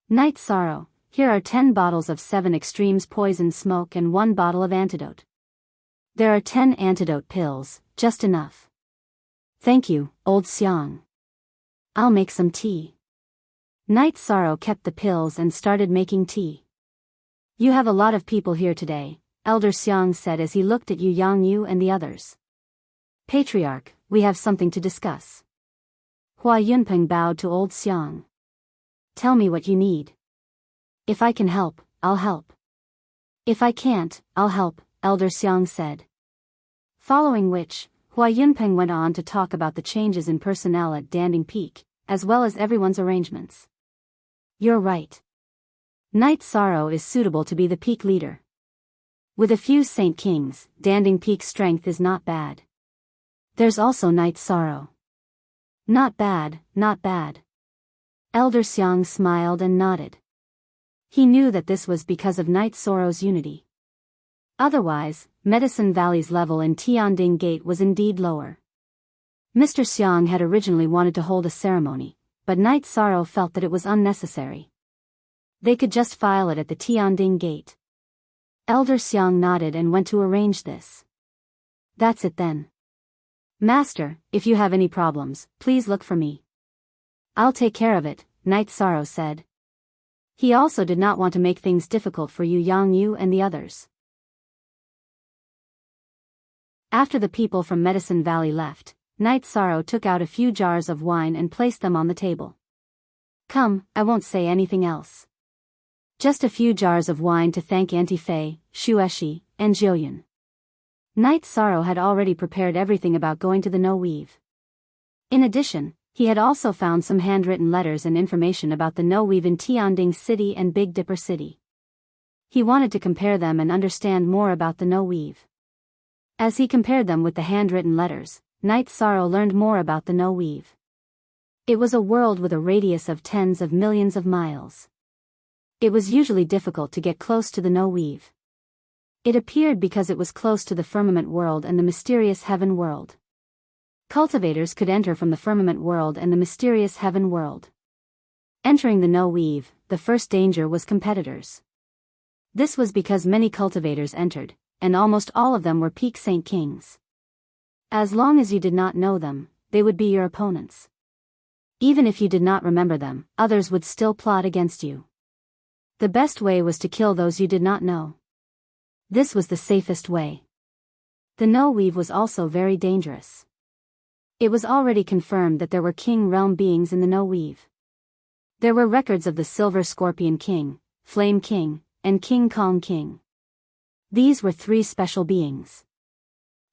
Night Sorrow, here are 10 bottles of 7 extremes poison smoke and 1 bottle of antidote. There are 10 antidote pills, just enough. Thank you, Old Xiang. I'll make some tea. Night Sorrow kept the pills and started making tea. You have a lot of people here today, Elder Xiang said as he looked at Yu Yangyu and the others. Patriarch, we have something to discuss. Hua Yunpeng bowed to Old Xiang. Tell me what you need. If I can help, I'll help. If I can't, I'll help, Elder Xiang said. Following which, Hua Yunpeng went on to talk about the changes in personnel at Danding Peak, as well as everyone's arrangements. You're right. Night Sorrow is suitable to be the peak leader. With a few Saint Kings, Danding Peak's strength is not bad. There's also Night Sorrow. Not bad, not bad. Elder Xiang smiled and nodded. He knew that this was because of Knight Sorrow's unity. Otherwise, Medicine Valley's level in Tianding Gate was indeed lower. Mr. Xiang had originally wanted to hold a ceremony, but Knight Sorrow felt that it was unnecessary. They could just file it at the Tianding Gate. Elder Xiang nodded and went to arrange this. That's it then. Master, if you have any problems, please look for me. I'll take care of it, Knight Sorrow said. He also did not want to make things difficult for Yang Yu and the others. After the people from Medicine Valley left, Knight Sorrow took out a few jars of wine and placed them on the table. Come, I won't say anything else. Just a few jars of wine to thank Auntie Fei, Shueshi, and Jiuyun. Knight Sorrow had already prepared everything about going to the No Weave. In addition, he had also found some handwritten letters and information about the No Weave in Tianding City and Big Dipper City. He wanted to compare them and understand more about the No Weave. As he compared them with the handwritten letters, Knight Sorrow learned more about the No Weave. It was a world with a radius of tens of millions of miles. It was usually difficult to get close to the No Weave. It appeared because it was close to the firmament world and the mysterious heaven world. Cultivators could enter from the firmament world and the mysterious heaven world. Entering the No Weave, the first danger was competitors. This was because many cultivators entered, and almost all of them were peak Saint Kings. As long as you did not know them, they would be your opponents. Even if you did not remember them, others would still plot against you. The best way was to kill those you did not know. This was the safest way. The No Weave was also very dangerous. It was already confirmed that there were King Realm beings in the No Weave. There were records of the Silver Scorpion King, Flame King, and King Kong King. These were three special beings.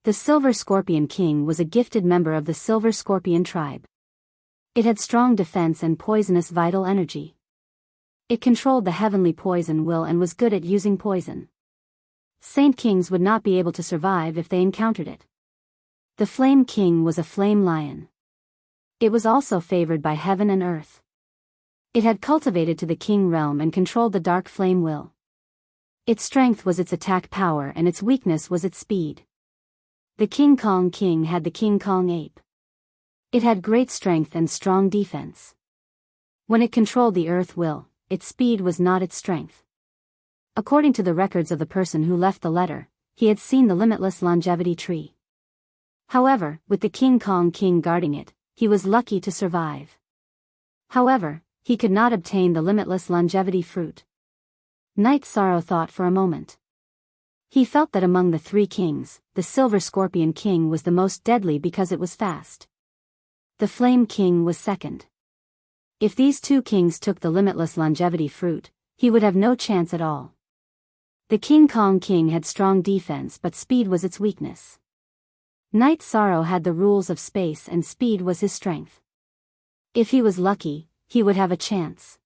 The Silver Scorpion King was a gifted member of the Silver Scorpion tribe. It had strong defense and poisonous vital energy. It controlled the heavenly poison will and was good at using poison. Saint Kings would not be able to survive if they encountered it. The Flame King was a flame lion. It was also favored by heaven and earth. It had cultivated to the King Realm and controlled the dark flame will. Its strength was its attack power and its weakness was its speed. The King Kong King had the King Kong ape. It had great strength and strong defense. When it controlled the earth will, its speed was not its strength. According to the records of the person who left the letter, he had seen the limitless longevity tree. However, with the King Kong King guarding it, he was lucky to survive. However, he could not obtain the limitless longevity fruit. Knight Sorrow thought for a moment. He felt that among the three kings, the Silver Scorpion King was the most deadly because it was fast. The Flame King was second. If these two kings took the limitless longevity fruit, he would have no chance at all. The King Kong King had strong defense but speed was its weakness. Knight Sorrow had the rules of space and speed was his strength. If he was lucky, he would have a chance.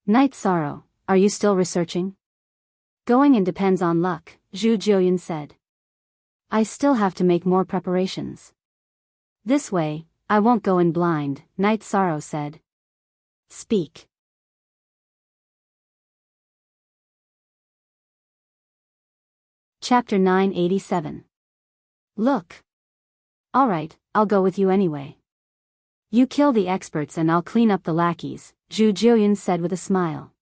Knight Sorrow, are you still researching? Going in depends on luck, Zhu Jiuyun said. I still have to make more preparations. This way, I won't go in blind, Knight Sorrow said. Speak. Chapter 987. Look. Alright, I'll go with you anyway. You kill the experts and I'll clean up the lackeys, Zhu Jiuyun said with a smile.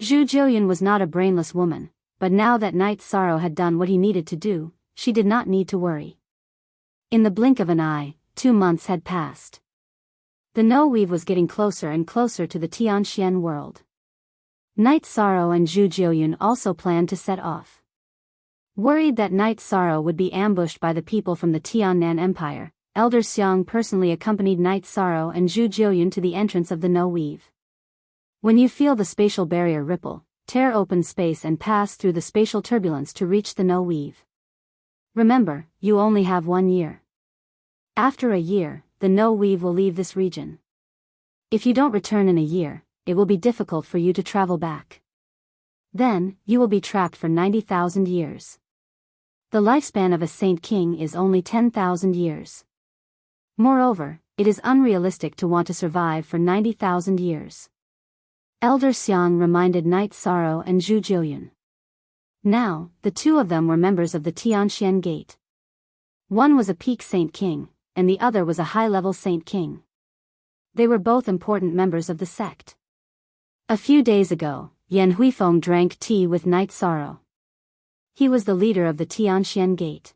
Zhu Jiuyun was not a brainless woman, but now that Knight Sorrow had done what he needed to do, she did not need to worry. In the blink of an eye, 2 months had passed. The No Weave was getting closer and closer to the Tianxian world. Knight Sorrow and Zhu Jiuyun also planned to set off. Worried that Knight Sorrow would be ambushed by the people from the Tiannan Empire, Elder Xiang personally accompanied Knight Sorrow and Zhu Jiuyun to the entrance of the No Weave. When you feel the spatial barrier ripple, tear open space and pass through the spatial turbulence to reach the No Weave. Remember, you only have 1 year. After a year, the No Weave will leave this region. If you don't return in a year, it will be difficult for you to travel back. Then, you will be trapped for 90,000 years. The lifespan of a Saint King is only 10,000 years. Moreover, it is unrealistic to want to survive for 90,000 years. Elder Xiang reminded Knight Sorrow and Zhu Jiuyun. Now, the two of them were members of the Tianxian Gate. One was a peak Saint King, and the other was a high-level Saint King. They were both important members of the sect. A few days ago, Yan Huifeng drank tea with Knight Sorrow. He was the leader of the Tianxian Gate.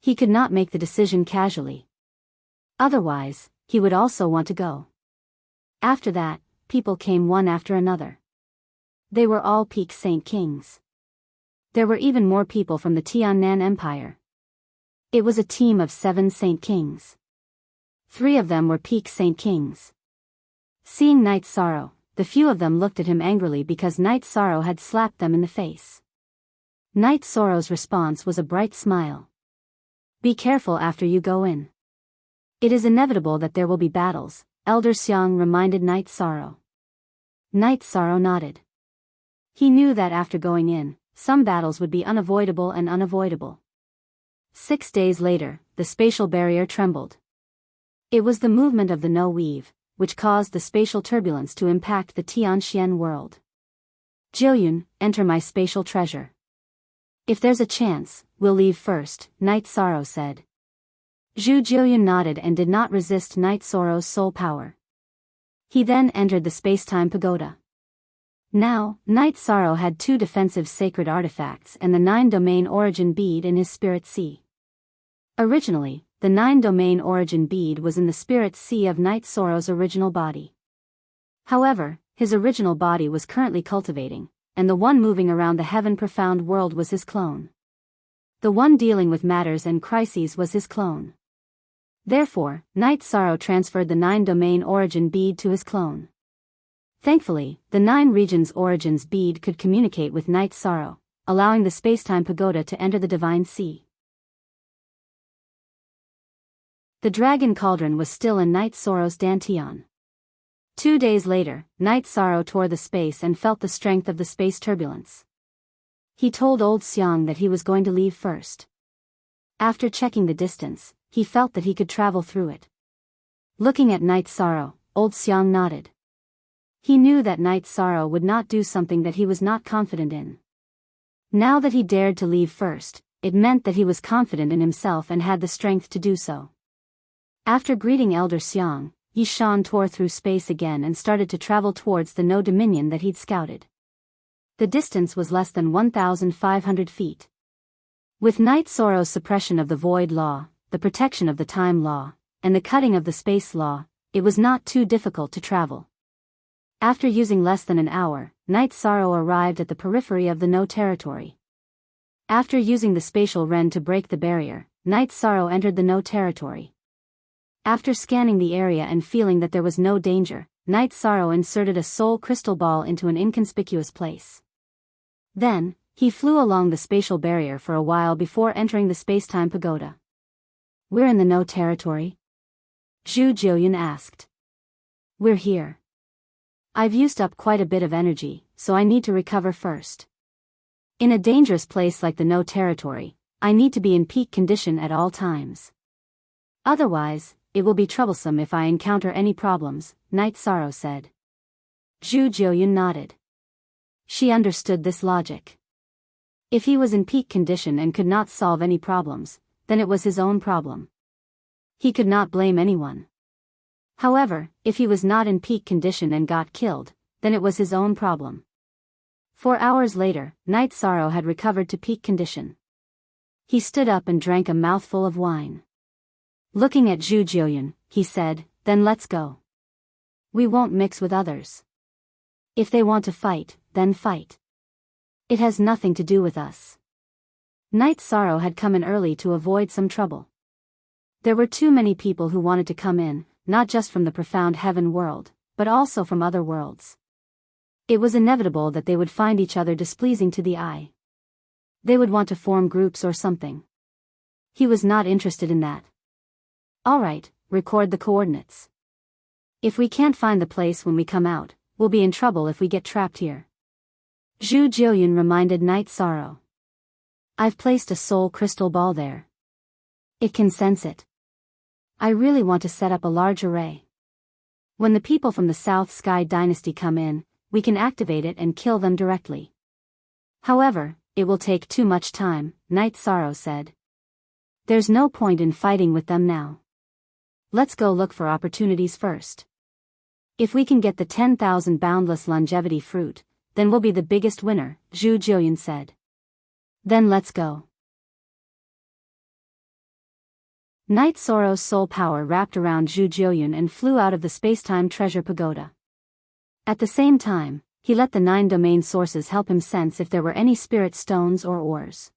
He could not make the decision casually. Otherwise, he would also want to go. After that, people came one after another. They were all peak Saint Kings. There were even more people from the Tiannan Empire. It was a team of 7 Saint Kings. 3 of them were peak Saint Kings. Seeing Knight Sorrow, the few of them looked at him angrily because Knight Sorrow had slapped them in the face. Knight Sorrow's response was a bright smile. Be careful after you go in. It is inevitable that there will be battles, Elder Xiang reminded Knight Sorrow. Knight Sorrow nodded. He knew that after going in, some battles would be unavoidable and unavoidable. 6 days later, the spatial barrier trembled. It was the movement of the no weave, which caused the spatial turbulence to impact the Tianxian world. Jiuyun, enter my spatial treasure. If there's a chance, we'll leave first, Knight Sorrow said. Zhu Jiuyun nodded and did not resist Knight Sorrow's soul power. He then entered the space-time pagoda. Now, Knight Sorrow had 2 defensive sacred artifacts and the 9-domain origin bead in his spirit sea. Originally, the 9-domain origin bead was in the spirit sea of Knight Sorrow's original body. However, his original body was currently cultivating, and the one moving around the heaven-profound world was his clone. The one dealing with matters and crises was his clone. Therefore, Knight Sorrow transferred the 9-domain origin bead to his clone. Thankfully, the 9 regions origins bead could communicate with Knight Sorrow, allowing the spacetime pagoda to enter the divine sea. The dragon cauldron was still in Knight Sorrow's dantian. 2 days later, Knight Sorrow tore the space and felt the strength of the space turbulence. He told Old Xiang that he was going to leave first. After checking the distance, he felt that he could travel through it. Looking at Knight Sorrow, Old Xiang nodded. He knew that Knight Sorrow would not do something that he was not confident in. Now that he dared to leave first, it meant that he was confident in himself and had the strength to do so. After greeting Elder Xiang, Yi Shan tore through space again and started to travel towards the No Dominion that he'd scouted. The distance was less than 1,500 feet. With Knight Sorrow's suppression of the Void Law, the protection of the Time Law, and the cutting of the Space Law, it was not too difficult to travel. After using less than an hour, Knight Sorrow arrived at the periphery of the No territory. After using the spatial Ren to break the barrier, Knight Sorrow entered the No territory. After scanning the area and feeling that there was no danger, Knight Sorrow inserted a soul crystal ball into an inconspicuous place. Then, he flew along the spatial barrier for a while before entering the spacetime pagoda. We're in the No territory? Zhu Jiuyun asked. We're here. I've used up quite a bit of energy, so I need to recover first. In a dangerous place like the No territory, I need to be in peak condition at all times. Otherwise, it will be troublesome if I encounter any problems, Knight Sorrow said. Zhu Jiuyun nodded. She understood this logic. If he was in peak condition and could not solve any problems, then it was his own problem. He could not blame anyone. However, if he was not in peak condition and got killed, then it was his own problem. 4 hours later, Knight Sorrow had recovered to peak condition. He stood up and drank a mouthful of wine. Looking at Zhu Jiuyun, he said, then let's go. We won't mix with others. If they want to fight, then fight. It has nothing to do with us. Knight Sorrow had come in early to avoid some trouble. There were too many people who wanted to come in, not just from the profound heaven world, but also from other worlds. It was inevitable that they would find each other displeasing to the eye. They would want to form groups or something. He was not interested in that. Alright, record the coordinates. If we can't find the place when we come out, we'll be in trouble if we get trapped here. Zhu Jiuyun reminded Knight Sorrow. I've placed a soul crystal ball there. It can sense it. I really want to set up a large array. When the people from the South Sky Dynasty come in, we can activate it and kill them directly. However, it will take too much time, Night Sorrow said. There's no point in fighting with them now. Let's go look for opportunities first. If we can get the 10,000 boundless longevity fruit, then we'll be the biggest winner, Zhu Jiuyan said. Then let's go. Night Sorrow's soul power wrapped around Zhu Jiuyan and flew out of the spacetime treasure pagoda. At the same time, he let the 9 domain sources help him sense if there were any spirit stones or ores.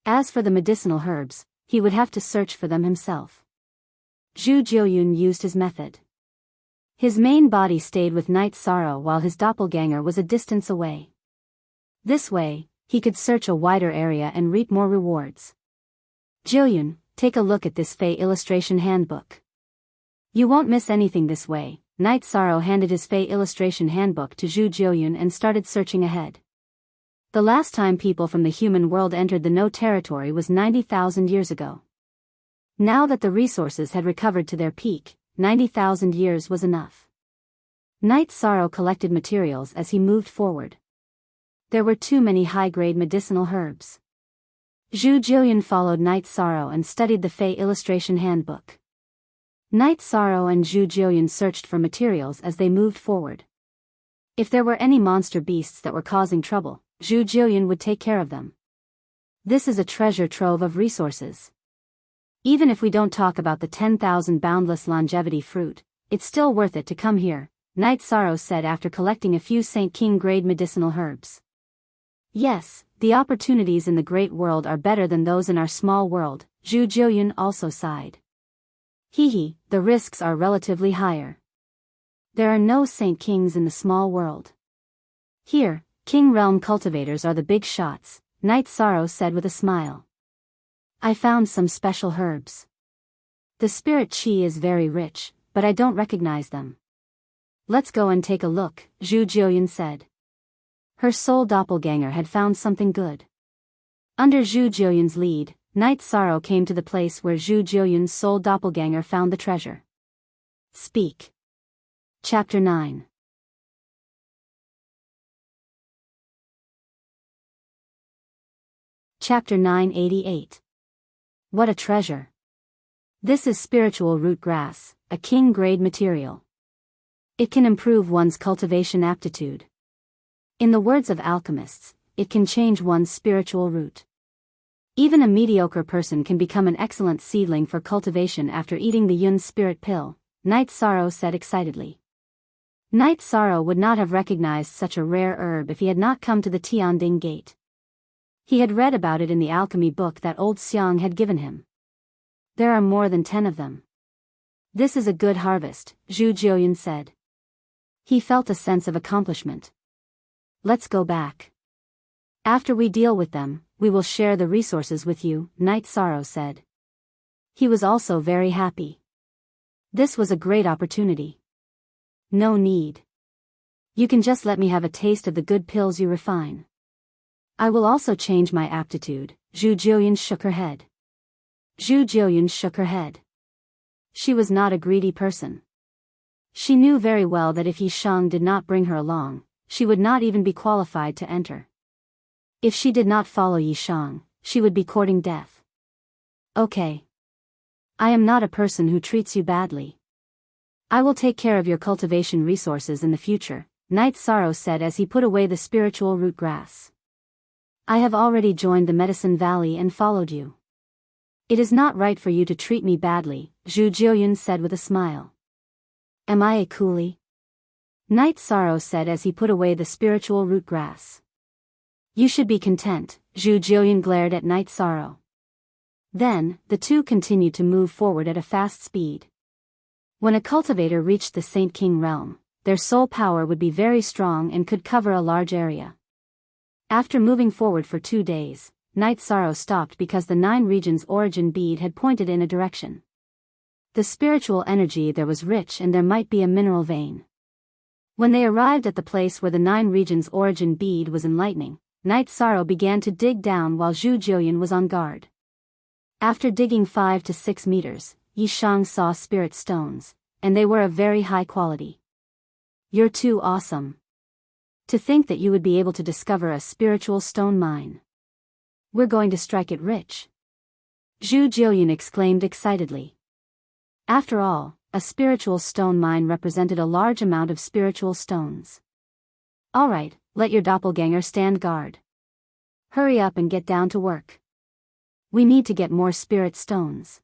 As for the medicinal herbs, he would have to search for them himself. Zhu Jiuyan used his method. His main body stayed with Night Sorrow while his doppelganger was a distance away. This way, he could search a wider area and reap more rewards. Jiuyan, take a look at this Fey illustration handbook. You won't miss anything this way. Night Sorrow handed his Fey illustration handbook to Zhu Jiuyan and started searching ahead. The last time people from the human world entered the No territory was 90,000 years ago. Now that the resources had recovered to their peak, 90,000 years was enough. Night Sorrow collected materials as he moved forward. There were too many high-grade medicinal herbs. Zhu Jiuyan followed Night Sorrow and studied the Fey illustration handbook. Night Sorrow and Zhu Jiuyan searched for materials as they moved forward. If there were any monster beasts that were causing trouble, Zhu Jiuyan would take care of them. This is a treasure trove of resources. Even if we don't talk about the 10,000 boundless longevity fruit, it's still worth it to come here, Night Sorrow said after collecting a few Saint King grade medicinal herbs. Yes, the opportunities in the great world are better than those in our small world, Zhu Jiuyan also sighed. Hee, the risks are relatively higher. There are no Saint Kings in the small world. Here, King Realm cultivators are the big shots, Night Sorrow said with a smile. I found some special herbs. The spirit chi is very rich, but I don't recognize them. Let's go and take a look, Zhu Jiuyan said. Her soul doppelganger had found something good. Under Zhu Jiuyan's lead, Night Sorrow came to the place where Zhu Jiuyan's soul doppelganger found the treasure. Speak. Chapter 9. Chapter 988. What a treasure. This is spiritual root grass, a king-grade material. It can improve one's cultivation aptitude. In the words of alchemists, it can change one's spiritual root. Even a mediocre person can become an excellent seedling for cultivation after eating the Yun spirit pill, Night Sorrow said excitedly. Night Sorrow would not have recognized such a rare herb if he had not come to the Tianding Gate. He had read about it in the alchemy book that old Xiang had given him. There are more than 10 of them. This is a good harvest, Zhu Jiuyan said. He felt a sense of accomplishment. Let's go back. After we deal with them, we will share the resources with you, Night Sorrow said. He was also very happy. This was a great opportunity. No need. You can just let me have a taste of the good pills you refine. I will also change my aptitude, Zhu Jiuyan shook her head. Zhu Jiuyan shook her head. She was not a greedy person. She knew very well that if Yi Shang did not bring her along, she would not even be qualified to enter. If she did not follow Yi Shang, she would be courting death. Okay. I am not a person who treats you badly. I will take care of your cultivation resources in the future, Night Sorrow said as he put away the spiritual root grass. I have already joined the Medicine Valley and followed you. It is not right for you to treat me badly, Zhu Jiuyan said with a smile. Am I a coolie? Night Sorrow said as he put away the spiritual root grass. You should be content, Zhu Jiuyan glared at Night Sorrow. Then, the two continued to move forward at a fast speed. When a cultivator reached the Saint King realm, their soul power would be very strong and could cover a large area. After moving forward for 2 days, Night Sorrow stopped because the 9 regions origin bead had pointed in a direction. The spiritual energy there was rich and there might be a mineral vein. When they arrived at the place where the 9 regions origin bead was enlightening, Night Sorrow began to dig down while Zhu Jiuyan was on guard. After digging 5 to 6 meters, Yi Shang saw spirit stones, and they were of very high quality. You're too awesome. To think that you would be able to discover a spiritual stone mine. We're going to strike it rich. Zhu Jiuyan exclaimed excitedly. After all, a spiritual stone mine represented a large amount of spiritual stones. Alright, let your doppelganger stand guard. Hurry up and get down to work. We need to get more spirit stones.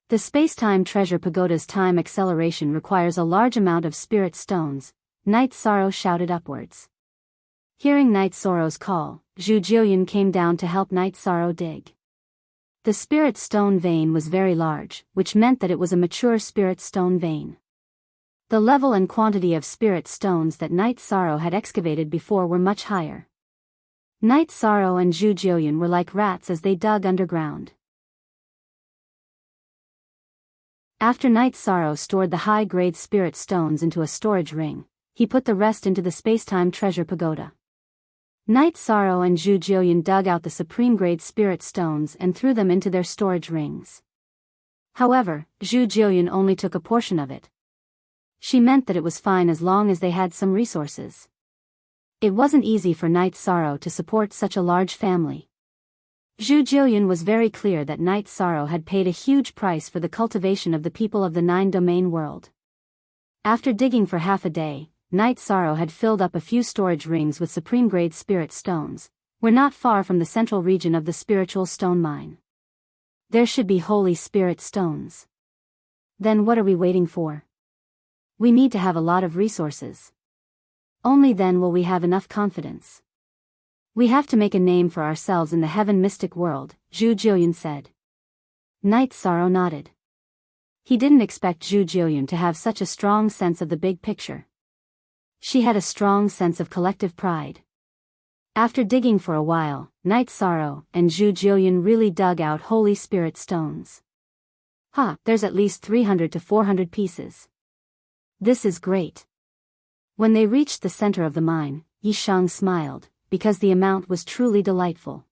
The space-time treasure pagoda's time acceleration requires a large amount of spirit stones, Night Sorrow shouted upwards. Hearing Night Sorrow's call, Zhu Jiuyan came down to help Night Sorrow dig. The spirit stone vein was very large, which meant that it was a mature spirit stone vein. The level and quantity of spirit stones that Night Sorrow had excavated before were much higher. Night Sorrow and Zhu Jiuyan were like rats as they dug underground. After Night Sorrow stored the high-grade spirit stones into a storage ring, he put the rest into the space-time treasure pagoda. Night Sorrow and Zhu Jiuyan dug out the supreme-grade spirit stones and threw them into their storage rings. However, Zhu Jiuyan only took a portion of it. She meant that it was fine as long as they had some resources. It wasn't easy for Night Sorrow to support such a large family. Zhu Jiuyan was very clear that Night Sorrow had paid a huge price for the cultivation of the people of the 9-domain world. After digging for half a day, Night Sorrow had filled up a few storage rings with supreme-grade spirit stones. We're not far from the central region of the spiritual stone mine. There should be holy spirit stones. Then what are we waiting for? We need to have a lot of resources. Only then will we have enough confidence. We have to make a name for ourselves in the heaven mystic world, Zhu Jiuyan said. Night Sorrow nodded. He didn't expect Zhu Jiuyan to have such a strong sense of the big picture. She had a strong sense of collective pride. After digging for a while, Night Sorrow and Zhu Jiuyan really dug out holy spirit stones. There's at least 300 to 400 pieces. This is great. When they reached the center of the mine, Yi Shang smiled, because the amount was truly delightful.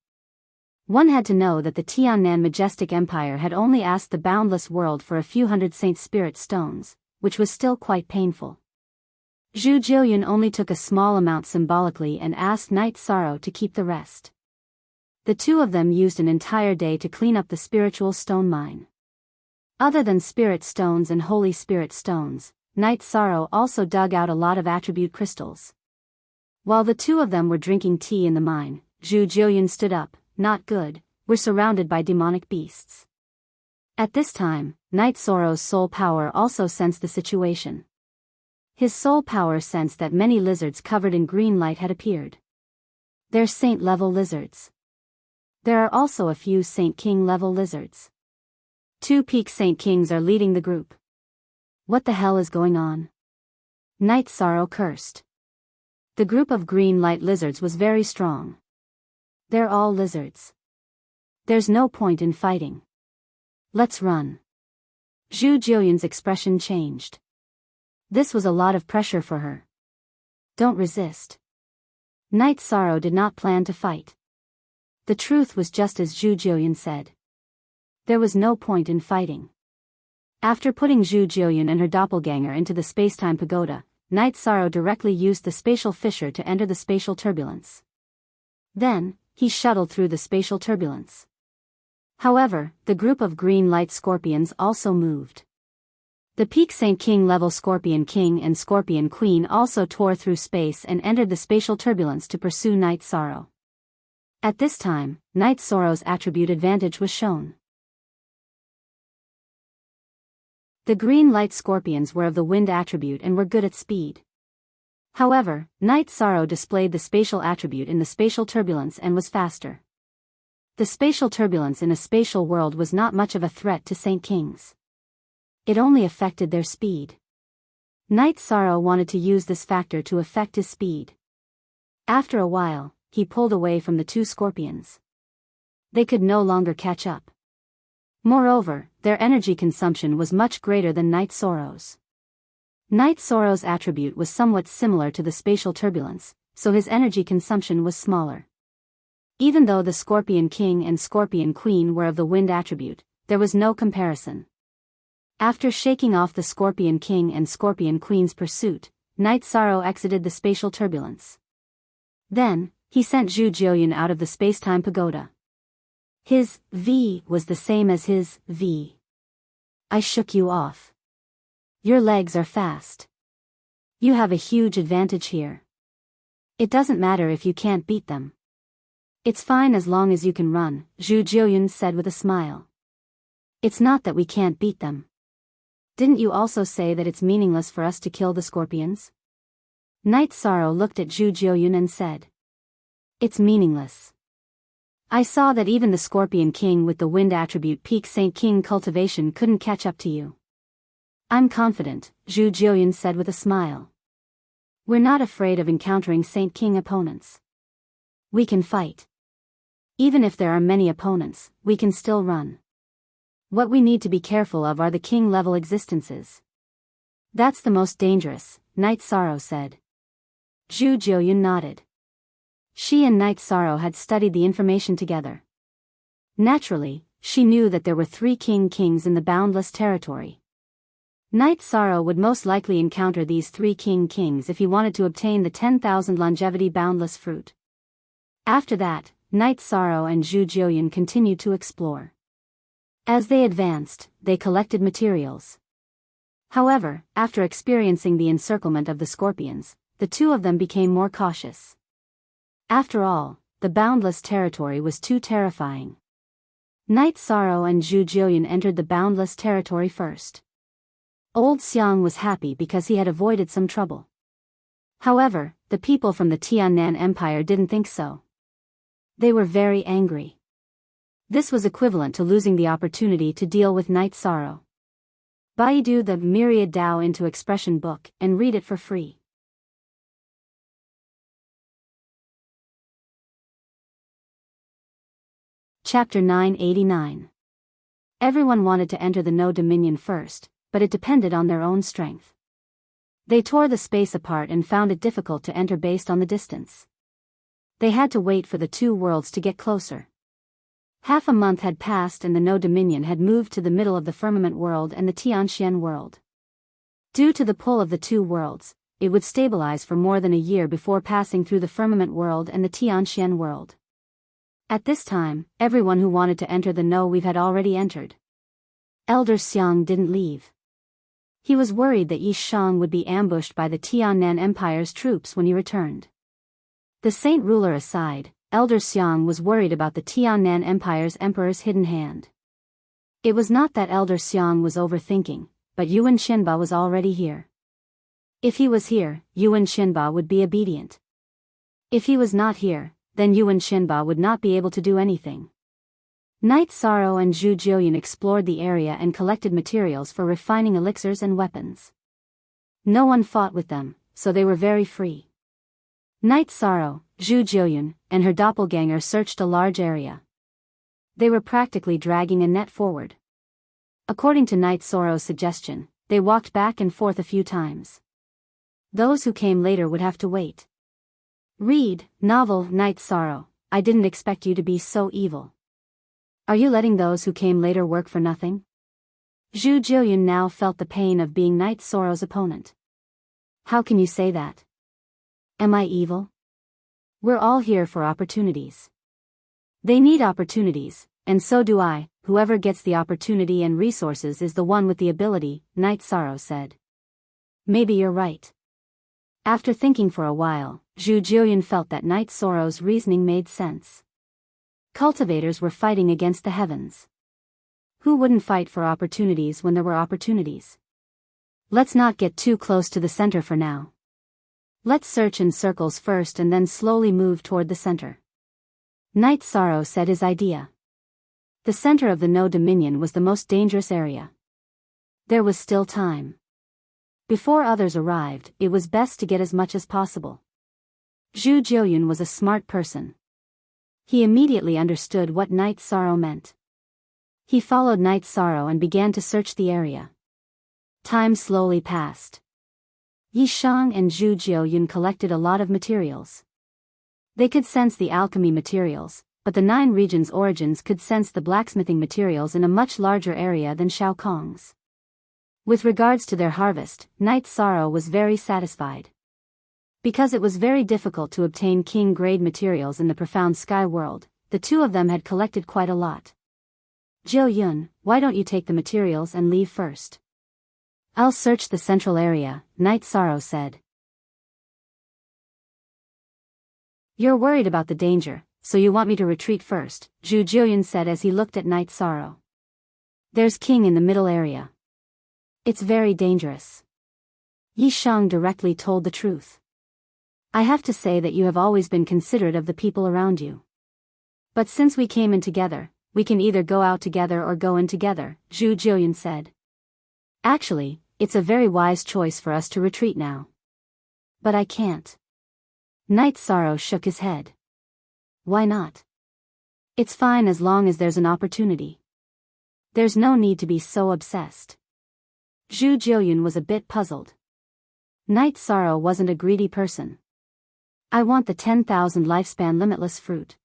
One had to know that the Tiannan Majestic Empire had only asked the boundless world for a few hundred Saint Spirit stones, which was still quite painful. Zhu Jiuyan only took a small amount symbolically and asked Night Sorrow to keep the rest. The two of them used an entire day to clean up the spiritual stone mine. Other than spirit stones and holy spirit stones, Night Sorrow also dug out a lot of attribute crystals. While the two of them were drinking tea in the mine, Zhu Jiuyan stood up. Not good, we're surrounded by demonic beasts. At this time, Night Sorrow's soul power also sensed the situation. His soul power sensed that many lizards covered in green light had appeared. They're saint-level lizards. There are also a few Saint King-level lizards. 2 peak Saint Kings are leading the group. What the hell is going on? Night Sorrow cursed. The group of green light lizards was very strong. They're all lizards. There's no point in fighting. Let's run. Zhu Jiuyan's expression changed. This was a lot of pressure for her. Don't resist. Night Sorrow did not plan to fight. The truth was just as Zhu Jiuyan said. There was no point in fighting. After putting Zhu Jiuyan and her doppelganger into the spacetime pagoda, Night Sorrow directly used the spatial fissure to enter the spatial turbulence. Then, he shuttled through the spatial turbulence. However, the group of green light scorpions also moved. The peak Saint King level Scorpion King and Scorpion Queen also tore through space and entered the spatial turbulence to pursue Night Sorrow. At this time, Night Sorrow's attribute advantage was shown. The green light scorpions were of the wind attribute and were good at speed. However, Night Sorrow displayed the spatial attribute in the spatial turbulence and was faster. The spatial turbulence in a spatial world was not much of a threat to Saint Kings. It only affected their speed. Night Sorrow wanted to use this factor to affect his speed. After a while, he pulled away from the 2 scorpions. They could no longer catch up. Moreover, their energy consumption was much greater than Night Sorrow's. Night Sorrow's attribute was somewhat similar to the spatial turbulence, so his energy consumption was smaller. Even though the Scorpion King and Scorpion Queen were of the wind attribute, there was no comparison. After shaking off the Scorpion King and Scorpion Queen's pursuit, Night Sorrow exited the spatial turbulence. Then, he sent Zhu Jiuyun out of the space-time pagoda. His V was the same as his V. I shook you off. Your legs are fast. You have a huge advantage here. It doesn't matter if you can't beat them. It's fine as long as you can run, Zhu Jiuyun said with a smile. It's not that we can't beat them. Didn't you also say that it's meaningless for us to kill the scorpions? Night Sorrow looked at Zhu Jiuyun and said. It's meaningless. I saw that even the Scorpion King with the wind attribute peak Saint King cultivation couldn't catch up to you. I'm confident, Zhu Jiuyun said with a smile. We're not afraid of encountering Saint King opponents. We can fight. Even if there are many opponents, we can still run. What we need to be careful of are the king-level existences. That's the most dangerous, Night Sorrow said. Zhu Jiuyun nodded. She and Night Sorrow had studied the information together. Naturally, she knew that there were 3 kings in the boundless territory. Night Sorrow would most likely encounter these 3 kings if he wanted to obtain the 10,000 longevity boundless fruit. After that, Night Sorrow and Zhu Jiuyun continued to explore. As they advanced, they collected materials. However, after experiencing the encirclement of the scorpions, the two of them became more cautious. After all, the boundless territory was too terrifying. Night Sorrow and Zhu Jiuyun entered the boundless territory first. Old Xiang was happy because he had avoided some trouble. However, the people from the Tiannan Empire didn't think so. They were very angry. This was equivalent to losing the opportunity to deal with Night Sorrow. Baidu the Myriad Dao into Expression book and read it for free. Chapter 989. Everyone wanted to enter the No Dominion first, but it depended on their own strength. They tore the space apart and found it difficult to enter based on the distance. They had to wait for the 2 worlds to get closer. Half a month had passed and the No Dominion had moved to the middle of the Firmament world and the Tianxian world. Due to the pull of the 2 worlds, it would stabilize for more than a year before passing through the Firmament world and the Tianxian world. At this time, everyone who wanted to enter the No Weave had already entered. Elder Xiang didn't leave. He was worried that Yi Shang would be ambushed by the Tiannan Empire's troops when he returned. The Saint Ruler aside, Elder Xiang was worried about the Tiannan Empire's Emperor's hidden hand. It was not that Elder Xiang was overthinking, but Yuan Xinba was already here. If he was here, Yuan Xinba would be obedient. If he was not here, then Yuan Xinba would not be able to do anything. Night Sorrow and Zhu Jiuyun explored the area and collected materials for refining elixirs and weapons. No one fought with them, so they were very free. Night Sorrow, Zhu Jiuyun, and her doppelganger searched a large area. They were practically dragging a net forward. According to Night Sorrow's suggestion, they walked back and forth a few times. Those who came later would have to wait. Read, novel, Night Sorrow, I didn't expect you to be so evil. Are you letting those who came later work for nothing? Zhu Jiuyun now felt the pain of being Night Sorrow's opponent. How can you say that? Am I evil? We're all here for opportunities. They need opportunities, and so do I. Whoever gets the opportunity and resources is the one with the ability, Night Sorrow said. Maybe you're right. After thinking for a while, Zhu Jiuyun felt that Night Sorrow's reasoning made sense. Cultivators were fighting against the heavens. Who wouldn't fight for opportunities when there were opportunities? Let's not get too close to the center for now. Let's search in circles first and then slowly move toward the center. Night Sorrow said his idea. The center of the No Dominion was the most dangerous area. There was still time. Before others arrived, it was best to get as much as possible. Zhu Jiuyun was a smart person. He immediately understood what Night Sorrow meant. He followed Night Sorrow and began to search the area. Time slowly passed. Yi Shang and Zhu Jiuyun collected a lot of materials. They could sense the alchemy materials, but the 9 regions' origins could sense the blacksmithing materials in a much larger area than Shao Kong's. With regards to their harvest, Night Sorrow was very satisfied. Because it was very difficult to obtain king-grade materials in the profound sky world, the two of them had collected quite a lot. Jiu Yun, why don't you take the materials and leave first? I'll search the central area, Night Sorrow said. You're worried about the danger, so you want me to retreat first, Jiu Yun said as he looked at Night Sorrow. There's king in the middle area. It's very dangerous. Yi Shang directly told the truth. I have to say that you have always been considerate of the people around you. But since we came in together, we can either go out together or go in together, Zhu Jiuyan said. Actually, it's a very wise choice for us to retreat now. But I can't. Night Sorrow shook his head. Why not? It's fine as long as there's an opportunity. There's no need to be so obsessed. Zhu Jiuyan was a bit puzzled. Night Sorrow wasn't a greedy person. I want the 10,000 lifespan limitless fruit.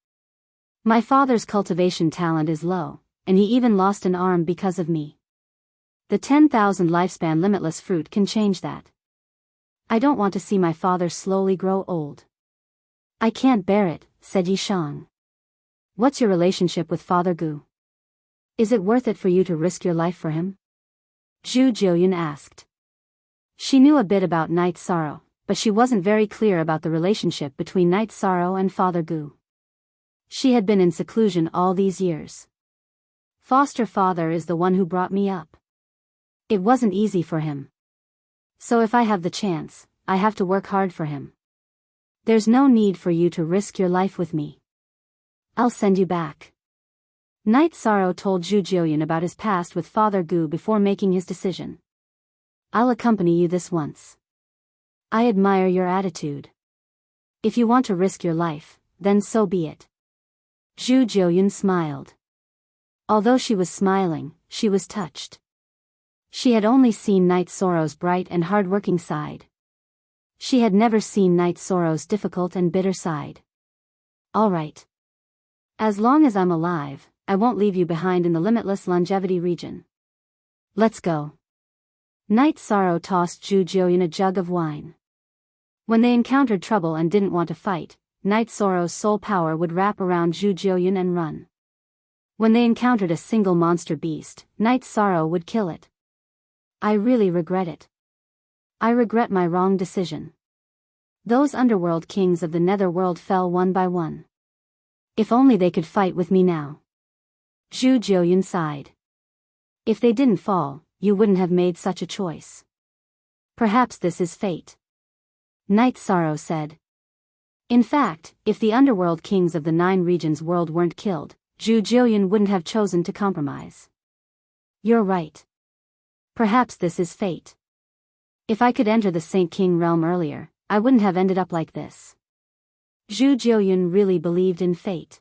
My father's cultivation talent is low, and he even lost an arm because of me. The 10,000 lifespan limitless fruit can change that. I don't want to see my father slowly grow old. I can't bear it, said Yi Shang. What's your relationship with Father Gu? Is it worth it for you to risk your life for him? Zhu Jiuyan asked. She knew a bit about Night Sorrow, but she wasn't very clear about the relationship between Night Sorrow and Father Gu. She had been in seclusion all these years. Foster father is the one who brought me up. It wasn't easy for him. So if I have the chance, I have to work hard for him. There's no need for you to risk your life with me. I'll send you back. Night Sorrow told Zhu Jiuyan about his past with Father Gu before making his decision. I'll accompany you this once. I admire your attitude. If you want to risk your life, then so be it. Zhu Jiuyan smiled. Although she was smiling, she was touched. She had only seen Night Sorrow's bright and hard-working side. She had never seen Night Sorrow's difficult and bitter side. All right. As long as I'm alive, I won't leave you behind in the limitless longevity region. Let's go. Night Sorrow tossed Zhu Jiuyan a jug of wine. When they encountered trouble and didn't want to fight, Night Sorrow's soul power would wrap around Zhu Jiuyan and run. When they encountered a single monster beast, Night Sorrow would kill it. I really regret it. I regret my wrong decision. Those underworld kings of the netherworld fell one by one. If only they could fight with me now. Zhu Jiuyan sighed. If they didn't fall, you wouldn't have made such a choice. Perhaps this is fate. Night Sorrow said. In fact, if the underworld kings of the 9 regions world weren't killed, Zhu Jiuyan wouldn't have chosen to compromise. You're right. Perhaps this is fate. If I could enter the Saint King realm earlier, I wouldn't have ended up like this. Zhu Jiuyan really believed in fate.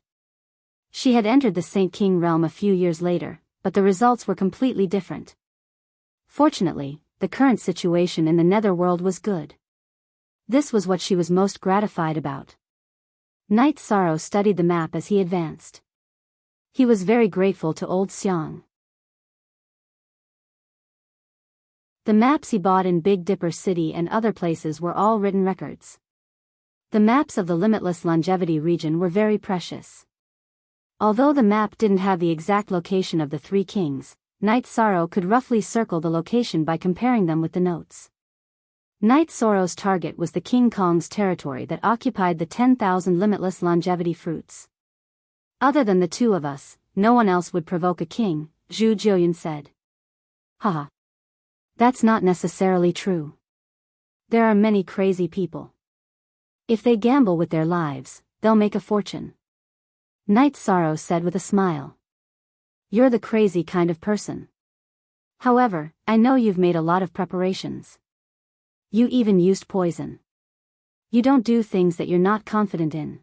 She had entered the Saint King realm a few years later, but the results were completely different. Fortunately, the current situation in the netherworld was good. This was what she was most gratified about. Night Sorrow studied the map as he advanced. He was very grateful to Old Xiang. The maps he bought in Big Dipper City and other places were all written records. The maps of the limitless longevity region were very precious. Although the map didn't have the exact location of the 3 kings, Night Sorrow could roughly circle the location by comparing them with the notes. Night Sorrow's target was the King Kong's territory that occupied the 10,000 limitless longevity fruits. Other than the 2 of us, no one else would provoke a king, Zhu Jiuyan said. Haha. That's not necessarily true. There are many crazy people. If they gamble with their lives, they'll make a fortune. Night Sorrow said with a smile. You're the crazy kind of person. However, I know you've made a lot of preparations. You even used poison. You don't do things that you're not confident in.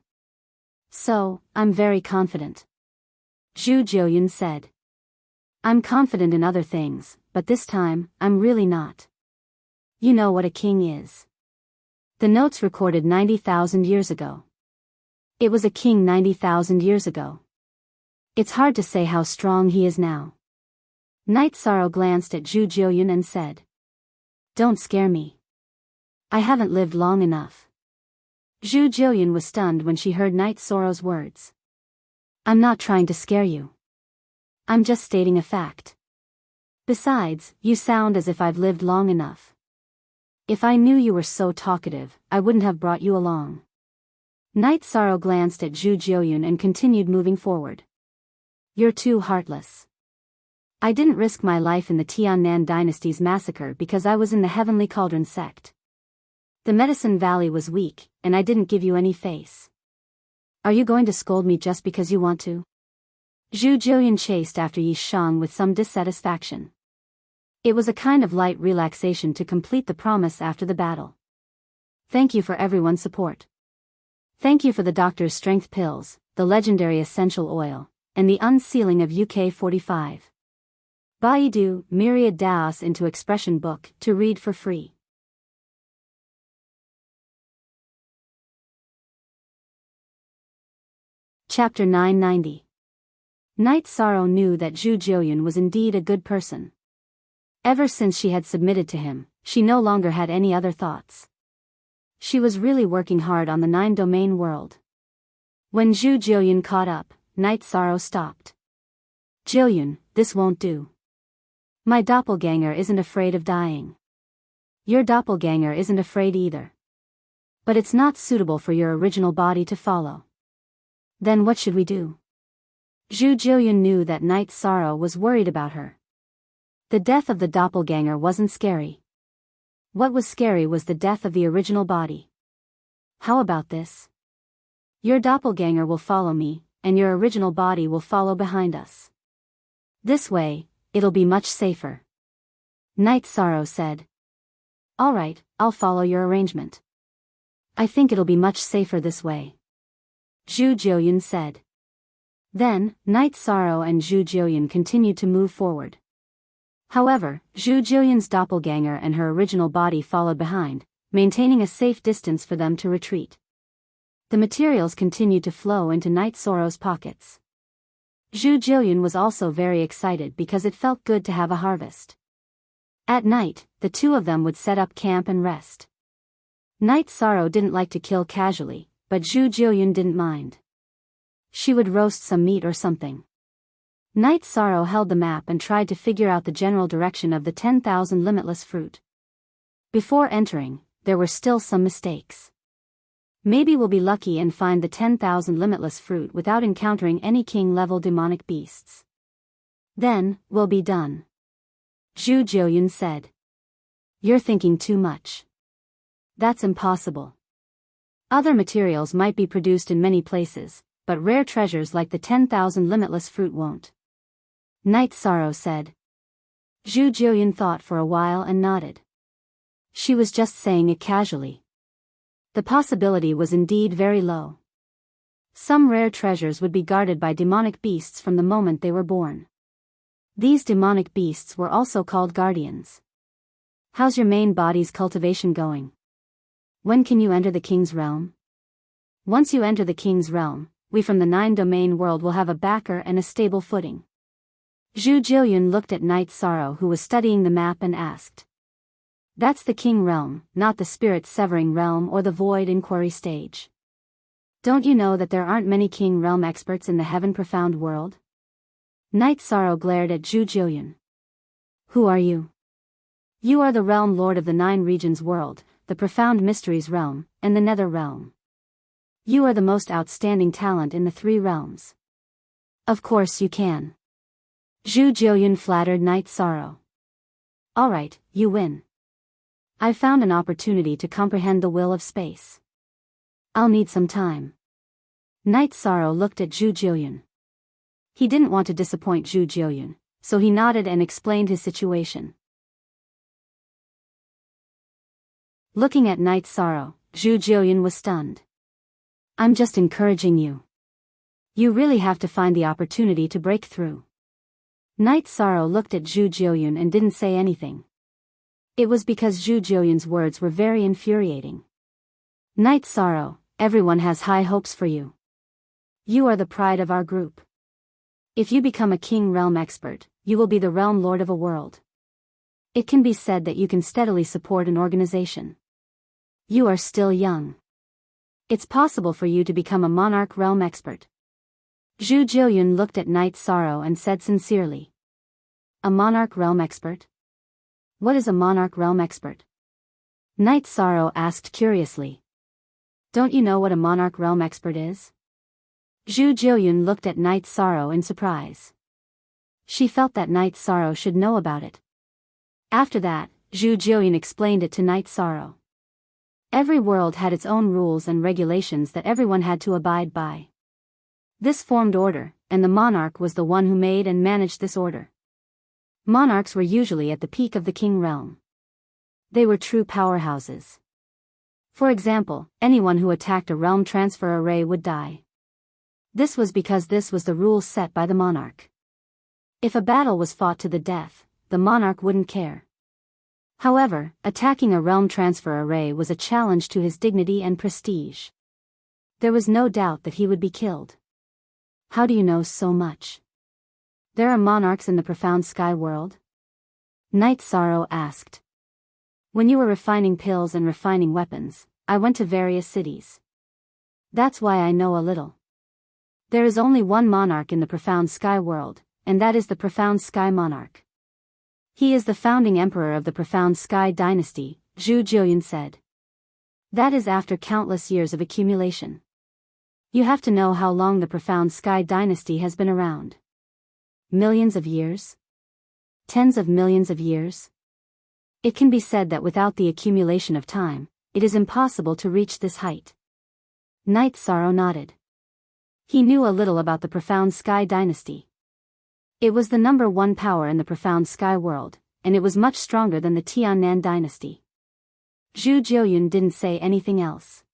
So, I'm very confident. Zhu Jiuyan said. I'm confident in other things, but this time, I'm really not. You know what a king is. The notes recorded 90,000 years ago. It was a king 90,000 years ago. It's hard to say how strong he is now. Night Sorrow glanced at Zhu Jiuyun and said, "Don't scare me. I haven't lived long enough." Zhu Jiuyun was stunned when she heard Night Sorrow's words. "I'm not trying to scare you. I'm just stating a fact. Besides, you sound as if I've lived long enough. If I knew you were so talkative, I wouldn't have brought you along." Night Sorrow glanced at Zhu Jiuyun and continued moving forward. "You're too heartless. I didn't risk my life in the Tiannan dynasty's massacre because I was in the Heavenly Cauldron sect. The Medicine Valley was weak, and I didn't give you any face. Are you going to scold me just because you want to?" Zhu Jiuyun chased after Yi Shang with some dissatisfaction. It was a kind of light relaxation to complete the promise after the battle. "Thank you for everyone's support. Thank you for the doctor's strength pills, the legendary essential oil, and the unsealing of UK-45. Baidu, Myriad Daos into Expression book, to read for free." Chapter 990. Night Sorrow knew that Zhu Jiuyun was indeed a good person. Ever since she had submitted to him, she no longer had any other thoughts. She was really working hard on the 9-domain world. When Zhu Jiuyun caught up, Night Sorrow stopped. "Jiuyun, this won't do. My doppelganger isn't afraid of dying. Your doppelganger isn't afraid either. But it's not suitable for your original body to follow. Then what should we do?" Zhu Jiuyun knew that Night Sorrow was worried about her. The death of the doppelganger wasn't scary. What was scary was the death of the original body. "How about this? Your doppelganger will follow me, and your original body will follow behind us. This way, it'll be much safer," Night Sorrow said. "All right, I'll follow your arrangement. I think it'll be much safer this way," Zhu Jiuyun said. Then, Night Sorrow and Zhu Jiuyun continued to move forward. However, Zhu Jiuyun's doppelganger and her original body followed behind, maintaining a safe distance for them to retreat. The materials continued to flow into Night Sorrow's pockets. Zhu Jiuyun was also very excited because it felt good to have a harvest. At night, the two of them would set up camp and rest. Night Sorrow didn't like to kill casually, but Zhu Jiuyun didn't mind. She would roast some meat or something. Night Sorrow held the map and tried to figure out the general direction of the 10,000 limitless fruit. Before entering, there were still some mistakes. Maybe we'll be lucky and find the 10,000 limitless fruit without encountering any king-level demonic beasts. Then, we'll be done, Zhu Jiuyun said. "You're thinking too much. That's impossible. Other materials might be produced in many places, but rare treasures like the 10,000 limitless fruit won't," Night Sorrow said. Zhu Jiuyun thought for a while and nodded. She was just saying it casually. The possibility was indeed very low. Some rare treasures would be guarded by demonic beasts from the moment they were born. These demonic beasts were also called guardians. "How's your main body's cultivation going? When can you enter the king's realm?" "Once you enter the king's realm, we from the 9-domain world will have a backer and a stable footing." Zhu Jiuyun looked at Night Sorrow, who was studying the map, and asked. "That's the king realm, not the spirit-severing realm or the void inquiry stage. Don't you know that there aren't many king realm experts in the heaven profound world?" Night Sorrow glared at Zhu Jiuyun. "Who are you?" "You are the realm lord of the 9 regions world, the profound mysteries realm, and the nether realm. You are the most outstanding talent in the 3 realms. Of course you can." Zhu Jiuyun flattered Night Sorrow. "All right, you win. I've found an opportunity to comprehend the will of space. I'll need some time." Night Sorrow looked at Zhu Jiuyun. He didn't want to disappoint Zhu Jiuyun, so he nodded and explained his situation. Looking at Night Sorrow, Zhu Jiuyun was stunned. "I'm just encouraging you. You really have to find the opportunity to break through." Night Sorrow looked at Zhu Jiuyun and didn't say anything. It was because Zhu Jiuyun's words were very infuriating. "Night Sorrow, everyone has high hopes for you. You are the pride of our group. If you become a king realm expert, you will be the realm lord of a world. It can be said that you can steadily support an organization. You are still young. It's possible for you to become a monarch realm expert. Zhu Jiuyun looked at Knight Sorrow and said sincerely. A monarch realm expert? What is a monarch realm expert? Knight Sorrow asked curiously. Don't you know what a monarch realm expert is? Zhu Jiuyun looked at Knight Sorrow in surprise. She felt that Knight Sorrow should know about it. After that, Zhu Jiuyun explained it to Knight Sorrow. Every world had its own rules and regulations that everyone had to abide by. This formed order, and the monarch was the one who made and managed this order. Monarchs were usually at the peak of the king realm. They were true powerhouses. For example, anyone who attacked a realm transfer array would die. This was because this was the rule set by the monarch. If a battle was fought to the death, the monarch wouldn't care. However, attacking a realm transfer array was a challenge to his dignity and prestige. There was no doubt that he would be killed. How do you know so much? There are monarchs in the profound sky world? Knight Sorrow asked. When you were refining pills and refining weapons, I went to various cities. That's why I know a little. There is only one monarch in the profound sky world, and that is the profound sky monarch. He is the founding emperor of the profound sky dynasty, Zhu Jiuyun said. That is after countless years of accumulation. You have to know how long the profound sky dynasty has been around. Millions of years? Tens of millions of years? It can be said that without the accumulation of time, it is impossible to reach this height. Knight Sorrow nodded. He knew a little about the profound sky dynasty. It was the number one power in the profound sky world, and it was much stronger than the Tiannan dynasty. Zhu Jiuyun didn't say anything else.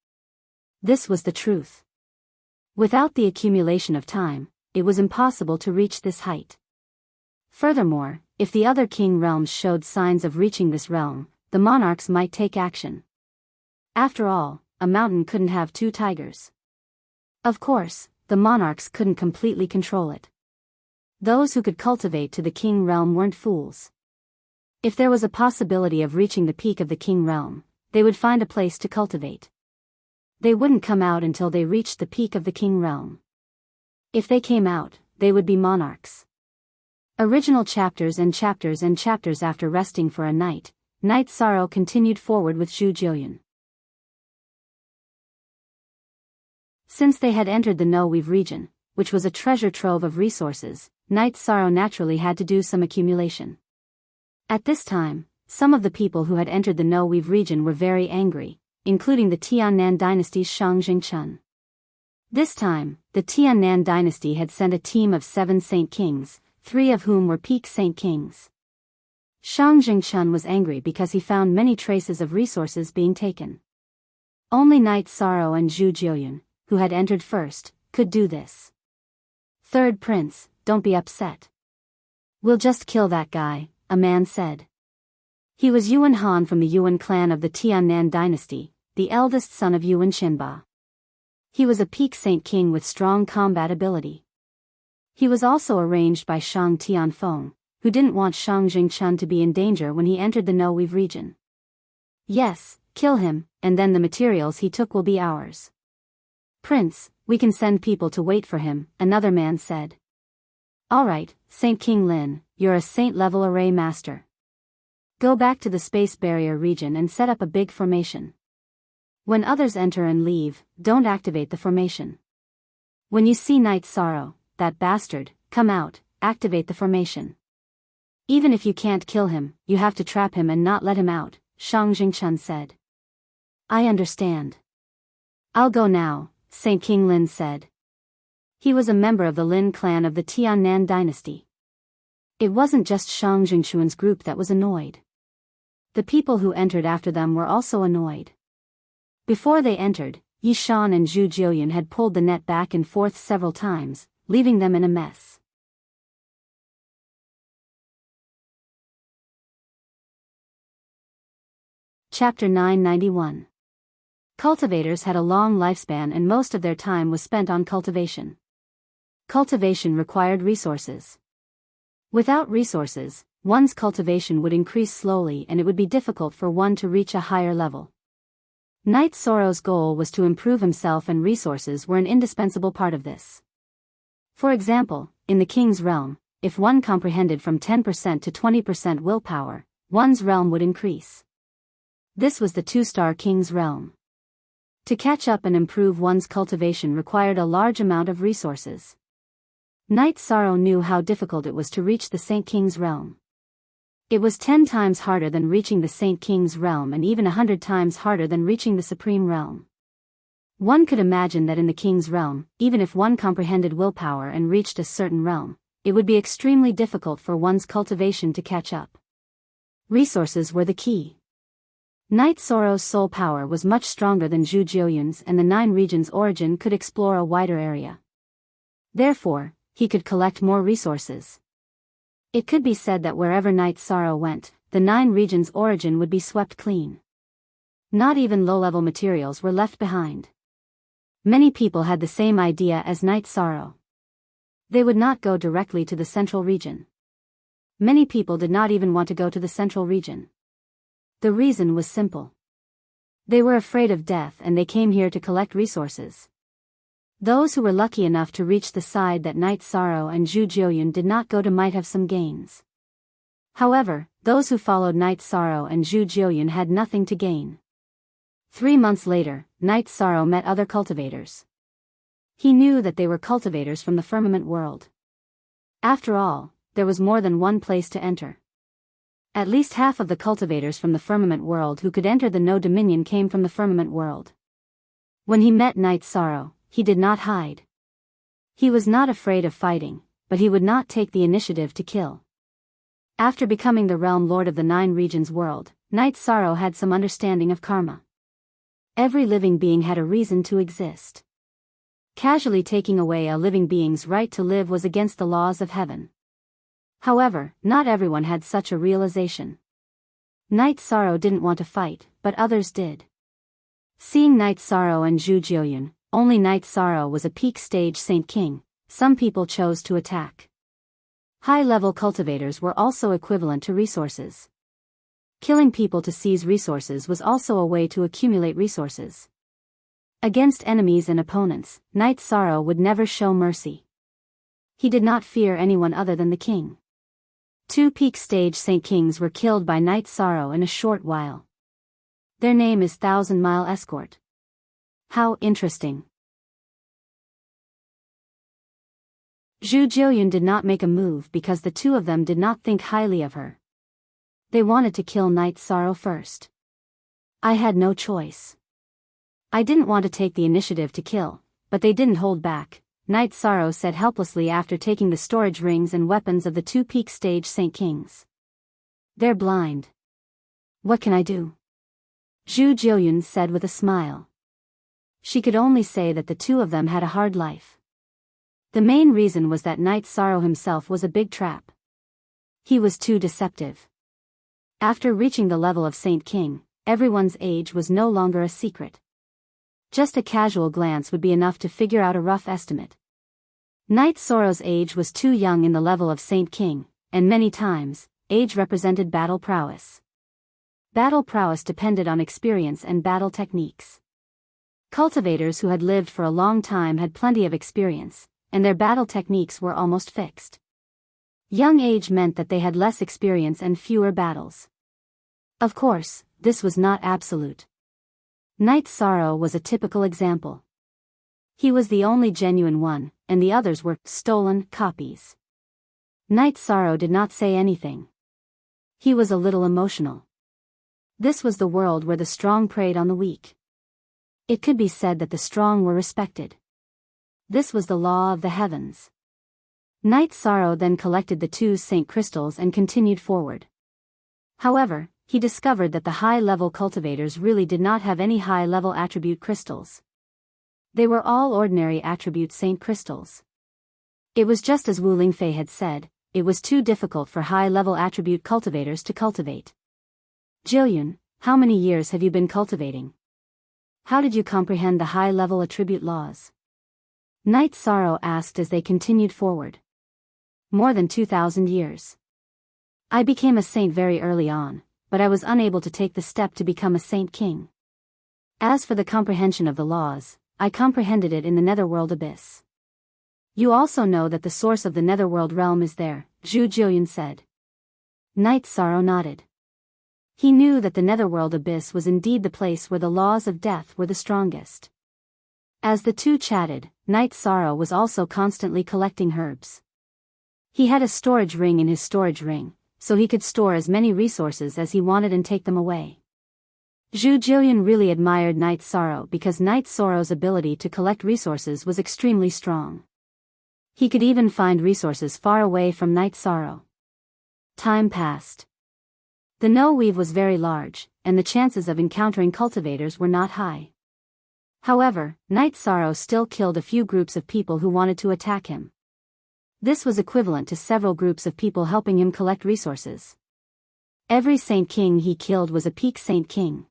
This was the truth. Without the accumulation of time, it was impossible to reach this height. Furthermore, if the other king realms showed signs of reaching this realm, the monarchs might take action. After all, a mountain couldn't have two tigers. Of course, the monarchs couldn't completely control it. Those who could cultivate to the king realm weren't fools. If there was a possibility of reaching the peak of the king realm, they would find a place to cultivate. They wouldn't come out until they reached the peak of the king realm. If they came out, they would be monarchs. Original chapters and chapters and chapters. After resting for a night, Knight Sorrow continued forward with Zhu Jiuyun. Since they had entered the No-Weave region, which was a treasure trove of resources, Knight Sorrow naturally had to do some accumulation. At this time, some of the people who had entered the No-Weave region were very angry, including the Tiannan dynasty's Shang Jingchun. This time, the Tiannan dynasty had sent a team of 7 Saint Kings, 3 of whom were peak Saint Kings. Shang Jingchun was angry because he found many traces of resources being taken. Only Knight Sorrow and Zhu Jiuyun, who had entered first, could do this. Third Prince, don't be upset. We'll just kill that guy, a man said. He was Yuan Han from the Yuan clan of the Tiannan dynasty, the eldest son of Yuan Qinba. He was a peak Saint King with strong combat ability. He was also arranged by Shang Tianfeng, who didn't want Shang Jingchun to be in danger when he entered the No-Weave region. Yes, kill him, and then the materials he took will be ours. Prince, we can send people to wait for him, another man said. Alright, Saint King Lin, you're a saint-level array master. Go back to the space barrier region and set up a big formation. When others enter and leave, don't activate the formation. When you see Knight Sorrow, that bastard, come out, activate the formation. Even if you can't kill him, you have to trap him and not let him out, Shang Jingchun said. I understand. I'll go now, Saint King Lin said. He was a member of the Lin clan of the Tiannan dynasty. It wasn't just Shang Jingchun's group that was annoyed. The people who entered after them were also annoyed. Before they entered, Yi Shan and Zhu Jiuyun had pulled the net back and forth several times, leaving them in a mess. Chapter 991. Cultivators had a long lifespan and most of their time was spent on cultivation. Cultivation required resources. Without resources, one's cultivation would increase slowly and it would be difficult for one to reach a higher level. Knight Sorrow's goal was to improve himself, and resources were an indispensable part of this. For example, in the king's realm, if one comprehended from 10% to 20% willpower, one's realm would increase. This was the 2-star king's realm. To catch up and improve one's cultivation required a large amount of resources. Knight Sorrow knew how difficult it was to reach the Saint King's realm. It was 10 times harder than reaching the Saint King's realm, and even 100 times harder than reaching the Supreme realm. One could imagine that in the King's realm, even if one comprehended willpower and reached a certain realm, it would be extremely difficult for one's cultivation to catch up. Resources were the key. Knight Sorrow's soul power was much stronger than Zhu Jiuyun's, and the 9 regions' origin could explore a wider area. Therefore, he could collect more resources. It could be said that wherever Knight Sorrow went, the 9 regions' origin would be swept clean. Not even low-level materials were left behind. Many people had the same idea as Knight Sorrow. They would not go directly to the central region. Many people did not even want to go to the central region. The reason was simple. They were afraid of death and they came here to collect resources. Those who were lucky enough to reach the side that Knight Sorrow and Zhu Jiuyun did not go to might have some gains. However, those who followed Knight Sorrow and Zhu Jiuyun had nothing to gain. 3 months later, Knight Sorrow met other cultivators. He knew that they were cultivators from the firmament world. After all, there was more than one place to enter. At least half of the cultivators from the firmament world who could enter the No Dominion came from the firmament world. When he met Knight Sorrow, he did not hide. He was not afraid of fighting, but he would not take the initiative to kill. After becoming the realm lord of the 9 regions world, Knight Sorrow had some understanding of karma. Every living being had a reason to exist. Casually taking away a living being's right to live was against the laws of heaven. However, not everyone had such a realization. Knight Sorrow didn't want to fight, but others did. Seeing Knight Sorrow and Zhu Jiuyun, only Knight Sorrow was a peak stage Saint King, some people chose to attack. High-level cultivators were also equivalent to resources. Killing people to seize resources was also a way to accumulate resources. Against enemies and opponents, Knight Sorrow would never show mercy. He did not fear anyone other than the king. 2 peak stage Saint Kings were killed by Knight Sorrow in a short while. Their name is 1,000-Mile Escort. How interesting. Zhu Jiuyun did not make a move because the 2 of them did not think highly of her. They wanted to kill Knight Sorrow first. I had no choice. I didn't want to take the initiative to kill, but they didn't hold back, Knight Sorrow said helplessly after taking the storage rings and weapons of the 2 peak stage Saint Kings. They're blind. What can I do? Zhu Jiuyun said with a smile. She could only say that the 2 of them had a hard life. The main reason was that Knight Sorrow himself was a big trap. He was too deceptive. After reaching the level of Saint King, everyone's age was no longer a secret. Just a casual glance would be enough to figure out a rough estimate. Knight Sorrow's age was too young in the level of Saint King, and many times, age represented battle prowess. Battle prowess depended on experience and battle techniques. Cultivators who had lived for a long time had plenty of experience, and their battle techniques were almost fixed. Young age meant that they had less experience and fewer battles. Of course, this was not absolute. Knight Sorrow was a typical example. He was the only genuine one, and the others were stolen copies. Knight Sorrow did not say anything. He was a little emotional. This was the world where the strong preyed on the weak. It could be said that the strong were respected. This was the law of the heavens. Knight Sorrow then collected the 2 Saint Crystals and continued forward. However, he discovered that the high-level cultivators really did not have any high-level attribute crystals. They were all ordinary attribute Saint Crystals. It was just as Wu Lingfei had said, it was too difficult for high-level attribute cultivators to cultivate. Jiuyun, how many years have you been cultivating? How did you comprehend the high-level attribute laws? Night Sorrow asked as they continued forward. More than 2,000 years. I became a saint very early on, but I was unable to take the step to become a saint king. As for the comprehension of the laws, I comprehended it in the netherworld abyss. You also know that the source of the netherworld realm is there, Zhu Jillian said. Night Sorrow nodded. He knew that the netherworld abyss was indeed the place where the laws of death were the strongest. As the two chatted, Night Sorrow was also constantly collecting herbs. He had a storage ring in his storage ring, so he could store as many resources as he wanted and take them away. Zhu Jillian really admired Night Sorrow because Night Sorrow's ability to collect resources was extremely strong. He could even find resources far away from Night Sorrow. Time passed. The no weave was very large, and the chances of encountering cultivators were not high. However, Night Sorrow still killed a few groups of people who wanted to attack him. This was equivalent to several groups of people helping him collect resources. Every Saint King he killed was a peak Saint King.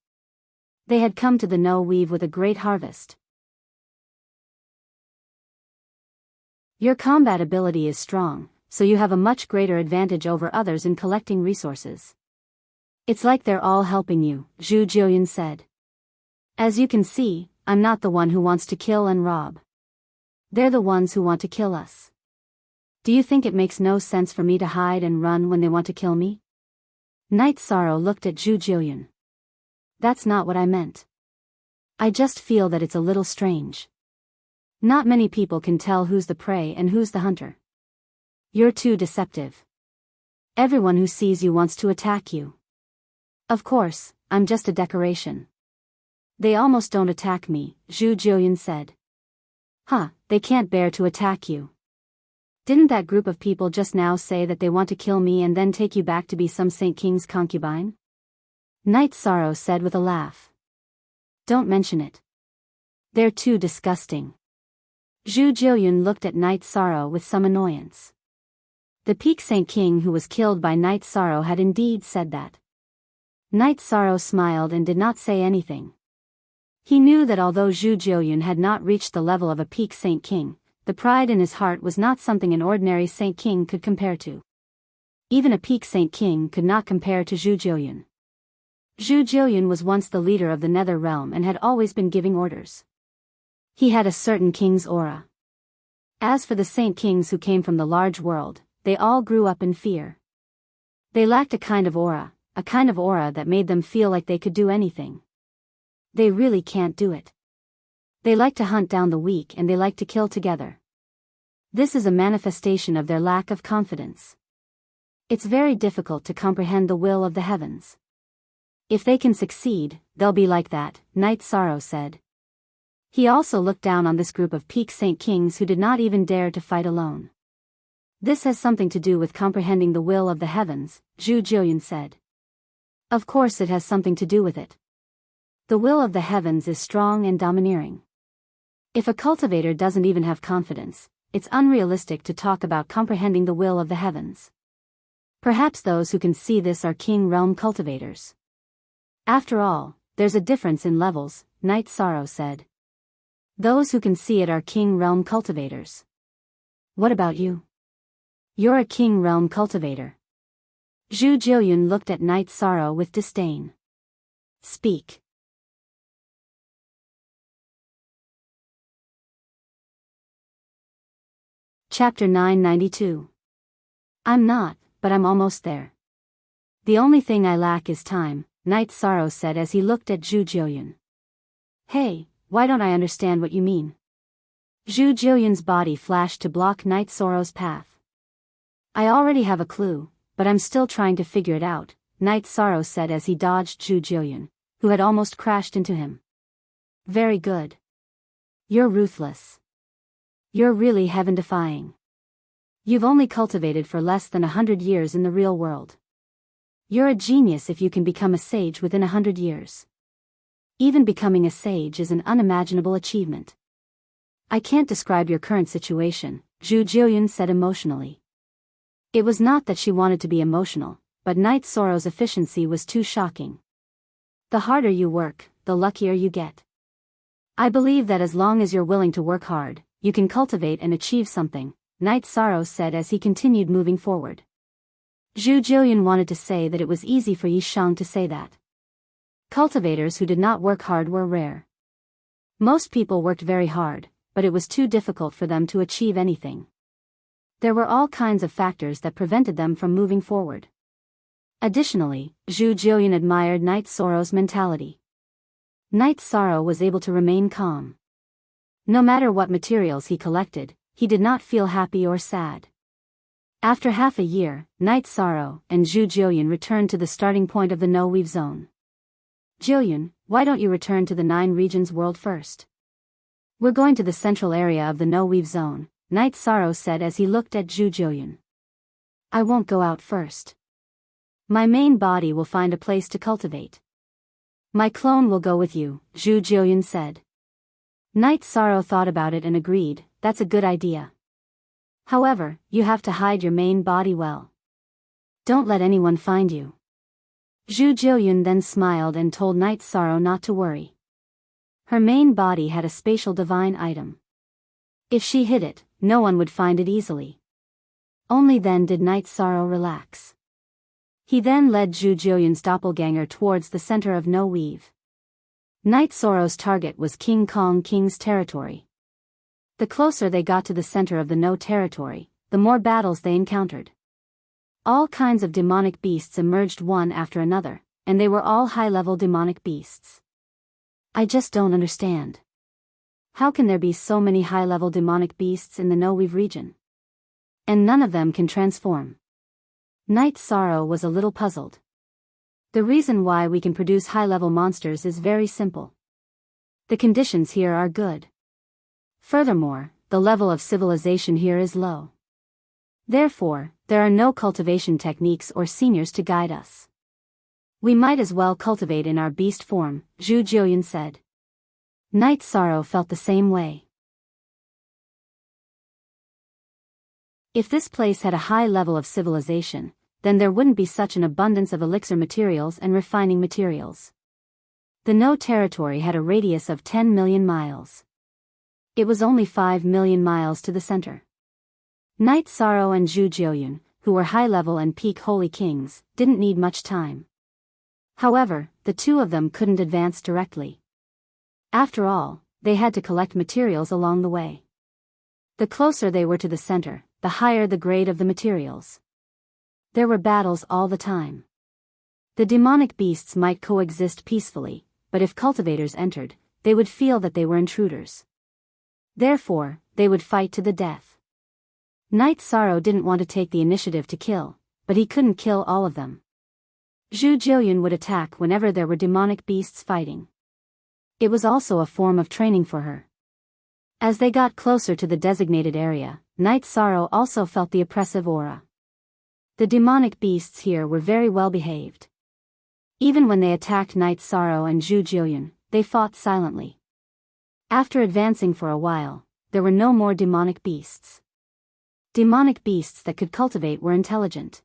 They had come to the no weave with a great harvest. Your combat ability is strong, so you have a much greater advantage over others in collecting resources. It's like they're all helping you, Zhu Jillian said. As you can see, I'm not the one who wants to kill and rob. They're the ones who want to kill us. Do you think it makes no sense for me to hide and run when they want to kill me? Night Sorrow looked at Zhu Jillian. That's not what I meant. I just feel that it's a little strange. Not many people can tell who's the prey and who's the hunter. You're too deceptive. Everyone who sees you wants to attack you. Of course, I'm just a decoration. They almost don't attack me, Zhu Jillian said. They can't bear to attack you. Didn't that group of people just now say that they want to kill me and then take you back to be some Saint King's concubine? Night Sorrow said with a laugh. Don't mention it. They're too disgusting. Zhu Jillian looked at Night Sorrow with some annoyance. The peak Saint King who was killed by Night Sorrow had indeed said that. Night Sorrow smiled and did not say anything. He knew that although Zhu Jillian had not reached the level of a peak Saint King, the pride in his heart was not something an ordinary Saint King could compare to. Even a peak Saint King could not compare to Zhu Jillian. Zhu Jillian was once the leader of the Nether Realm and had always been giving orders. He had a certain king's aura. As for the Saint Kings who came from the large world, they all grew up in fear. They lacked a kind of aura that made them feel like they could do anything. They really can't do it. They like to hunt down the weak and they like to kill together. This is a manifestation of their lack of confidence. It's very difficult to comprehend the will of the heavens. If they can succeed, they'll be like that, Night Sorrow said. He also looked down on this group of peak Saint Kings who did not even dare to fight alone. This has something to do with comprehending the will of the heavens, Zhu Jillian said. Of course it has something to do with it. The will of the heavens is strong and domineering. If a cultivator doesn't even have confidence, it's unrealistic to talk about comprehending the will of the heavens. Perhaps those who can see this are King Realm cultivators. After all, there's a difference in levels, Night Sorrow said. Those who can see it are King Realm cultivators. What about you? You're a King Realm cultivator. Zhu Jillian looked at Night Sorrow with disdain. Speak. Chapter 992. I'm not, but I'm almost there. The only thing I lack is time, Night Sorrow said as he looked at Zhu Jillian. Hey, why don't I understand what you mean? Zhu Jillian's body flashed to block Night Sorrow's path. I already have a clue, but I'm still trying to figure it out, Night Sorrow said as he dodged Zhu Jillian, who had almost crashed into him. Very good. You're ruthless. You're really heaven-defying. You've only cultivated for less than 100 years in the real world. You're a genius if you can become a sage within 100 years. Even becoming a sage is an unimaginable achievement. I can't describe your current situation, Zhu Jillian said emotionally. It was not that she wanted to be emotional, but Night Sorrow's efficiency was too shocking. The harder you work, the luckier you get. I believe that as long as you're willing to work hard, you can cultivate and achieve something, Night Sorrow said as he continued moving forward. Zhu Jillian wanted to say that it was easy for Yi Shang to say that. Cultivators who did not work hard were rare. Most people worked very hard, but it was too difficult for them to achieve anything. There were all kinds of factors that prevented them from moving forward. Additionally, Zhu Jillian admired Night Sorrow's mentality. Night Sorrow was able to remain calm. No matter what materials he collected, he did not feel happy or sad. After half a year, Night Sorrow and Zhu Jillian returned to the starting point of the no-weave zone. Jillian, why don't you return to the 9 regions world first? We're going to the central area of the no-weave zone, Night Sorrow said as he looked at Zhu Jillian. I won't go out first. My main body will find a place to cultivate. My clone will go with you, Zhu Jillian said. Night Sorrow thought about it and agreed, that's a good idea. However, you have to hide your main body well. Don't let anyone find you. Zhu Jillian then smiled and told Night Sorrow not to worry. Her main body had a spatial divine item. If she hid it, no one would find it easily. Only then did Night Sorrow relax. He then led Zhu Jillian's doppelganger towards the center of No Weave. Night Sorrow's target was King Kong King's territory. The closer they got to the center of the No territory, the more battles they encountered. All kinds of demonic beasts emerged one after another, and they were all high-level demonic beasts. I just don't understand. How can there be so many high-level demonic beasts in the No Weave region? And none of them can transform. Night Sorrow was a little puzzled. The reason why we can produce high-level monsters is very simple. The conditions here are good. Furthermore, the level of civilization here is low. Therefore, there are no cultivation techniques or seniors to guide us. We might as well cultivate in our beast form, Zhu Jillian said. Night Sorrow felt the same way. If this place had a high level of civilization, then there wouldn't be such an abundance of elixir materials and refining materials. The No territory had a radius of 10 million miles. It was only 5 million miles to the center. Night Sorrow and Zhu Jillian, who were high-level and peak holy kings, didn't need much time. However, the two of them couldn't advance directly. After all, they had to collect materials along the way. The closer they were to the center, the higher the grade of the materials. There were battles all the time. The demonic beasts might coexist peacefully, but if cultivators entered, they would feel that they were intruders. Therefore, they would fight to the death. Night Sorrow didn't want to take the initiative to kill, but he couldn't kill all of them. Zhu Jillian would attack whenever there were demonic beasts fighting. It was also a form of training for her. As they got closer to the designated area, Night Sorrow also felt the oppressive aura. The demonic beasts here were very well behaved. Even when they attacked Night Sorrow and Zhu Jillian, they fought silently. After advancing for a while, there were no more demonic beasts. Demonic beasts that could cultivate were intelligent.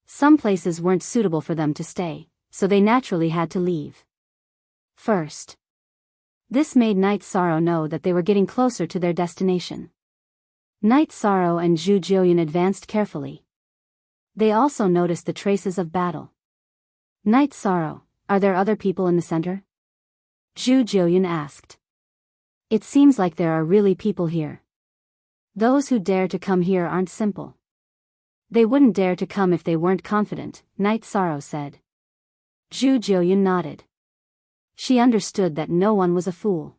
Some places weren't suitable for them to stay, so they naturally had to leave. First. This made Night Sorrow know that they were getting closer to their destination. Night Sorrow and Zhu Jillian advanced carefully. They also noticed the traces of battle. Night Sorrow, are there other people in the center? Zhu Jillian asked. It seems like there are really people here. Those who dare to come here aren't simple. They wouldn't dare to come if they weren't confident, Night Sorrow said. Zhu Jillian nodded. She understood that no one was a fool.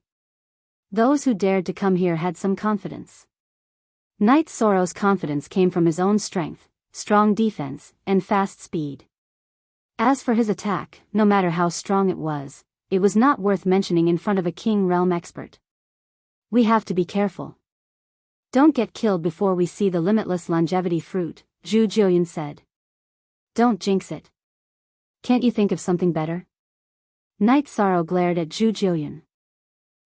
Those who dared to come here had some confidence. Night Sorrow's confidence came from his own strength, strong defense, and fast speed. As for his attack, no matter how strong it was not worth mentioning in front of a King Realm expert. We have to be careful. Don't get killed before we see the limitless longevity fruit, Zhu Jillian said. Don't jinx it. Can't you think of something better? Night Sorrow glared at Zhu Jillian.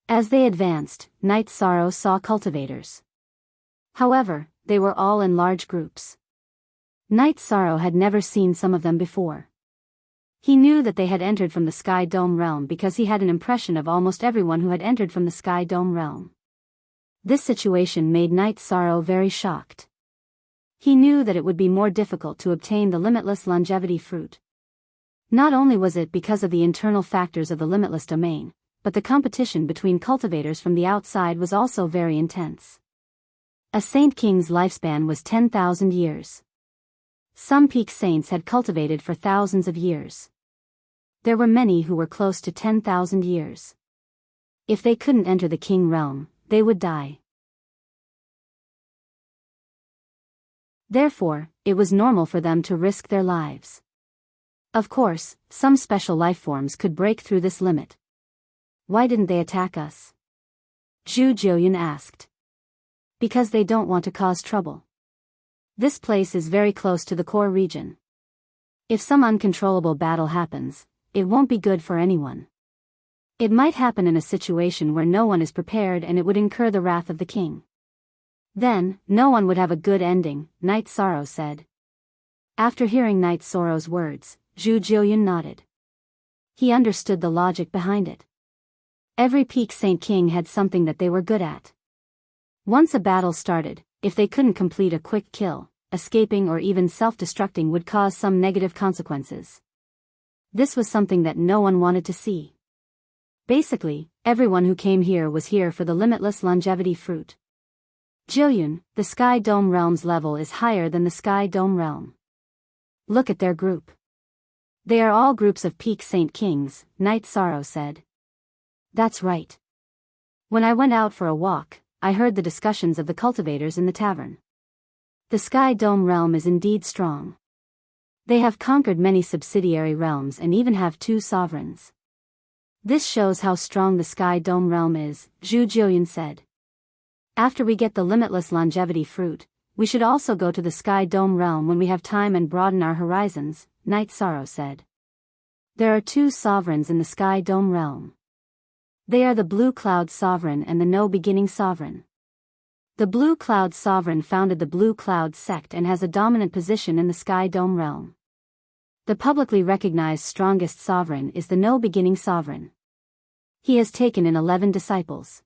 As they advanced, Night Sorrow saw cultivators. However, they were all in large groups. Night Sorrow had never seen some of them before. He knew that they had entered from the Sky Dome realm because he had an impression of almost everyone who had entered from the Sky Dome realm. This situation made Night Sorrow very shocked. He knew that it would be more difficult to obtain the limitless longevity fruit. Not only was it because of the internal factors of the limitless domain, but the competition between cultivators from the outside was also very intense. A saint king's lifespan was 10,000 years. Some peak saints had cultivated for thousands of years. There were many who were close to 10,000 years. If they couldn't enter the king realm, they would die. Therefore, it was normal for them to risk their lives. Of course, some special life forms could break through this limit. Why didn't they attack us? Zhu Jiuyun asked. Because they don't want to cause trouble. This place is very close to the core region. If some uncontrollable battle happens, it won't be good for anyone. It might happen in a situation where no one is prepared and it would incur the wrath of the king. Then, no one would have a good ending, Night Sorrow said. After hearing Night Sorrow's words, Zhu Jiuyun nodded. He understood the logic behind it. Every peak saint king had something that they were good at. Once a battle started, if they couldn't complete a quick kill, escaping or even self-destructing would cause some negative consequences. This was something that no one wanted to see. Basically, everyone who came here was here for the limitless longevity fruit. Jiuyun, the Sky Dome Realm's level is higher than the Sky Dome Realm. Look at their group. They are all groups of peak saint kings, Night Sorrow said. That's right. When I went out for a walk, I heard the discussions of the cultivators in the tavern. The Sky Dome Realm is indeed strong. They have conquered many subsidiary realms and even have 2 sovereigns. This shows how strong the Sky Dome Realm is, Zhu Jiuyun said. After we get the limitless longevity fruit, we should also go to the Sky Dome Realm when we have time and broaden our horizons, Night Sorrow said. There are 2 sovereigns in the Sky Dome Realm. They are the Blue Cloud Sovereign and the No Beginning Sovereign. The Blue Cloud Sovereign founded the Blue Cloud sect and has a dominant position in the Sky Dome Realm. The publicly recognized strongest sovereign is the No Beginning Sovereign. He has taken in 11 disciples.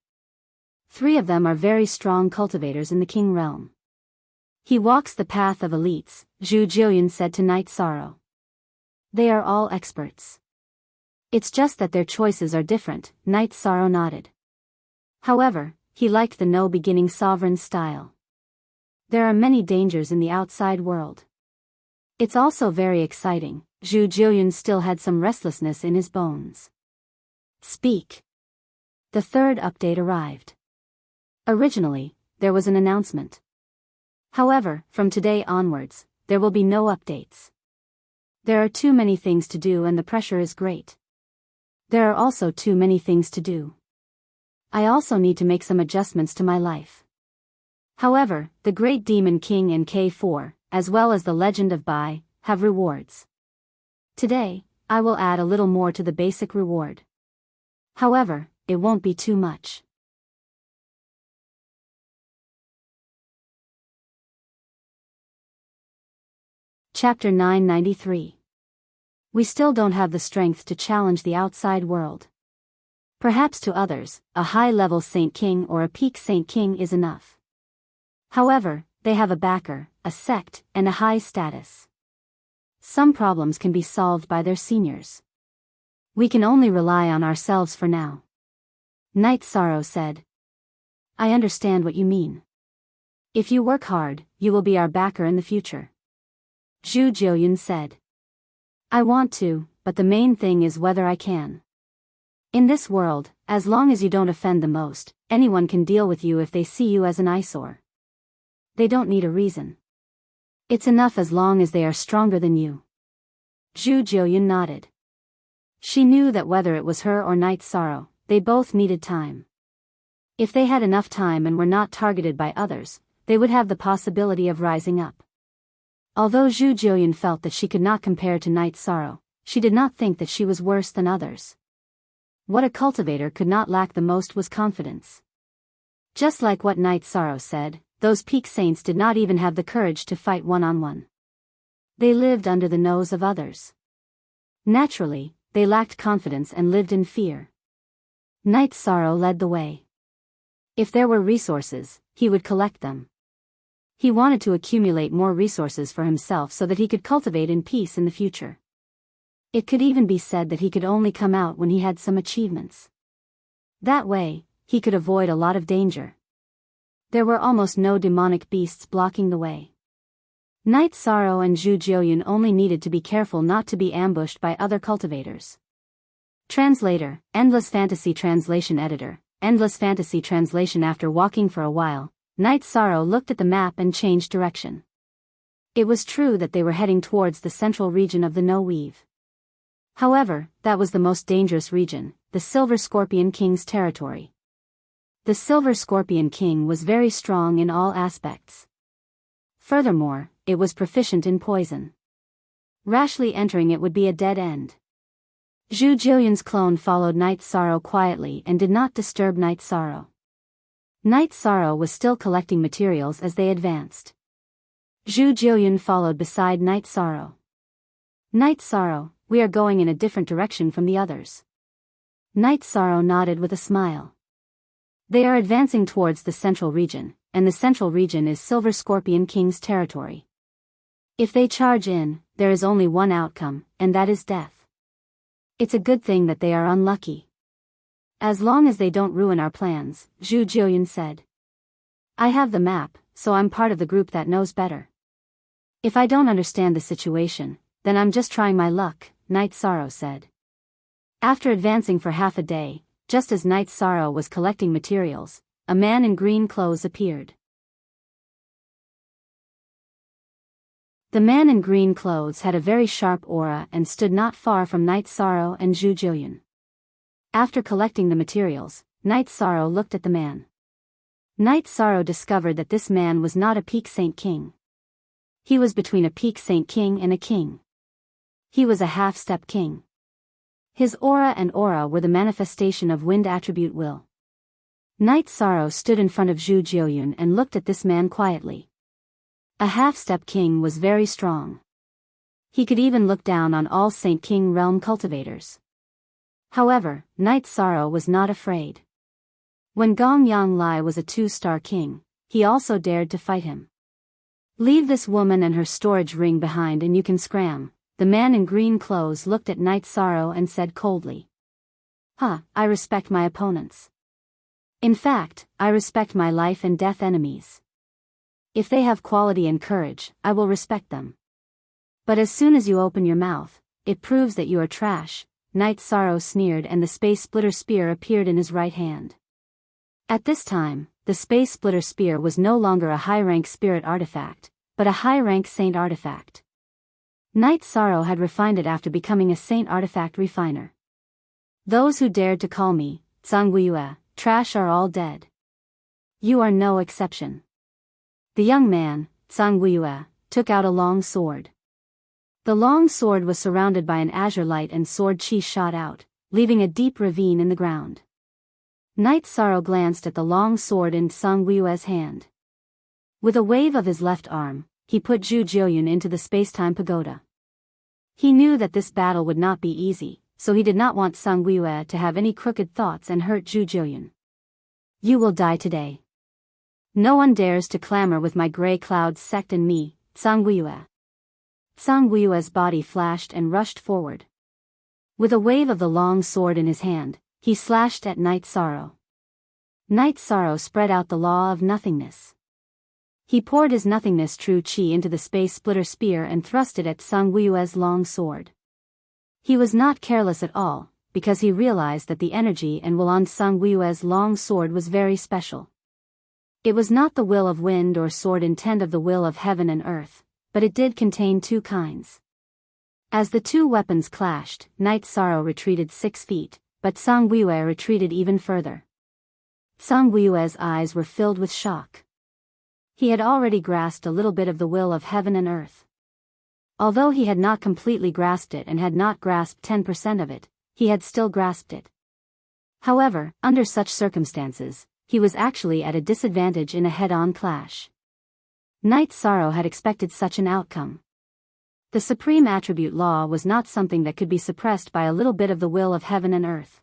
3 of them are very strong cultivators in the King Realm. He walks the path of elites, Zhu Jiuyun said to Night Sorrow. They are all experts. It's just that their choices are different, Night Sorrow nodded. However, he liked the No Beginning Sovereign style. There are many dangers in the outside world. It's also very exciting, Zhu Jiuyun still had some restlessness in his bones. Speak. The 3rd update arrived. Originally, there was an announcement. However, from today onwards, there will be no updates. There are too many things to do and the pressure is great. There are also too many things to do. I also need to make some adjustments to my life. However, the Great Demon King and K4, as well as the Legend of Bai, have rewards. Today, I will add a little more to the basic reward. However, it won't be too much. Chapter 993. We still don't have the strength to challenge the outside world. Perhaps to others, a high-level Saint King or a peak Saint King is enough. However, they have a backer, a sect, and a high status. Some problems can be solved by their seniors. We can only rely on ourselves for now. Night Sorrow said. I understand what you mean. If you work hard, you will be our backer in the future. Zhu Jiuyun said. I want to, but the main thing is whether I can. In this world, as long as you don't offend the most, anyone can deal with you if they see you as an eyesore. They don't need a reason. It's enough as long as they are stronger than you. Zhu Jiuyun nodded. She knew that whether it was her or Night Sorrow, they both needed time. If they had enough time and were not targeted by others, they would have the possibility of rising up. Although Zhu Jiuyun felt that she could not compare to Night Sorrow, she did not think that she was worse than others. What a cultivator could not lack the most was confidence. Just like what Night Sorrow said, those peak saints did not even have the courage to fight one-on-one. They lived under the nose of others. Naturally, they lacked confidence and lived in fear. Night Sorrow led the way. If there were resources, he would collect them. He wanted to accumulate more resources for himself so that he could cultivate in peace in the future. It could even be said that he could only come out when he had some achievements. That way, he could avoid a lot of danger. There were almost no demonic beasts blocking the way. Night Sorrow and Zhu Jiuyun only needed to be careful not to be ambushed by other cultivators. Translator, Endless Fantasy Translation Editor, Endless Fantasy Translation. After walking for a while, Night Sorrow looked at the map and changed direction. It was true that they were heading towards the central region of the No Weave. However, that was the most dangerous region, the Silver Scorpion King's territory. The Silver Scorpion King was very strong in all aspects. Furthermore, it was proficient in poison. Rashly entering it would be a dead end. Zhu Jiuyun's clone followed Night Sorrow quietly and did not disturb Night Sorrow. Night Sorrow was still collecting materials as they advanced. Zhu Jiuyun followed beside Night Sorrow. Night Sorrow, we are going in a different direction from the others. Night Sorrow nodded with a smile. They are advancing towards the central region, and the central region is Silver Scorpion King's territory. If they charge in, there is only one outcome, and that is death. It's a good thing that they are unlucky. As long as they don't ruin our plans, Zhu Jiuyun said. I have the map, so I'm part of the group that knows better. If I don't understand the situation, then I'm just trying my luck, Night Sorrow said. After advancing for half a day, just as Night Sorrow was collecting materials, a man in green clothes appeared. The man in green clothes had a very sharp aura and stood not far from Night Sorrow and Zhu Jiuyun. After collecting the materials, Night Sorrow looked at the man. Night Sorrow discovered that this man was not a Peak Saint King. He was between a Peak Saint King and a king. He was a half-step king. His aura and aura were the manifestation of wind attribute will. Night Sorrow stood in front of Zhu Jiuyun and looked at this man quietly. A half-step king was very strong. He could even look down on all Saint King realm cultivators. However, Night Sorrow was not afraid. When Gong Yang Lai was a 2-star king, he also dared to fight him. Leave this woman and her storage ring behind and you can scram. The man in green clothes looked at Night Sorrow and said coldly. I respect my opponents. In fact, I respect my life and death enemies. If they have quality and courage, I will respect them. But as soon as you open your mouth, it proves that you are trash. Night Sorrow sneered and the Space Splitter Spear appeared in his right hand. At this time, the Space Splitter Spear was no longer a high-rank spirit artifact, but a high-rank saint artifact. Night Sorrow had refined it after becoming a saint artifact refiner. Those who dared to call me, Zhangguiyue, trash are all dead. You are no exception. The young man, Zhangguiyue, took out a long sword. The long sword was surrounded by an azure light and sword chi shot out, leaving a deep ravine in the ground. Night Sorrow glanced at the long sword in Zhangguiyue's hand. With a wave of his left arm, he put Zhu Jiuyun into the space-time pagoda. He knew that this battle would not be easy, so he did not want Zhangguiyue to have any crooked thoughts and hurt Zhu Jiuyun. You will die today. No one dares to clamor with my Grey Cloud sect and me, Zhangguiyue. Zhangguiyue's body flashed and rushed forward. With a wave of the long sword in his hand, he slashed at Night Sorrow. Night Sorrow spread out the law of nothingness. He poured his nothingness true chi into the Space Splitter Spear and thrust it at Zhangguiyue's long sword. He was not careless at all, because he realized that the energy and will on Zhangguiyue's long sword was very special. It was not the will of wind or sword intent of the will of heaven and earth, but it did contain two kinds. As the two weapons clashed, Night Sorrow retreated 6 feet, but Zhangguiyue retreated even further. Zhangguiyue's eyes were filled with shock. He had already grasped a little bit of the will of heaven and earth. Although he had not completely grasped it and had not grasped 10% of it, he had still grasped it. However, under such circumstances, he was actually at a disadvantage in a head-on clash. Night Sorrow had expected such an outcome. The supreme attribute law was not something that could be suppressed by a little bit of the will of heaven and earth.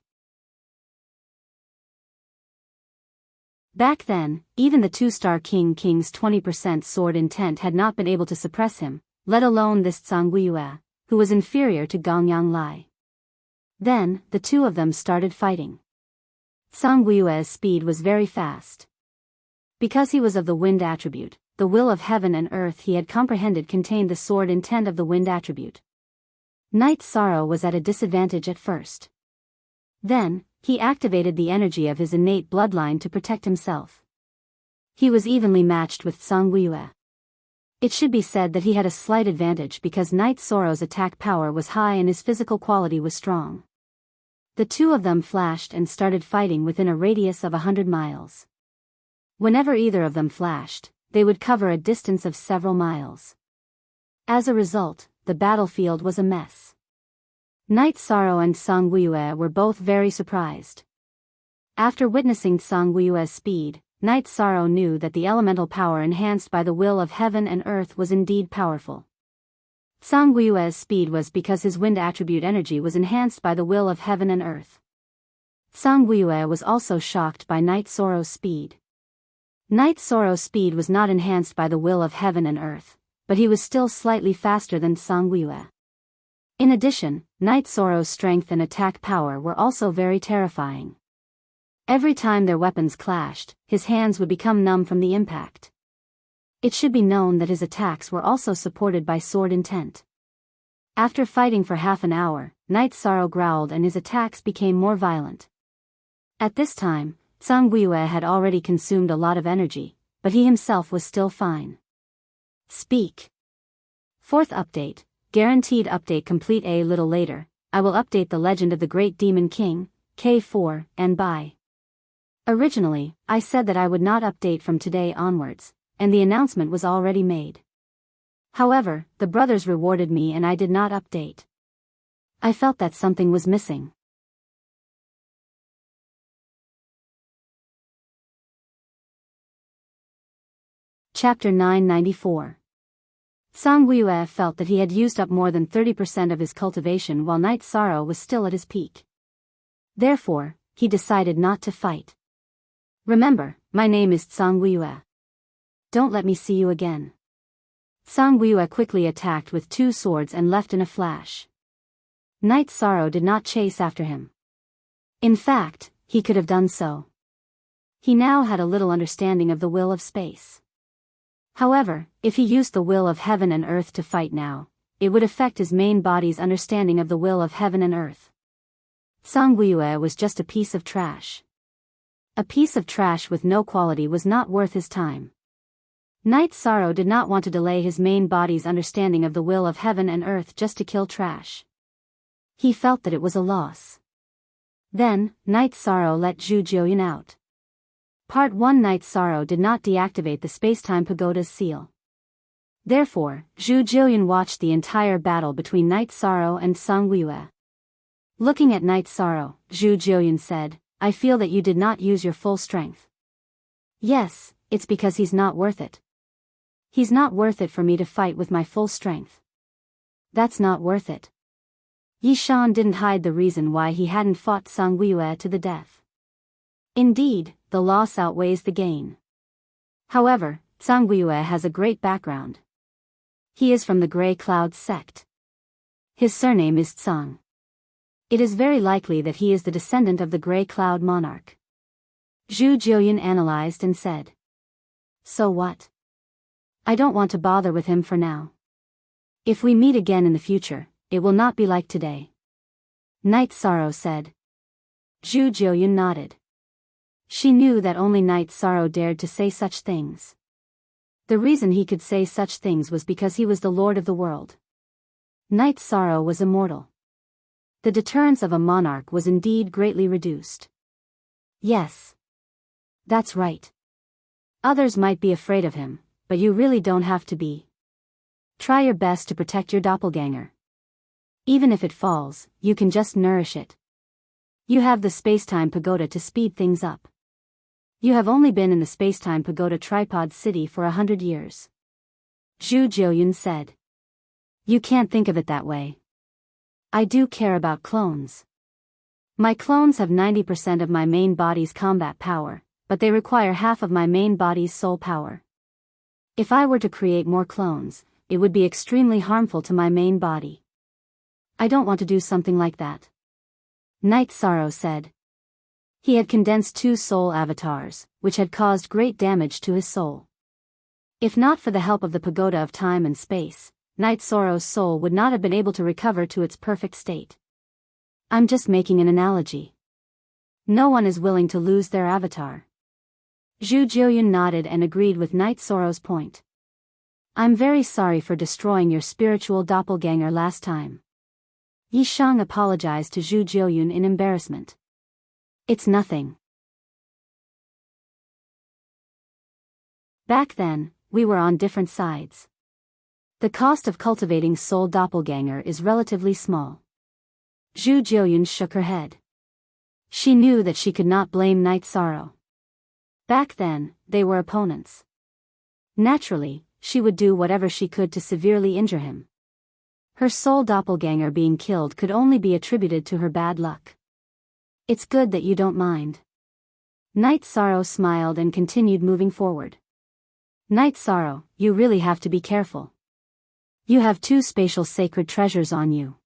Back then, even the two-star King's 20% sword intent had not been able to suppress him, let alone this Zhang Guiyue, who was inferior to Gongyang Lai. Then, the two of them started fighting. Zhang Guiyue's speed was very fast. Because he was of the wind attribute, the will of heaven and earth he had comprehended contained the sword intent of the wind attribute. Night Sorrow was at a disadvantage at first. Then, he activated the energy of his innate bloodline to protect himself. He was evenly matched with Zhang Guiyue. It should be said that he had a slight advantage because Night Sorrow's attack power was high and his physical quality was strong. The two of them flashed and started fighting within a radius of 100 miles. Whenever either of them flashed, they would cover a distance of several miles. As a result, the battlefield was a mess. Night Sorrow and Zhang Guiyue were both very surprised. After witnessing Zhang Guiyue's speed, Night Sorrow knew that the elemental power enhanced by the will of heaven and earth was indeed powerful. Zhang Guiyue's speed was because his wind attribute energy was enhanced by the will of heaven and earth. Zhang Guiyue was also shocked by Night Sorrow's speed. Night Sorrow's speed was not enhanced by the will of heaven and earth, but he was still slightly faster than Zhang Guiyue. In addition, Night Sorrow's strength and attack power were also very terrifying. Every time their weapons clashed, his hands would become numb from the impact. It should be known that his attacks were also supported by sword intent. After fighting for half an hour, Night Sorrow growled and his attacks became more violent. At this time, Zhang Guiyue had already consumed a lot of energy, but he himself was still fine. Speak. Fourth update. Guaranteed update complete. A little later, I will update the legend of the Great Demon King, K4, and bye. Originally, I said that I would not update from today onwards, and the announcement was already made. However, the brothers rewarded me and I did not update. I felt that something was missing. Chapter 994. Zhang Guiyue felt that he had used up more than 30% of his cultivation while Night Sorrow was still at his peak. Therefore, he decided not to fight. Remember, my name is Zhang Guiyue. Don't let me see you again. Zhang Guiyue quickly attacked with two swords and left in a flash. Night Sorrow did not chase after him. In fact, he could have done so. He now had a little understanding of the will of space. However, if he used the will of heaven and earth to fight now, it would affect his main body's understanding of the will of heaven and earth. Zhang Guiyue was just a piece of trash. A piece of trash with no quality was not worth his time. Night Sorrow did not want to delay his main body's understanding of the will of heaven and earth just to kill trash. He felt that it was a loss. Then, Night Sorrow let Zhu Jiuyan out. Part 1. Night Sorrow did not deactivate the Spacetime Pagoda's seal. Therefore, Zhu Jiuyan watched the entire battle between Night Sorrow and Zhang Guiyue. Looking at Night Sorrow, Zhu Jiuyan said, I feel that you did not use your full strength. Yes, it's because he's not worth it. He's not worth it for me to fight with my full strength. That's not worth it. Yi Shan didn't hide the reason why he hadn't fought Zhang Guiyue to the death. Indeed, the loss outweighs the gain. However, Zhang Guiyue has a great background. He is from the Grey Cloud sect. His surname is Zhang. It is very likely that he is the descendant of the Grey Cloud monarch. Zhu Jiuyan analyzed and said. So what? I don't want to bother with him for now. If we meet again in the future, it will not be like today. Night Sorrow said. Zhu Jiuyan nodded. She knew that only Night Sorrow dared to say such things. The reason he could say such things was because he was the Lord of the world. Night Sorrow was immortal. The deterrence of a monarch was indeed greatly reduced. Yes. That's right. Others might be afraid of him, but you really don't have to be. Try your best to protect your doppelganger. Even if it falls, you can just nourish it. You have the Spacetime Pagoda to speed things up. You have only been in the Spacetime Pagoda Tripod City for 100 years. Zhu Jiuyan said. You can't think of it that way. I do care about clones. My clones have 90% of my main body's combat power, but they require half of my main body's soul power. If I were to create more clones, it would be extremely harmful to my main body. I don't want to do something like that. Night Sorrow said. He had condensed 2 soul avatars, which had caused great damage to his soul. If not for the help of the Pagoda of Time and Space, Night Sorrow's soul would not have been able to recover to its perfect state. I'm just making an analogy. No one is willing to lose their avatar. Zhu Jiuyun nodded and agreed with Night Sorrow's point. I'm very sorry for destroying your spiritual doppelganger last time. Yi Shang apologized to Zhu Jiuyun in embarrassment. It's nothing. Back then, we were on different sides. The cost of cultivating soul doppelganger is relatively small. Zhu Jiuyun shook her head. She knew that she could not blame Night Sorrow. Back then, they were opponents. Naturally, she would do whatever she could to severely injure him. Her soul doppelganger being killed could only be attributed to her bad luck. It's good that you don't mind. Night Sorrow smiled and continued moving forward. Night Sorrow, you really have to be careful. You have 2 spatial sacred treasures on you.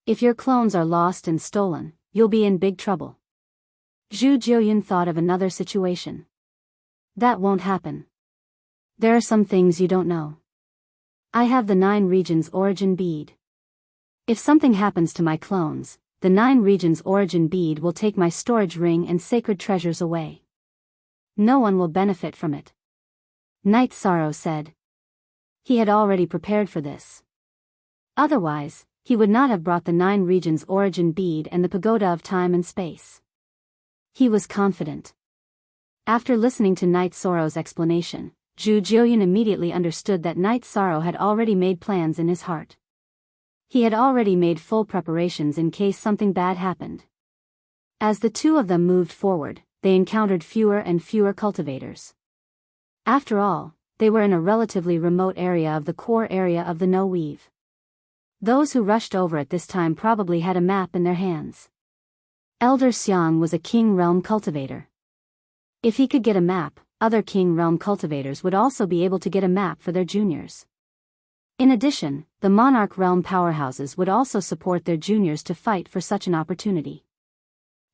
If your clones are lost and stolen, you'll be in big trouble. Zhu Jiuyun thought of another situation. That won't happen. There are some things you don't know. I have the 9 regions origin bead. If something happens to my clones, the 9 regions origin bead will take my storage ring and sacred treasures away. No one will benefit from it. Night Sorrow said. He had already prepared for this. Otherwise, he would not have brought the 9 regions origin bead and the Pagoda of Time and Space. He was confident. After listening to Night Sorrow's explanation, Zhu Jiuyun immediately understood that Night Sorrow had already made plans in his heart. He had already made full preparations in case something bad happened. As the 2 of them moved forward, they encountered fewer and fewer cultivators. After all, they were in a relatively remote area of the core area of the No Weave. Those who rushed over at this time probably had a map in their hands. Elder Xiang was a King Realm cultivator. If he could get a map, other King Realm cultivators would also be able to get a map for their juniors. In addition, the Monarch Realm powerhouses would also support their juniors to fight for such an opportunity.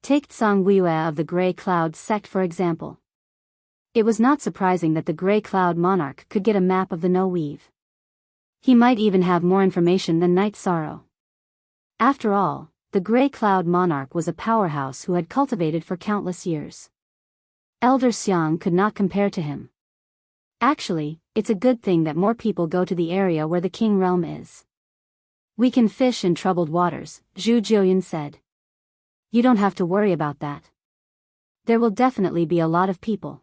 Take Tsang Weiyue of the Grey Cloud sect for example. It was not surprising that the Grey Cloud Monarch could get a map of the No Weave. He might even have more information than Night Sorrow. After all, the Grey Cloud Monarch was a powerhouse who had cultivated for countless years. Elder Xiang could not compare to him. Actually, it's a good thing that more people go to the area where the King Realm is. We can fish in troubled waters, Zhu Jiuyun said. You don't have to worry about that. There will definitely be a lot of people.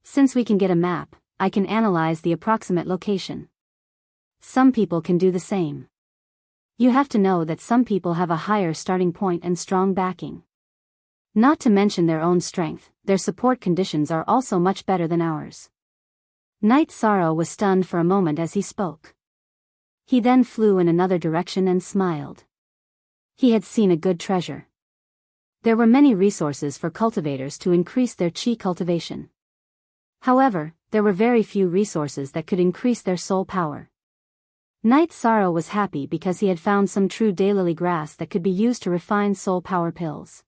Since we can get a map, I can analyze the approximate location. Some people can do the same. You have to know that some people have a higher starting point and strong backing. Not to mention their own strength, their support conditions are also much better than ours. Night Sorrow was stunned for a moment as he spoke. He then flew in another direction and smiled. He had seen a good treasure. There were many resources for cultivators to increase their qi cultivation. However, there were very few resources that could increase their soul power. Night Sorrow was happy because he had found some true daylily grass that could be used to refine soul power pills.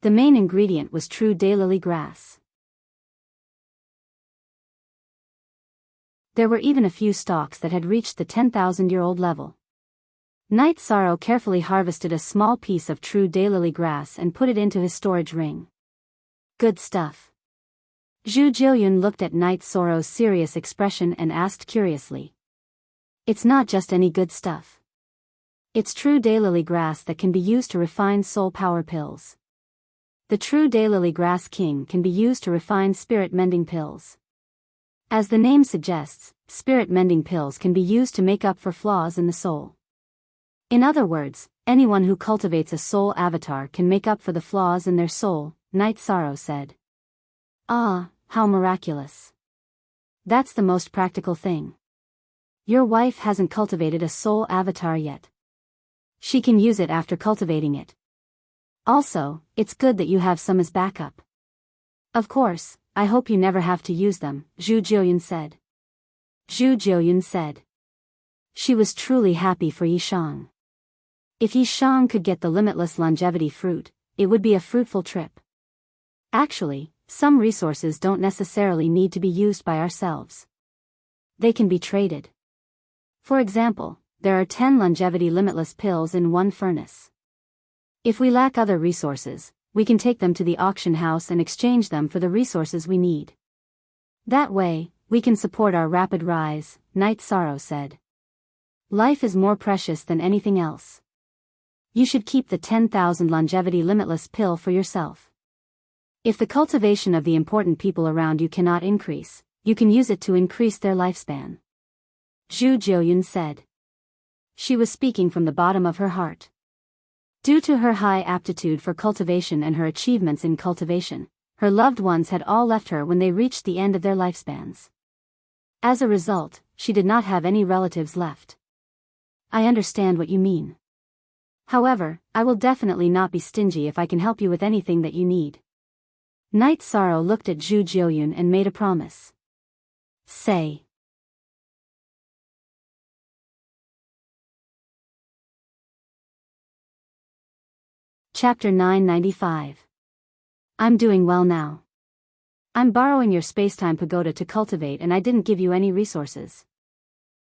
The main ingredient was true daylily grass. There were even a few stalks that had reached the 10,000-year-old level. Night Sorrow carefully harvested a small piece of true daylily grass and put it into his storage ring. Good stuff. Zhu Jiuyun looked at Night Sorrow's serious expression and asked curiously. It's not just any good stuff. It's true daylily grass that can be used to refine soul power pills. The true daylily grass king can be used to refine spirit mending pills. As the name suggests, spirit mending pills can be used to make up for flaws in the soul. In other words, anyone who cultivates a soul avatar can make up for the flaws in their soul, Night Sorrow said. Ah, how miraculous. That's the most practical thing. Your wife hasn't cultivated a soul avatar yet. She can use it after cultivating it. Also, it's good that you have some as backup. Of course, I hope you never have to use them, Zhu Jiuyun said. Zhu Jiuyun said. She was truly happy for Yishang. If Yishang could get the limitless longevity fruit, it would be a fruitful trip. Actually, some resources don't necessarily need to be used by ourselves. They can be traded. For example, there are 10 longevity limitless pills in one furnace. If we lack other resources, we can take them to the auction house and exchange them for the resources we need. That way, we can support our rapid rise, Night Sorrow said. Life is more precious than anything else. You should keep the 10,000 longevity limitless pill for yourself. If the cultivation of the important people around you cannot increase, you can use it to increase their lifespan. Zhu Jiuyun said. She was speaking from the bottom of her heart. Due to her high aptitude for cultivation and her achievements in cultivation, her loved ones had all left her when they reached the end of their lifespans. As a result, she did not have any relatives left. I understand what you mean. However, I will definitely not be stingy if I can help you with anything that you need. Night Sorrow looked at Zhu Jiuyun and made a promise. Say. Chapter 995. I'm doing well now. I'm borrowing your spacetime pagoda to cultivate and I didn't give you any resources.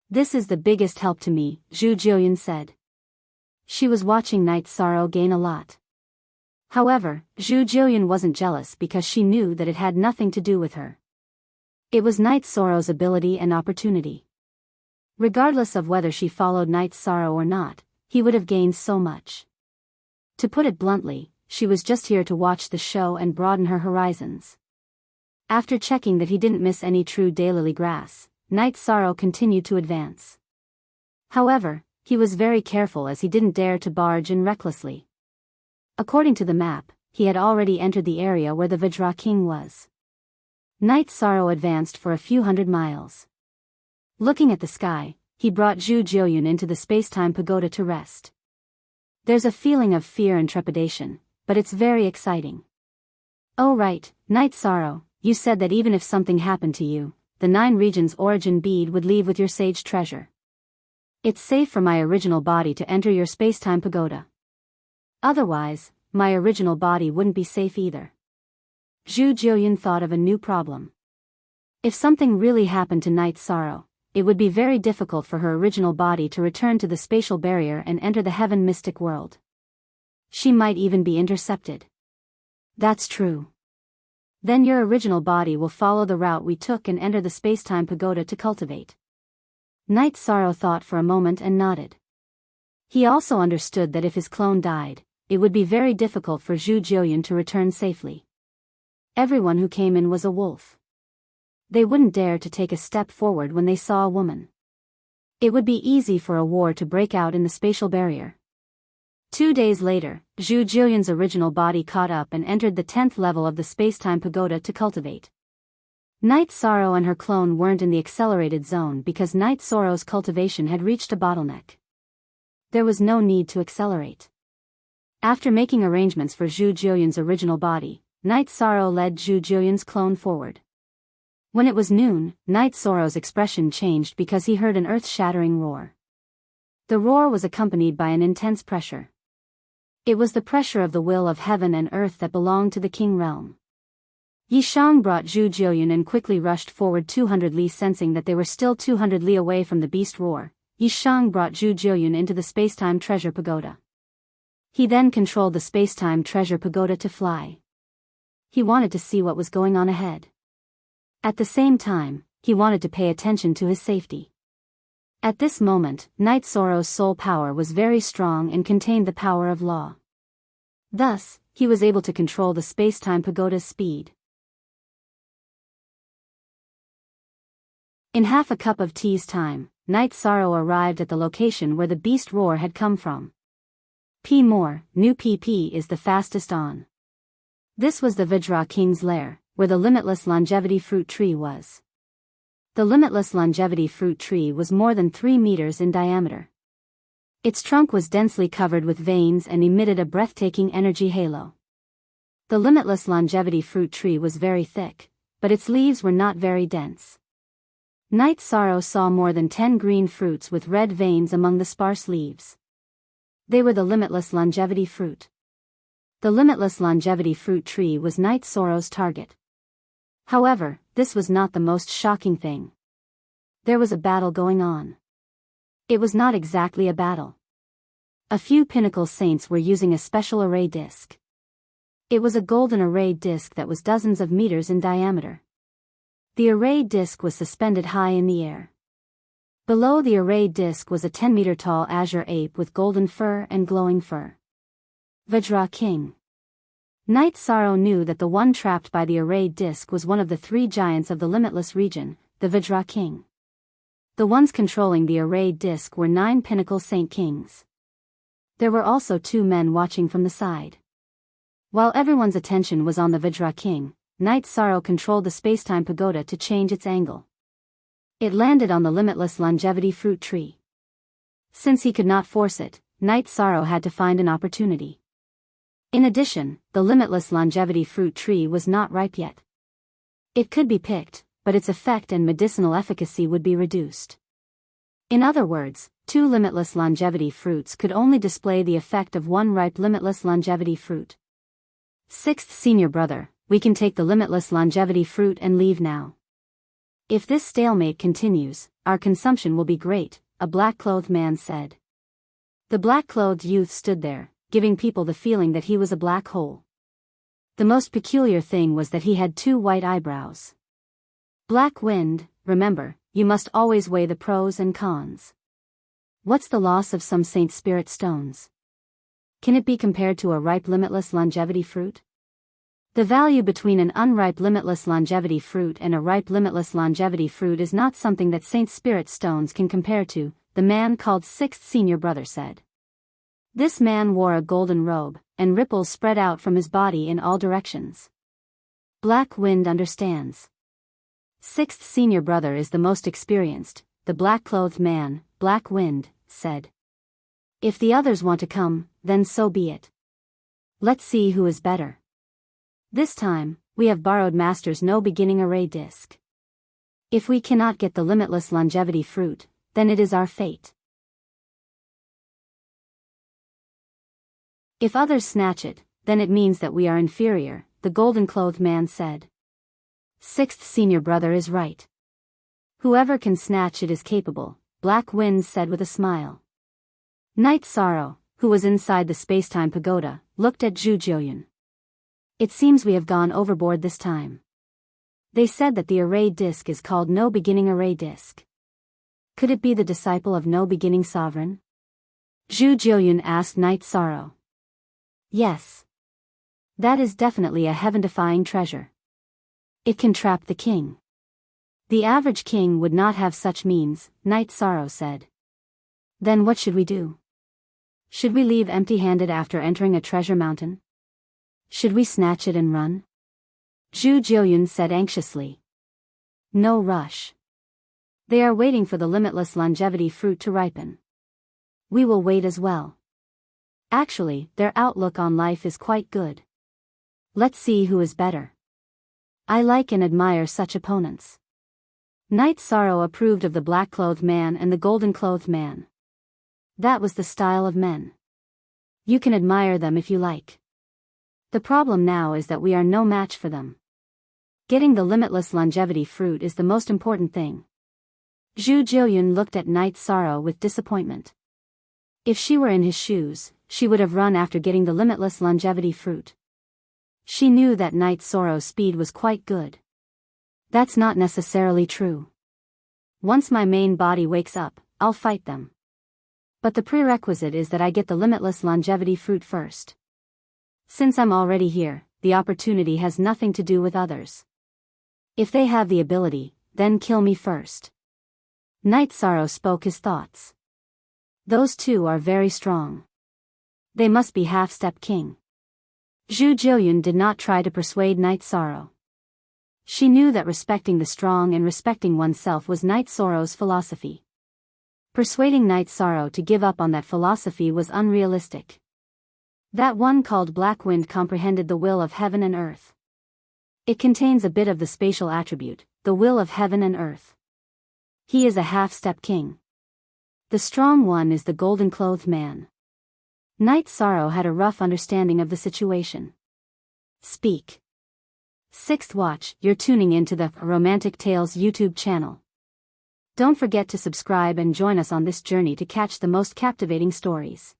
This is the biggest help to me, Zhu Jiuyun said. She was watching Night Sorrow gain a lot. However, Zhu Jiuyun wasn't jealous because she knew that it had nothing to do with her. It was Night Sorrow's ability and opportunity. Regardless of whether she followed Night Sorrow or not, he would have gained so much. To put it bluntly, she was just here to watch the show and broaden her horizons. After checking that he didn't miss any true daylily grass, Night Sorrow continued to advance. However, he was very careful as he didn't dare to barge in recklessly. According to the map, he had already entered the area where the Vajra King was. Night Sorrow advanced for a few hundred miles. Looking at the sky, he brought Zhu Jiuyun into the spacetime pagoda to rest. There's a feeling of fear and trepidation, but it's very exciting. Oh right, Night Sorrow, you said that even if something happened to you, the 9 regions origin bead would leave with your sage treasure. It's safe for my original body to enter your spacetime pagoda. Otherwise, my original body wouldn't be safe either. Zhu Jiuyun thought of a new problem. If something really happened to Night Sorrow, it would be very difficult for her original body to return to the spatial barrier and enter the heaven mystic world. She might even be intercepted. That's true. Then your original body will follow the route we took and enter the spacetime pagoda to cultivate. Night Sorrow thought for a moment and nodded. He also understood that if his clone died, it would be very difficult for Zhu Jiuyun to return safely. Everyone who came in was a wolf. They wouldn't dare to take a step forward when they saw a woman. It would be easy for a war to break out in the spatial barrier. 2 days later, Zhu Jiuyun's original body caught up and entered the 10th level of the spacetime pagoda to cultivate. Night Sorrow and her clone weren't in the accelerated zone because Night Sorrow's cultivation had reached a bottleneck. There was no need to accelerate. After making arrangements for Zhu Jiuyun's original body, Night Sorrow led Zhu Jiuyun's clone forward. When it was noon, Night Sorrow's expression changed because he heard an earth-shattering roar. The roar was accompanied by an intense pressure. It was the pressure of the will of heaven and earth that belonged to the king realm. Yishang brought Zhu Jiuyun and quickly rushed forward 200 li, sensing that they were still 200 li away from the beast roar. Yishang brought Zhu Jiuyun into the spacetime treasure pagoda. He then controlled the spacetime treasure pagoda to fly. He wanted to see what was going on ahead. At the same time, he wanted to pay attention to his safety. At this moment, Night Sorrow's soul power was very strong and contained the power of law. Thus, he was able to control the spacetime pagoda's speed. In half a cup of tea's time, Night Sorrow arrived at the location where the beast roar had come from. P more, new PP is the fastest on. This was the Vajra King's lair, where the limitless longevity fruit tree was. The limitless longevity fruit tree was more than 3 meters in diameter. Its trunk was densely covered with veins and emitted a breathtaking energy halo. The limitless longevity fruit tree was very thick, but its leaves were not very dense. Night Sorrow saw more than 10 green fruits with red veins among the sparse leaves. They were the limitless longevity fruit. The limitless longevity fruit tree was Night Sorrow's target. However, this was not the most shocking thing. There was a battle going on. It was not exactly a battle. A few pinnacle saints were using a special array disc. It was a golden array disc that was dozens of meters in diameter. The array disc was suspended high in the air. Below the array disc was a 10-meter-tall azure ape with golden fur and glowing fur. Vajra King. Night Sorrow knew that the one trapped by the array disc was one of the 3 giants of the limitless region, the Vajra King. The ones controlling the array disc were 9 pinnacle saint kings. There were also 2 men watching from the side. While everyone's attention was on the Vajra King, Night Sorrow controlled the spacetime pagoda to change its angle. It landed on the limitless longevity fruit tree. Since he could not force it, Night Sorrow had to find an opportunity. In addition, the limitless longevity fruit tree was not ripe yet. It could be picked, but its effect and medicinal efficacy would be reduced. In other words, 2 limitless longevity fruits could only display the effect of 1 ripe limitless longevity fruit. 6th Senior Brother, we can take the limitless longevity fruit and leave now. If this stalemate continues, our consumption will be great, a black-clothed man said. The black-clothed youth stood there, giving people the feeling that he was a black hole. The most peculiar thing was that he had 2 white eyebrows. Black Wind, remember, you must always weigh the pros and cons. What's the loss of some saint spirit stones? Can it be compared to a ripe limitless longevity fruit? The value between an unripe limitless longevity fruit and a ripe limitless longevity fruit is not something that saint spirit stones can compare to, the man called 6th Senior Brother said. This man wore a golden robe, and ripples spread out from his body in all directions. Black Wind understands. 6th Senior Brother is the most experienced, the black-clothed man, Black Wind, said. If the others want to come, then so be it. Let's see who is better. This time, we have borrowed Master's no beginning array disc. If we cannot get the limitless longevity fruit, then it is our fate. If others snatch it, then it means that we are inferior, the golden-clothed man said. 6th Senior Brother is right. Whoever can snatch it is capable, Black Wind said with a smile. Night Sorrow, who was inside the spacetime pagoda, looked at Zhu Jiuyun. It seems we have gone overboard this time. They said that the array disc is called No Beginning Array Disc. Could it be the disciple of No Beginning Sovereign? Zhu Jiuyun asked Night Sorrow. Yes. That is definitely a heaven-defying treasure. It can trap the king. The average king would not have such means, Night Sorrow said. Then what should we do? Should we leave empty-handed after entering a treasure mountain? Should we snatch it and run? Zhu Jiuyun said anxiously. No rush. They are waiting for the limitless longevity fruit to ripen. We will wait as well. Actually, their outlook on life is quite good. Let's see who is better. I like and admire such opponents. Night Sorrow approved of the black-clothed man and the golden-clothed man. That was the style of men. You can admire them if you like. The problem now is that we are no match for them. Getting the limitless longevity fruit is the most important thing. Zhu Jiuyun looked at Night Sorrow with disappointment. If she were in his shoes, she would have run after getting the limitless longevity fruit. She knew that Night Sorrow's speed was quite good. That's not necessarily true. Once my main body wakes up, I'll fight them. But the prerequisite is that I get the limitless longevity fruit first. Since I'm already here, the opportunity has nothing to do with others. If they have the ability, then kill me first. Night Sorrow spoke his thoughts. Those 2 are very strong. They must be half-step king. Zhu Jiuyun did not try to persuade Night Sorrow. She knew that respecting the strong and respecting oneself was Night Sorrow's philosophy. Persuading Night Sorrow to give up on that philosophy was unrealistic. That one called Black Wind comprehended the will of heaven and earth. It contains a bit of the spatial attribute, the will of heaven and earth. He is a half-step king. The strong one is the golden-clothed man. Night Sorrow had a rough understanding of the situation. Speak. Sixth Watch, you're tuning into the Romantic Tales YouTube channel. Don't forget to subscribe and join us on this journey to catch the most captivating stories.